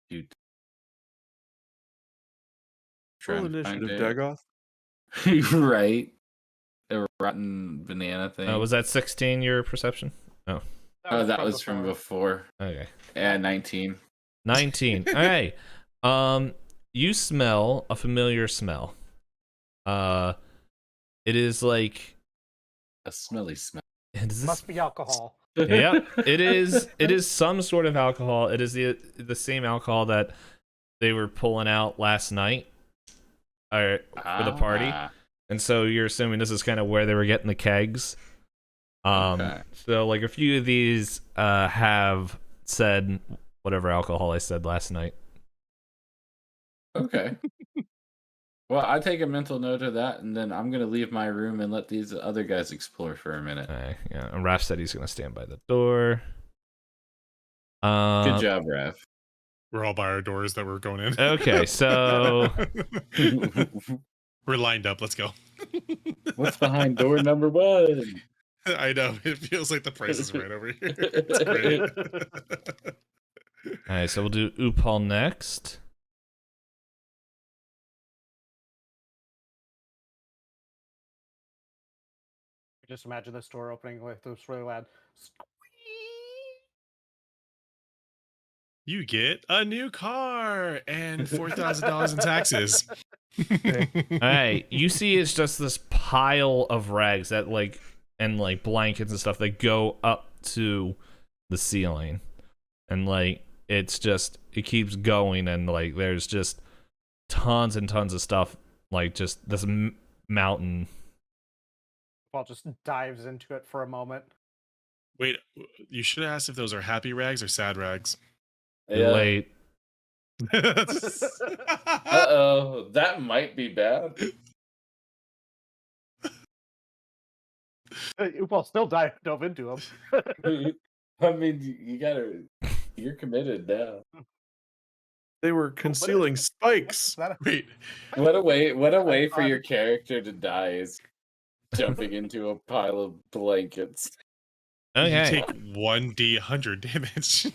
Dude. Roll Trying to find initiative, it. Dagoth. Right. The rotten banana thing. Was that 16 your perception? Oh, that was from before. Okay. Yeah, 19. 19. Alright. You smell a familiar smell. It is like A smelly smell. Must be alcohol. Yep, it is some sort of alcohol. It is the same alcohol that they were pulling out last night for the party. Ah, And so you're assuming this is kind of where they were getting the kegs. Okay. So like a few of these have said whatever alcohol I said last night. Okay. Well, I take a mental note of that, and then I'm gonna leave my room and let these other guys explore for a minute. Yeah, and Raph said he's gonna stand by the door. Good job, Raph. We're all by our doors that we're going in. Okay, so We're lined up. Let's go. What's behind door number 1? I know. It feels like the price is right over here. It's great. all right, so we'll do Upal next. Just imagine this door opening with this really loud. You get a new car and $4,000 in taxes. All right, you see it's just this pile of rags that like and like blankets and stuff that go up to the ceiling, and like it's just it keeps going, and like there's just tons and tons of stuff, like just this mountain. Paul just dives into it for a moment. Wait, you should ask if those are happy rags or sad rags. Late. Uh-oh, that might be bad. Well, still dove into him. I mean, you're committed now. They were concealing spikes. Wait, What a way for thought- your character to die is jumping into a pile of blankets. you Okay. take 1d 100 damage.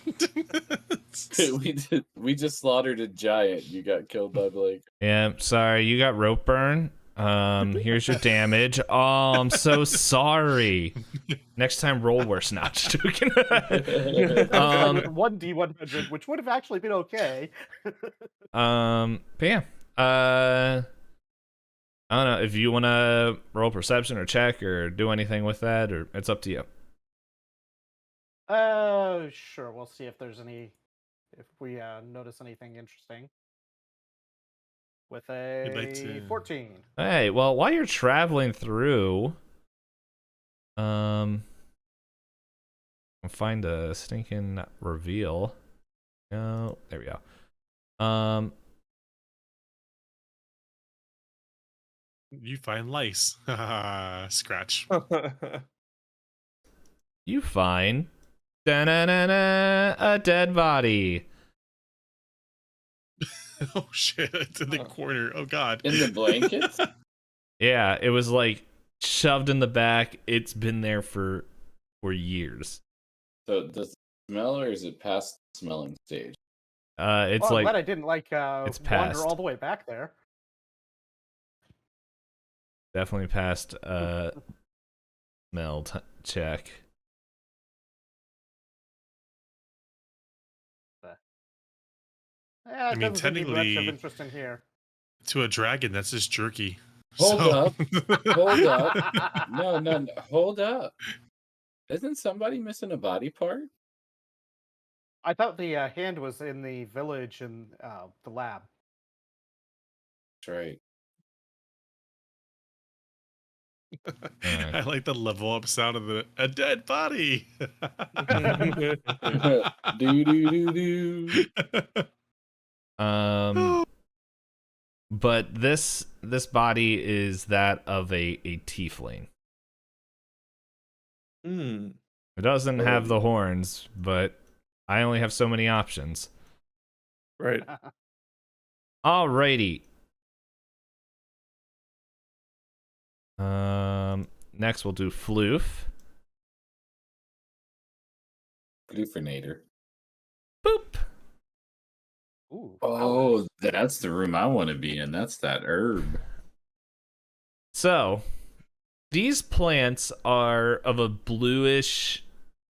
we just slaughtered a giant. You got killed by Blake. Yeah, sorry, you got rope burn. Here's your damage. Oh, I'm so sorry. Next time, roll worse. Not just joking. 1d100, which would have actually been okay. But yeah. I don't know if you want to roll perception or check or do anything with that, or it's up to you. Sure. We'll see if we notice anything interesting. With a We'd like to- 14. Hey, well, while you're traveling through, I'll find a stinking reveal. Oh, there we go. You find lice. Scratch. You find a dead body. Oh shit, it's in the corner. Oh god. In the blankets? Yeah, it was like shoved in the back. It's been there for years. So does it smell, or is it past the smelling stage? It's Well, I'm like glad I didn't it's wander past. all the way back there. Definitely past smell check. Yeah, it mean, doesn't seem to be much of technically- interest in here. To a dragon, that's just jerky. Hold up. Hold up. up. No, hold up. Isn't somebody missing a body part? I thought the hand was in the village and the lab. That's right. I like the level up sound of a dead body. Do do do do. But this body is that of a tiefling. Hmm. It doesn't have the horns, but I only have so many options. Right. Alrighty. Next we'll do Floof. Glufinator. Boop. Ooh, Oh, that's the room I want to be in. That's that herb. So, these plants are of a bluish,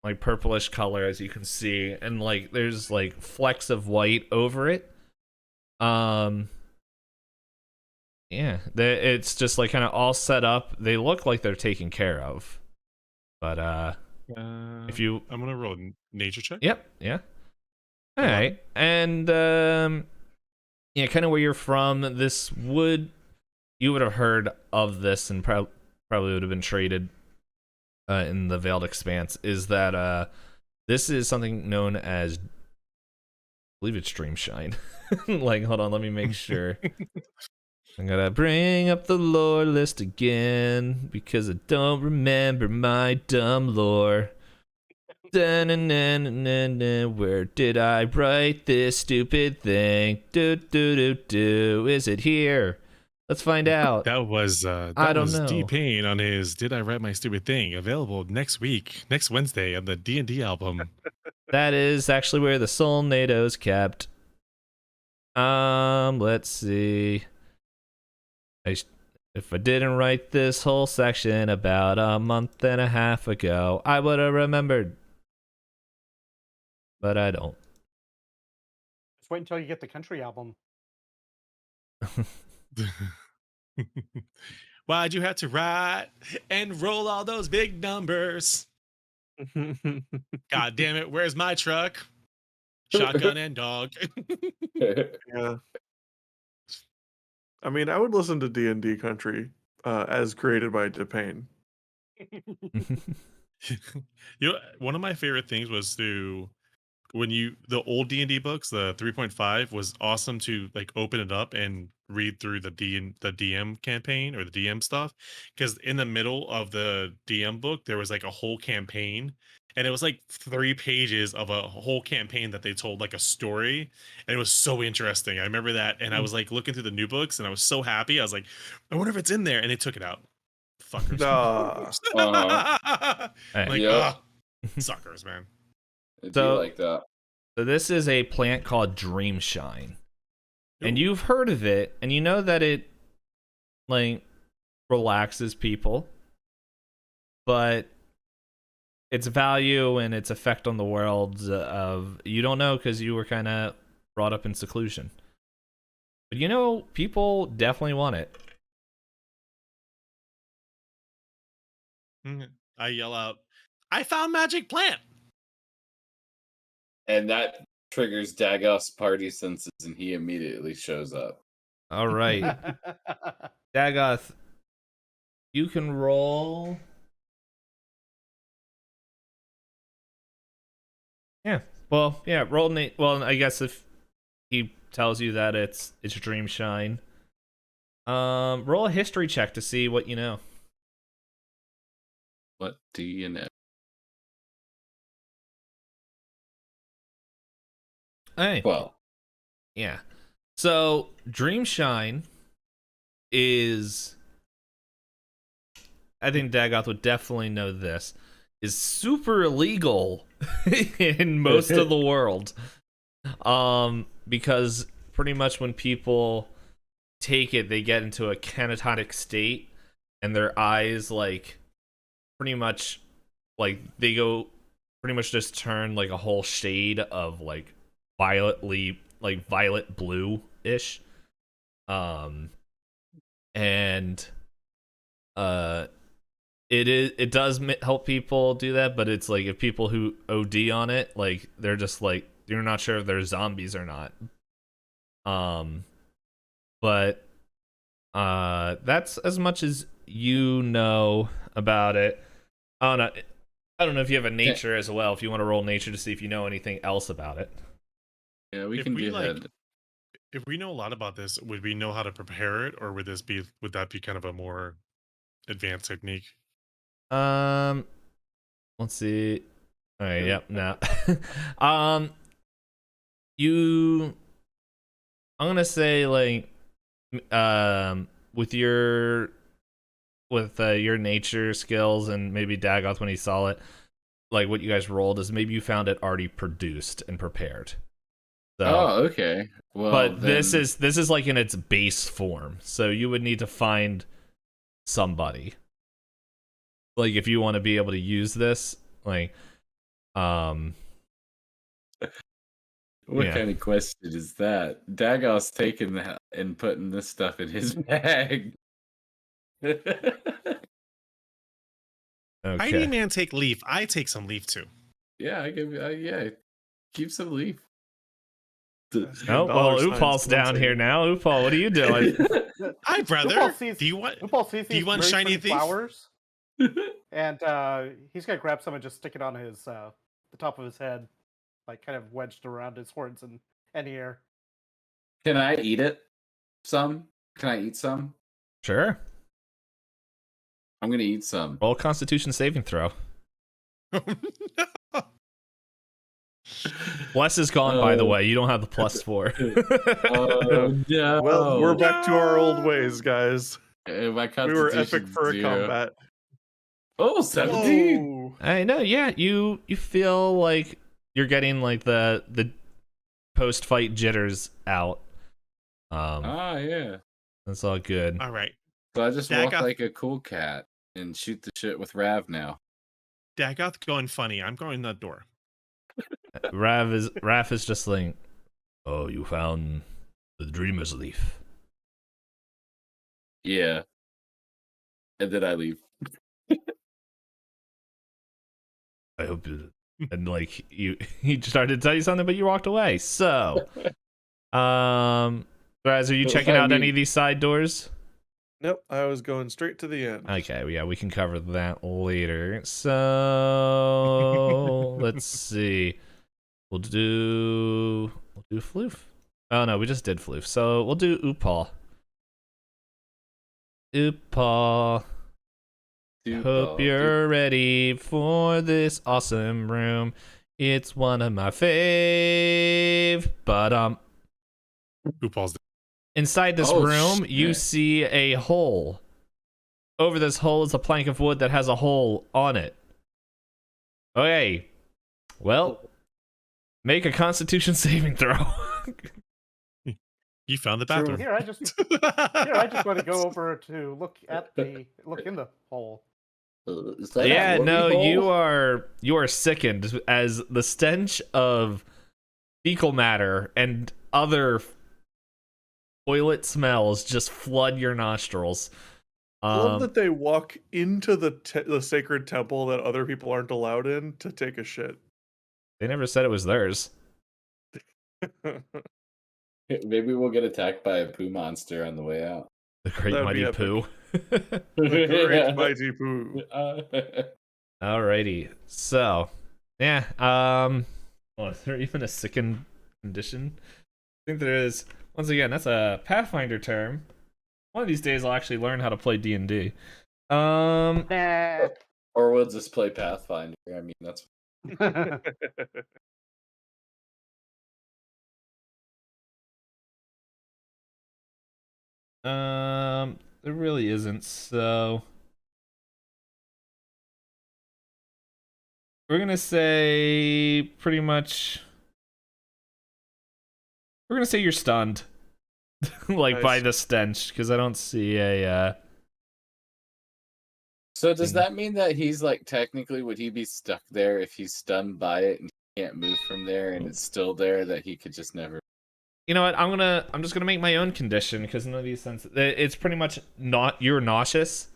like purplish color, as you can see, and like there's like flecks of white over it. Yeah, it's just like kind of all set up. They look like they're taken care of, but if you, I'm gonna roll a nature check. yep, yeah. All right, and yeah, kind of where you're from, this would you would have heard of this and probably would have been traded in the Veiled Expanse. Is that this is something known as, I believe it's Dreamshine. Like, hold on, let me make sure. I'm gonna bring up the lore list again because I don't remember my dumb lore. Da-na-na-na-na-na, where did I write this stupid thing? Do. Is it here? Let's find out. That was I don't know. Itisdpayne on his "Did I Write My Stupid Thing?" available next Wednesday on the D&D album. That is actually where the Soul Nado's kept. Let's see. If I didn't write this whole section about a month and a half ago, I would have remembered. But I don't. Just wait until you get the country album. Why'd you have to write and roll all those big numbers? God damn it, where's my truck? Shotgun and dog. Yeah. I mean, I would listen to D&D Country as created by Itisdpayne. One of my favorite things was to the old D&D books, the 3.5 was awesome to like open it up and read through the DM campaign or the DM stuff, because in the middle of the DM book there was like a whole campaign, and it was like 3 pages of a whole campaign that they told like a story, and it was so interesting. I remember that, and I was like looking through the new books and I was so happy. I was like, I wonder if it's in there, and they took it out. Fuckers. Hey. Like, Yep. suckers, man. It'd So- be like that. So this is a plant called Dreamshine. And Ooh. you've heard of it, and you know that it like relaxes people, but its value and its effect on the world of you don't know because you were kind of brought up in seclusion. But you know, people definitely want it. I yell out, I found magic plant. And that triggers Dagos party senses, and he immediately shows up. All right, Dagoth, you can roll. Yeah. Well, yeah. Roll. Well, I guess if he tells you that it's Dreamshine, roll a history check to see what you know. What do you know? Hey. Well, Yeah. So Dreamshine is, I think Dagoth would definitely know this, is super illegal in most of the world. Because pretty much when people take it, they get into a catatonic state, and their eyes like pretty much like they go pretty much just turn like a whole shade of like violet blue-ish. And it does help people do that, but it's like if people who OD on it, like they're just like you're not sure if they're zombies or not. But that's as much as you know about it. I don't know if you have a nature as well. If you want to roll nature to see if you know anything else about it. yeah, we If can we, do like, that. If we know a lot about this, would we know how to prepare it, or would that be kind of a more advanced technique? Let's see. All right, yep, no. I'm gonna say like, with your nature skills and maybe Dagoth when he saw it, like what you guys rolled is maybe you found it already produced and prepared. So, Oh, okay. Well, but this then- is like in its base form. So you would need to find somebody. Like if you want to be able to use this, like, what yeah. kind of question is that? Dagos taking that and putting this stuff in his bag. Heidi Okay. man take leaf. I take some leaf too. Yeah, I give. Yeah, keep some leaf. Oh, well, Dollar signs Upal's down dancing. here now. Upal, what are you doing? Hi, brother. Upal sees- Do you want? Upal sees Do you these want very shiny pretty thief? flowers, and he's gonna grab some and just stick it on his the top of his head, like kind of wedged around his horns and ear. Can I eat it? Some? Can I eat some? Sure. I'm gonna eat some. Roll a Constitution saving throw. Bless is gone, by the way. You don't have the +4. Oh no! Well, we're back to our old ways, guys. My We were epic Constitution's for a 0. combat. Oh, 17. Whoa. I know, yeah. You feel like you're getting like the post-fight jitters out. Yeah. That's all good. All right, So I just walk Dagoth- like a cool cat and shoot the shit with Rav now. Dagoth going funny. I'm going that door. Raph is just like, oh, you found the Dreamer's Leaf. Yeah. And then I leave. I hope you And like he started to tell you something, but you walked away. So, guys, are you checking out any of these side doors? Nope, I was going straight to the end. Okay, yeah, we can cover that later. So let's see. We'll do Floof. Oh no, we just did Floof. So we'll do Oopal. Oopal. Hope you're ready for this awesome room. It's one of my fave. But Upal's inside this room, you see a hole. Over this hole is a plank of wood that has a hole on it. Okay. Well, make a Constitution saving throw. You found the bathroom. Here, I just want to go over to look in the hole. Yeah, no, you are sickened as the stench of fecal matter and other toilet smells just flood your nostrils. I love that they walk into the sacred temple that other people aren't allowed in to take a shit. They never said it was theirs. Maybe we'll get attacked by a poo monster on the way out. The Great Mighty Poo. The Great Mighty Poo. Alrighty. So, yeah. Is there even a sickened condition? I think there is. Once again, that's a Pathfinder term. One of these days I'll actually learn how to play D&D. Or we'll just play Pathfinder. I mean, that's... There really isn't, so we're gonna say pretty much you're stunned. Like Nice. by the stench, because I don't see a So does that mean that he's like technically would he be stuck there if he's stunned by it and he can't move from there and it's still there that he could just never? You know what? I'm just gonna make my own condition because none of these sense. It's pretty much you're nauseous,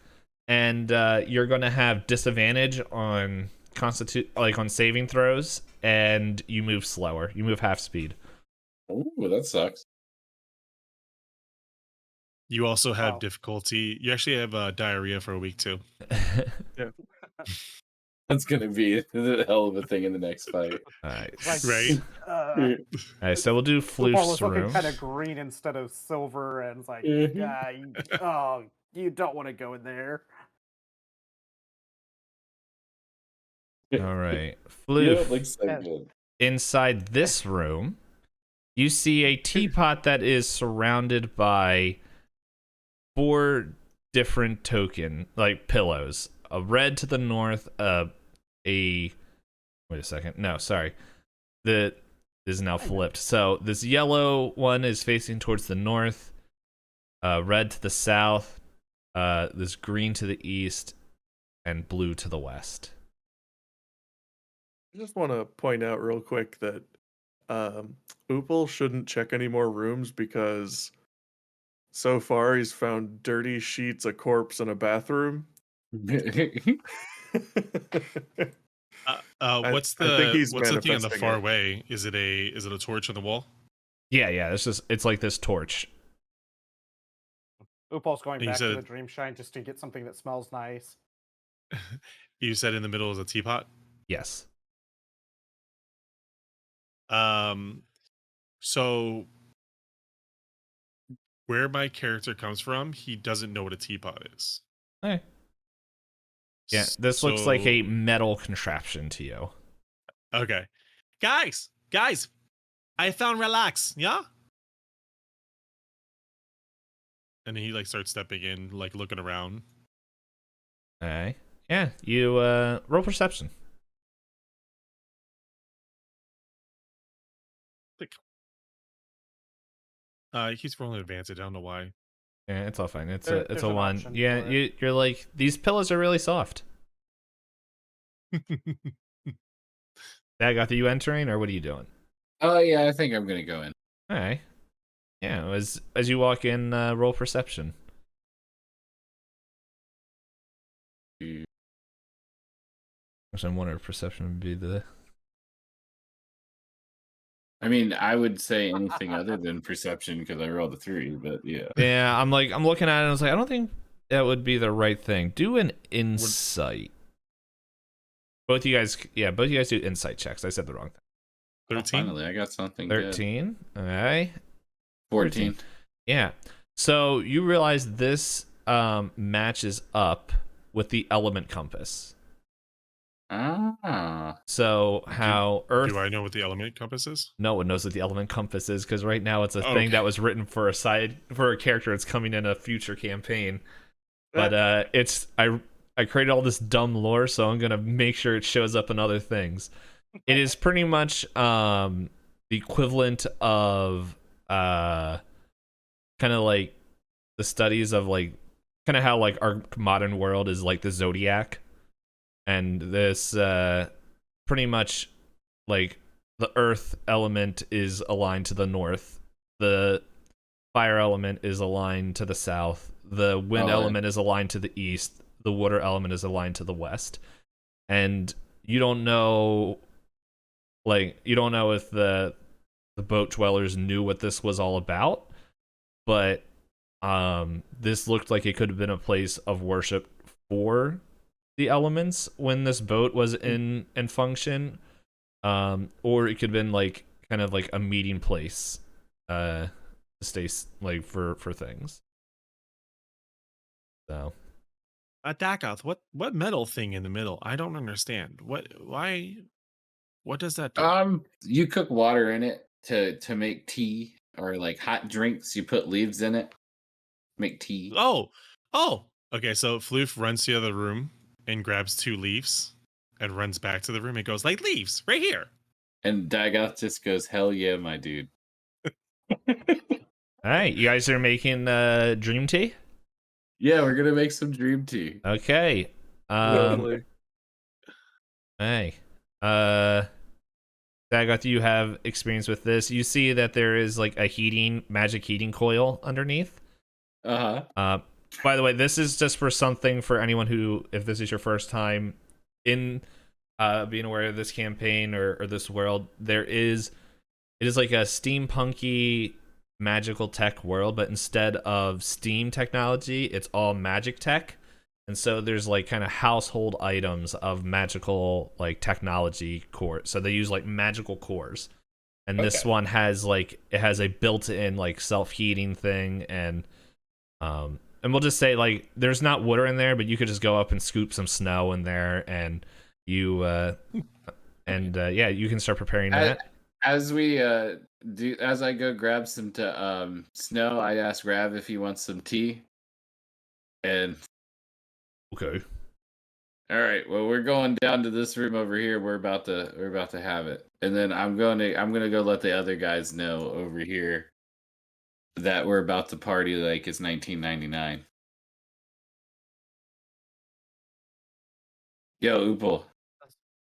and you're gonna have disadvantage on on saving throws, and you move slower. You move half speed. Ooh, that sucks. You also have difficulty. You actually have diarrhea for a week too. Yeah. That's gonna be a hell of a thing in the next fight. All right. Right. All right. So we'll do Football Floof's was looking room. kind of green instead of silver, and it's like, you don't want to go in there. All right, Floof. Yeah, looks so good. Inside this room, you see a teapot that is surrounded by 4 different pillows. A red to the north, wait a second. No, sorry. This is now flipped. So this yellow one is facing towards the north, red to the south, this green to the east, and blue to the west. I just want to point out real quick that Oopal shouldn't check any more rooms because so far he's found dirty sheets, a corpse, and a bathroom. What's I think he's the thing on the manifesting far it. way? Is it a torch on the wall? Yeah. It's like this torch. Upal's going You back to said- the Dream Shine just to get something that smells nice. You said in the middle is a teapot. Yes. So where my character comes from, he doesn't know what a teapot is. Okay. Yeah, this looks like a metal contraption to you. Okay. Guys, I found relax, yeah? And he starts stepping in, looking around. Okay. Yeah, you roll perception. He's rolling advantage. I don't know why. Yeah, it's all fine. It's There's a an 1. option Yeah, for it. you're like, these pillows are really soft. Agatha, you entering or what are you doing? Oh yeah, I think I'm gonna go in. All right. Yeah, as you walk in, roll perception. Actually, I'm wondering if perception would be the I mean, I would say anything other than perception because I rolled a 3, but yeah. Yeah, I'm looking at it and I was like, I don't think that would be the right thing. Do an insight. Both you guys do insight checks. I said the wrong thing. Oh, 13. finally, I got something good. 13. Okay. 14. Yeah. So you realize this matches up with the element compass. Ah. So how Earth... Do I know what the element compass is? No one knows what the element compass is because right now it's a Okay. thing that was written for a character that's coming in a future campaign. But I created all this dumb lore, so I'm gonna make sure it shows up in other things. It is pretty much the equivalent of kind of like the studies of like kind of how like our modern world is like the zodiac, and this pretty much like the earth element is aligned to the north, the fire element is aligned to the south, the wind element is aligned to the east, the water element is aligned to the west. And you don't know if the boat dwellers knew what this was all about, but this looked like it could have been a place of worship for the elements when this boat was in function, or it could have been like kind of like a meeting place to stay like for things. So Dakoth, what metal thing in the middle? I don't understand. What does that do? You cook water in it to make tea or like hot drinks. You put leaves in it, make tea. Oh. Okay, so Floof runs to the other room and grabs 2 leaves and runs back to the room and goes, like, leaves, right here. And Dagoth just goes, hell yeah, my dude. all right, you guys are making dream tea. Yeah, we're gonna make some dream tea. Okay. Lovely. Hey. Dagoth, you have experience with this. You see that there is like a magic heating coil underneath. Uh-huh. By the way, this is just for something for anyone who, if this is your first time in being aware of this campaign or this world, it is like a steampunky magical tech world, but instead of steam technology, it's all magic tech. And so there's like kind of household items of magical like technology core. So they use like magical cores. And this one has like, it has a built-in like self-heating thing, and we'll just say like there's not water in there, but you could just go up and scoop some snow in there, and you yeah, you can start preparing that. As I go grab some snow, I ask Rav if he wants some tea. And Okay. all right, well, we're going down to this room over here. We're about to have it, and then I'm gonna go let the other guys know over here that we're about to party like it's 1999. Yo, Upal.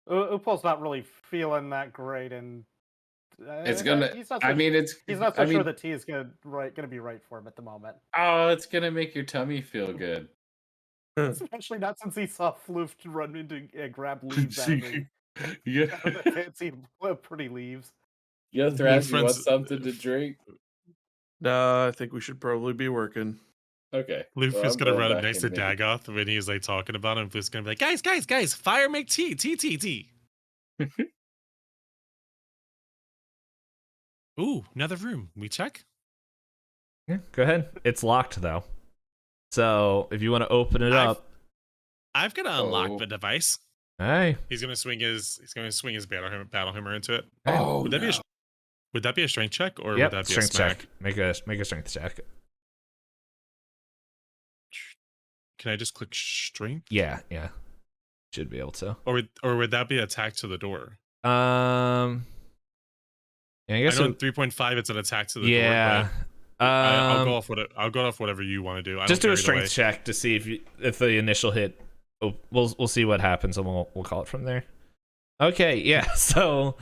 Upal's not really feeling that great, and It's gonna. He's not so sure the tea is gonna be right for him at the moment. Oh, it's gonna make your tummy feel good. Especially not since he saw Floof run into grab leaves out of Yeah. the fancy, pretty leaves. Yo, Thrash, you want something to drink? Nah, I think we should probably be working. Okay. Floof well, is I'm gonna going run back next to in there. Dagoth when he's like talking about him. Floof's gonna be like, guys, fire, make tea. Ooh, another room. We check. Yeah, go ahead. It's locked though. So if you want to open it up, I've got to unlock the device. hey. He's gonna swing his battle hammer into it. Oh, Would that be a strength check, or Yep, would that be strength a smack? check. Make a strength check. Can I just click strength? Yeah. Should be able to. Or would that be attack to the door? Yeah, I guess I know 3.5 it's an attack to the door. yeah. But I'll go off whatever you want to do. Just do a strength check to see if the initial hit. Oh, we'll see what happens, and we'll call it from there. Okay, yeah. So,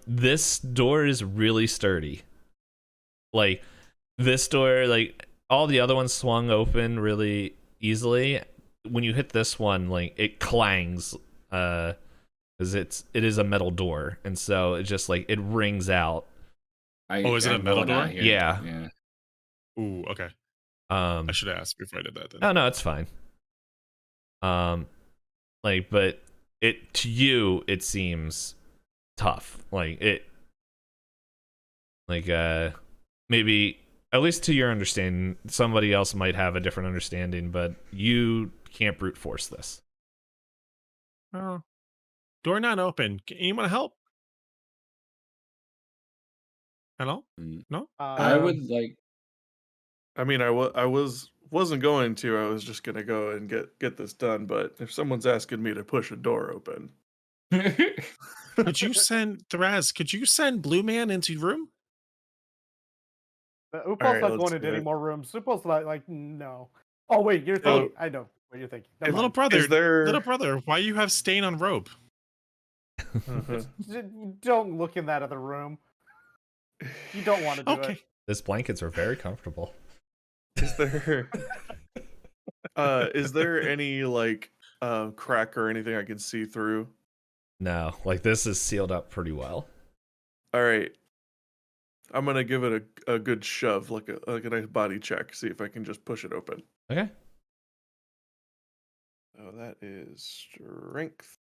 this door is really sturdy. Like this door, like all the other ones swung open really easily. When you hit this one, like it clangs. because it is a metal door, and so it just like it rings out. Is it a metal door? Yeah. Yeah. Ooh, okay. I should have asked before I did that then. Oh no, it's fine. Like, but to you it seems tough. Maybe at least to your understanding, somebody else might have a different understanding, but you can't brute force this. Oh. Door not open. Anyone help? Hello? No? I would like. I mean, wasn't going to. I was just gonna go and get this done. But if someone's asking me to push a door open, Could you send Could you send Blue Man into the room? Upal's Alright, not let's going do into any it. more rooms. Upal's like no. Oh wait, you're So- thinking. I know what you're thinking. Never Little mind. brother, Is there- little brother, why you have stain on robe? Don't look in that other room. You don't want to do Okay. it. These blankets are very comfortable. is there is there any like crack or anything I can see through? No, like this is sealed up pretty well. All right, I'm gonna give it a good shove, like a nice body check, see if I can just push it open. Okay. Oh, that is strength.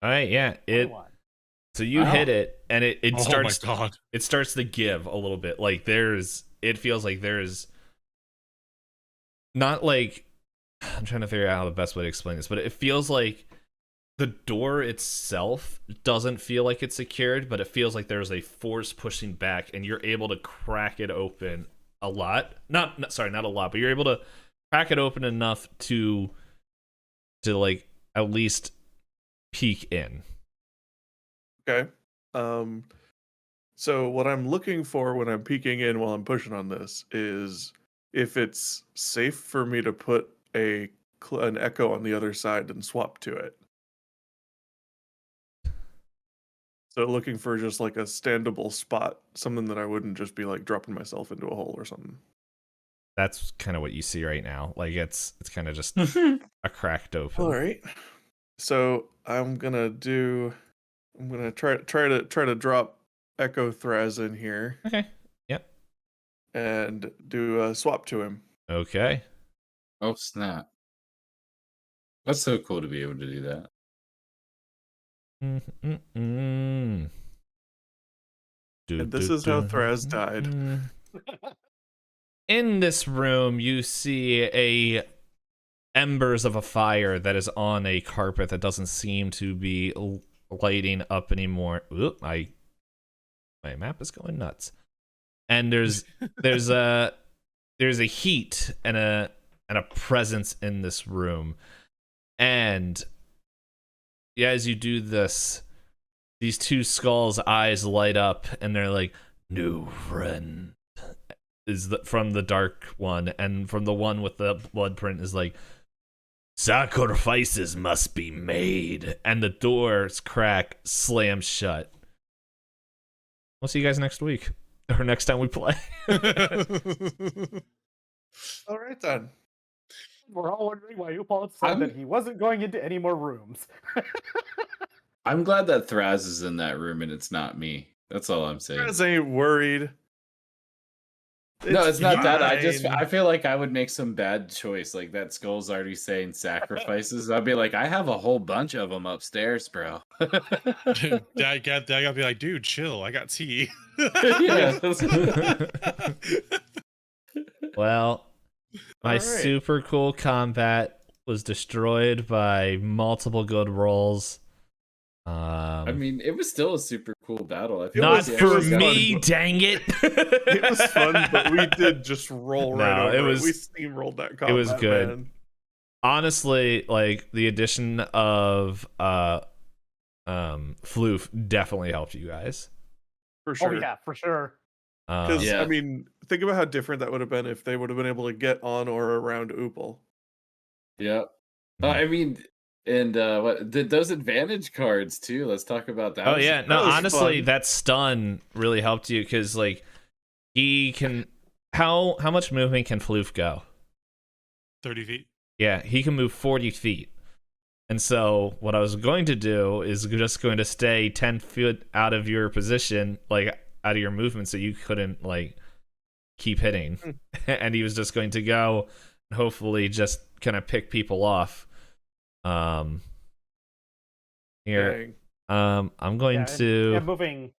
All right, yeah. So you Wow. hit it, and it Oh starts. my god. It starts to give a little bit. Like it feels like there's not like, I'm trying to figure out how the best way to explain this, but it feels like the door itself doesn't feel like it's secured, but it feels like there's a force pushing back, and you're able to crack it open a lot. Not a lot, but you're able to crack it open enough to like at least peek in. Okay. So what I'm looking for when I'm peeking in while I'm pushing on this is if it's safe for me to put an echo on the other side and swap to it. So looking for just like a standable spot, something that I wouldn't just be like dropping myself into a hole or something. That's kind of what you see right now. Like it's kind of just a cracked open. All right. So I'm gonna try to drop Echo Thraz in here Okay. Yep. and do a swap to him. Okay. Oh snap! That's so cool to be able to do that. And this is how Thraz died. In this room, you see embers of a fire that is on a carpet that doesn't seem to be lighting up anymore. Oop, my map is going nuts. And there's a heat and a presence in this room. And yeah, as you do this, these two skulls' eyes light up, and they're like, "New friend," from the dark one, and from the one with the blood print is like, "Sacrifices must be made," and the doors crack, slam shut. We'll see you guys next week, or next time we play. All right then. We're all wondering why Upal said that he wasn't going into any more rooms. I'm glad that Thraz is in that room and it's not me. That's all I'm saying. Thraz ain't worried. No, it's not that. fine. I feel like I would make some bad choice. Like that skull's already saying sacrifices. I'd be like, I have a whole bunch of them upstairs, bro. Dad gotta be like, dude, chill. I got tea. Yeah. Well, my Alright. super cool combat was destroyed by multiple good rolls. I mean, it was still a super cool battle. I feel Not like for was fun, me, but- dang it! It was fun, but we did just roll right No, over it was- We steamrolled that combat. it was good. Man. Honestly, like the addition of Floof definitely helped you guys. For sure. Oh yeah, for sure. Because Yeah. I mean, think about how different that would have been if they would have been able to get on or around Upal. Yeah. I mean, and what did those advantage cards too? Let's talk about that. Oh yeah, no, that was honestly, fun. that stun really helped you because like he can. How much movement can Floof go? 30 feet. Yeah, he can move 40 feet. And so what I was going to do is just going to stay 10 feet out of your position, like out of your movement, so you couldn't like keep hitting. And he was just going to go and hopefully just kind of pick people off. Here, Dang. I'm going to. Yeah, moving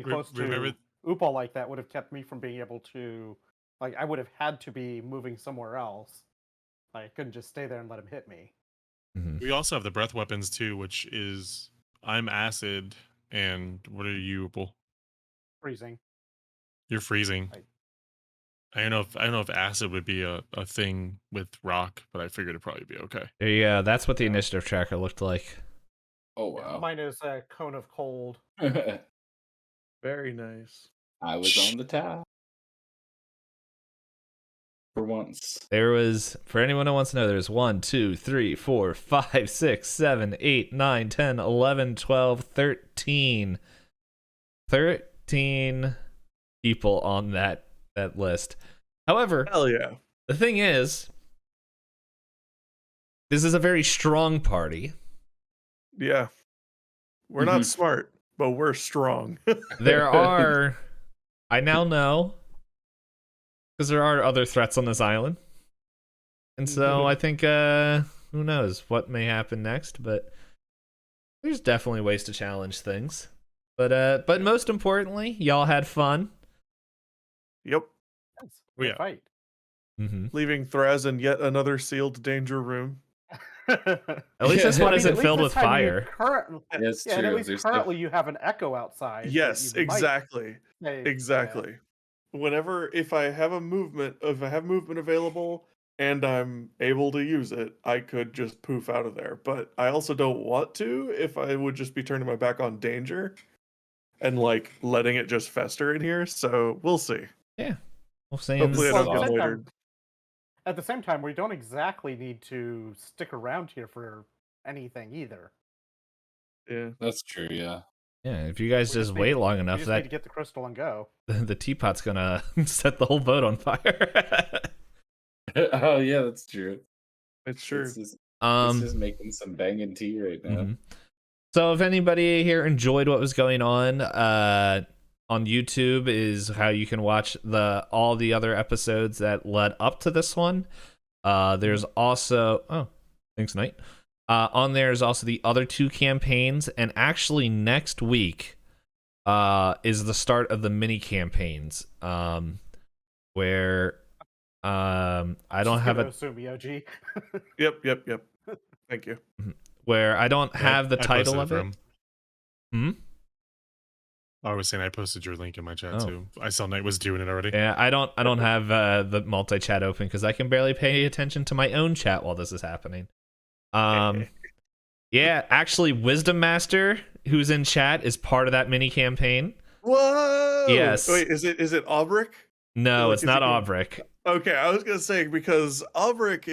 close remember- to Upal like that would have kept me from being able to, like, I would have had to be moving somewhere else. Like, I couldn't just stay there and let him hit me. Mhm. We also have the breath weapons too, which is I'm acid, and what are you? Bull? Freezing. You're freezing. Right. I don't know if acid would be a thing with rock, but I figured it'd probably be okay. There you go. That's what the initiative tracker looked like. Oh wow. Mine is a cone of cold. Very nice. I was on the tab. For once. There was, for anyone who wants to know, there's 1, 2, 3, 4, 5, 6, 7, 8, 9, 10, 11, 12, 13. 13 people on that list. However, Hell yeah. the thing is, this is a very strong party. Yeah. We're not smart, but we're strong. There are, I now know, because there are other threats on this island. And so I think, who knows what may happen next, but there's definitely ways to challenge things. But most importantly, y'all had fun. Yep. Yes, Oh, yeah. fight. Mm-hmm. Leaving Thraz in yet another sealed danger room. At least this one I mean, isn't at least filled this with time fire. That's Yeah, and at true. least There's currently you have an echo outside. that Yes, you might exactly. say, Exactly. If I have movement available and I'm able to use it, I could just poof out of there. But I also don't want to if I would just be turning my back on danger and like letting it just fester in here. So we'll see. Yeah. Well, Sam's, Hopefully I Well, don't at get the same loitered. time- At the same time, we don't exactly need to stick around here for anything either. Yeah. That's true, yeah. yeah, if you guys We just just wait need- long We enough, just need to that get the crystal and go. the teapot's gonna set the whole boat on fire. Oh yeah, that's true. It's true. This is Um, making some banging tea right now. mhm. So if anybody here enjoyed what was going on YouTube is how you can watch all the other episodes that led up to this one. There's also thanks, Knight. On there is also the other 2 campaigns, and actually next week is the start of the mini campaigns, where I don't Just have gonna a assume EOG. Yep. Thank you. where I don't have the I title posted of it. from- Hmm? I was saying I posted your link in my chat Oh. too. I saw Knight was doing it already. Yeah, I don't have the multi chat open because I can barely pay attention to my own chat while this is happening. Yeah, actually, Wisdom Master, who's in chat, is part of that mini campaign. Whoa! Yes. Wait, is it Aubric? No, Like, it's is not he going- Aubric. Okay, I was gonna say because Aubric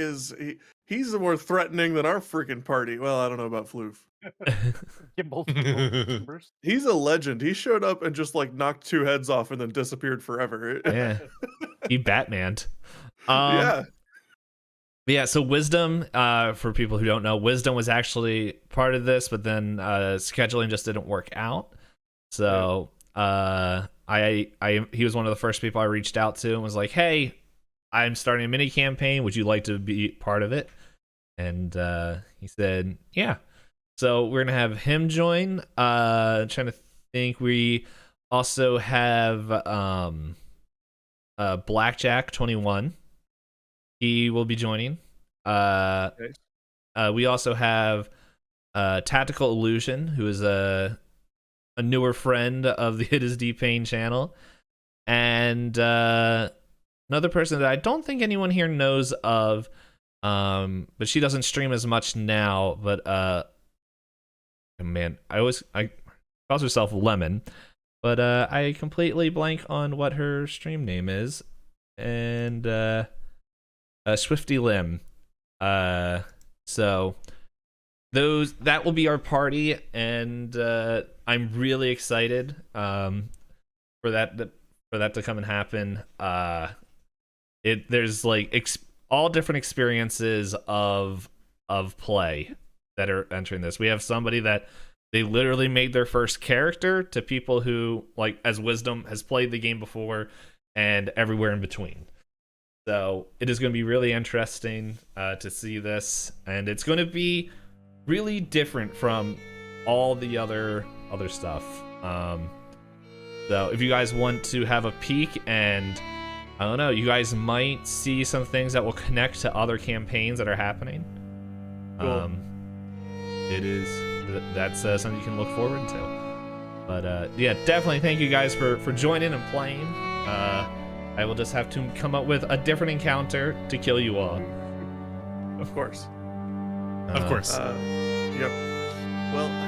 he's more threatening than our freaking party. Well, I don't know about Floof. Gimbal timbers. He's a legend. He showed up and just like knocked 2 heads off and then disappeared forever. Yeah, he Batmaned. Yeah. Yeah, so Wisdom, for people who don't know, Wisdom was actually part of this, but then scheduling just didn't work out. So he was one of the first people I reached out to and was like, "Hey, I'm starting a mini campaign. Would you like to be part of it?" And he said, "Yeah." So we're gonna have him join. Trying to think. We also have Blackjack 21. He will be joining. We also have Tactical Illusion, who is a newer friend of the Itisdpayne channel, and another person that I don't think anyone here knows of, but she doesn't stream as much now. But man, I calls herself Lemon, but I completely blank on what her stream name is, and Swifty Lim. So that will be our party, and I'm really excited for that to come and happen. There's like all different experiences of play that are entering this. We have somebody that they literally made their first character to people who, like, as Wisdom has played the game before and everywhere in between. So it is going to be really interesting to see this, and it's going to be really different from all the other stuff. So if you guys want to have a peek, and I don't know, you guys might see some things that will connect to other campaigns that are happening. Cool. That's something you can look forward to. But yeah, definitely thank you guys for joining and playing. I will just have to come up with a different encounter to kill you all. Of course. Of course. Yep. Well, I